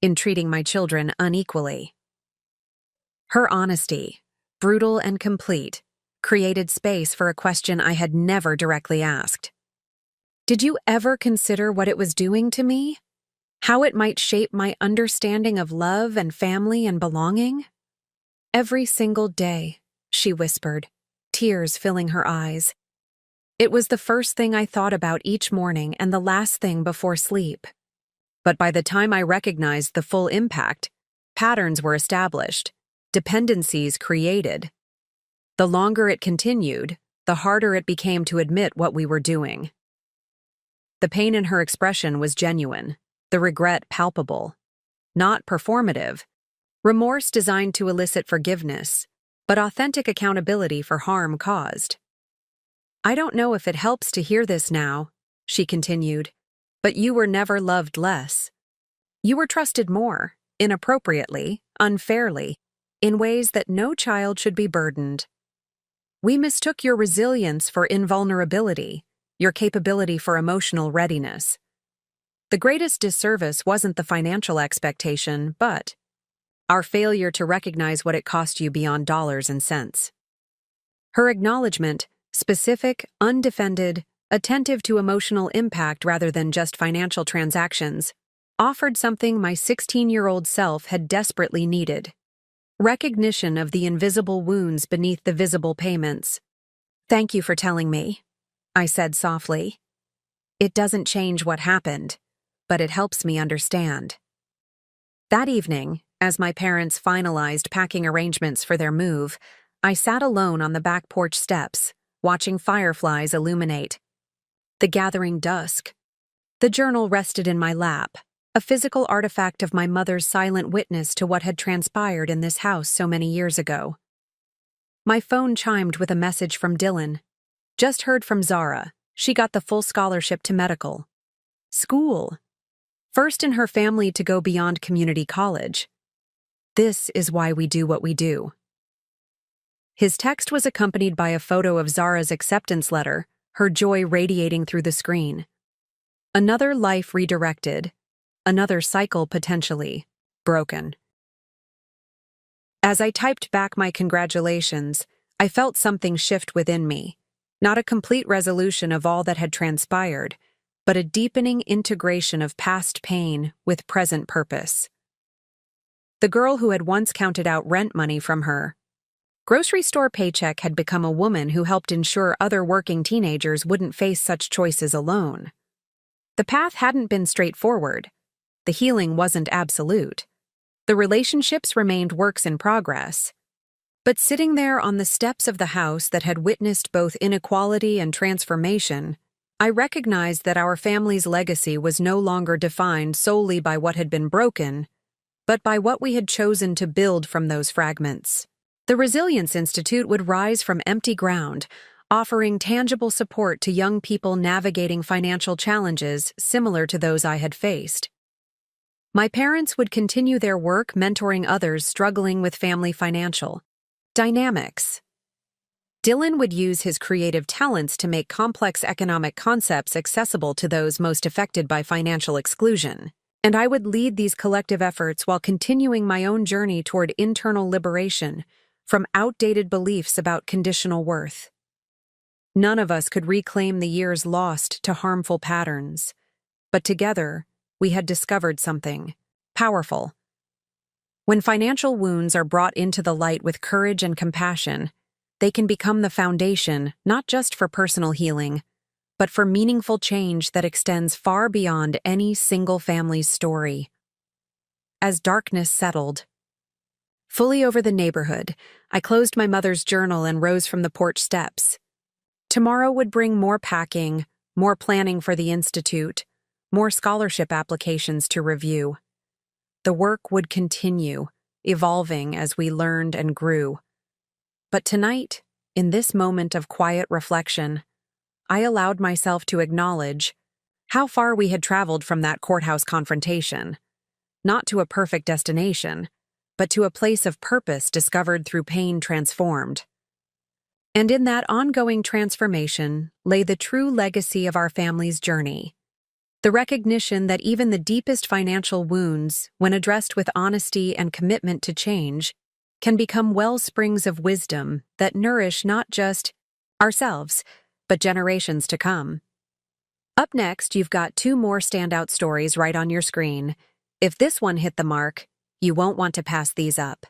[SPEAKER 1] in treating my children unequally." Her honesty, brutal and complete, created space for a question I had never directly asked. "Did you ever consider what it was doing to me? How it might shape my understanding of love and family and belonging?" "Every single day," she whispered, tears filling her eyes. "It was the first thing I thought about each morning and the last thing before sleep." But by the time I recognized the full impact, patterns were established, dependencies created. The longer it continued, the harder it became to admit what we were doing. The pain in her expression was genuine, the regret palpable. Not performative, remorse designed to elicit forgiveness, but authentic accountability for harm caused. "I don't know if it helps to hear this now," she continued, "but you were never loved less. You were trusted more, inappropriately, unfairly, in ways that no child should be burdened. We mistook your resilience for invulnerability, your capability for emotional readiness. The greatest disservice wasn't the financial expectation, but our failure to recognize what it cost you beyond dollars and cents." Her acknowledgement, specific, undefended, attentive to emotional impact rather than just financial transactions, offered something my 16-year-old self had desperately needed. Recognition of the invisible wounds beneath the visible payments. "Thank you for telling me," I said softly. "It doesn't change what happened, but it helps me understand." That evening, as my parents finalized packing arrangements for their move, I sat alone on the back porch steps, watching fireflies illuminate the gathering dusk. The journal rested in my lap, a physical artifact of my mother's silent witness to what had transpired in this house so many years ago. My phone chimed with a message from Dylan. "Just heard from Zara. She got the full scholarship to medical school. First in her family to go beyond community college. This is why we do what we do." His text was accompanied by a photo of Zara's acceptance letter, her joy radiating through the screen. Another life redirected, another cycle potentially broken. As I typed back my congratulations, I felt something shift within me. Not a complete resolution of all that had transpired, but a deepening integration of past pain with present purpose. The girl who had once counted out rent money from her grocery store paycheck had become a woman who helped ensure other working teenagers wouldn't face such choices alone. The path hadn't been straightforward. The healing wasn't absolute. The relationships remained works in progress. But sitting there on the steps of the house that had witnessed both inequality and transformation, I recognized that our family's legacy was no longer defined solely by what had been broken, but by what we had chosen to build from those fragments. The Resilience Institute would rise from empty ground, offering tangible support to young people navigating financial challenges similar to those I had faced. My parents would continue their work mentoring others struggling with family financial dynamics. Dylan would use his creative talents to make complex economic concepts accessible to those most affected by financial exclusion, and I would lead these collective efforts while continuing my own journey toward internal liberation from outdated beliefs about conditional worth. None of us could reclaim the years lost to harmful patterns, but together, we had discovered something powerful. When financial wounds are brought into the light with courage and compassion, they can become the foundation not just for personal healing, but for meaningful change that extends far beyond any single family's story. As darkness settled, fully over the neighborhood, I closed my mother's journal and rose from the porch steps. Tomorrow would bring more packing, more planning for the institute, more scholarship applications to review. The work would continue, evolving as we learned and grew. But tonight, in this moment of quiet reflection, I allowed myself to acknowledge how far we had traveled from that courthouse confrontation, not to a perfect destination, but to a place of purpose discovered through pain transformed. And in that ongoing transformation lay the true legacy of our family's journey. The recognition that even the deepest financial wounds, when addressed with honesty and commitment to change, can become well springs of wisdom that nourish not just ourselves, but generations to come. Up next, you've got 2 more standout stories right on your screen. If this one hit the mark, you won't want to pass these up.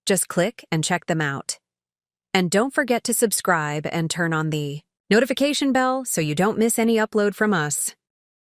[SPEAKER 1] Just click and check them out. And don't forget to subscribe and turn on the notification bell so you don't miss any upload from us.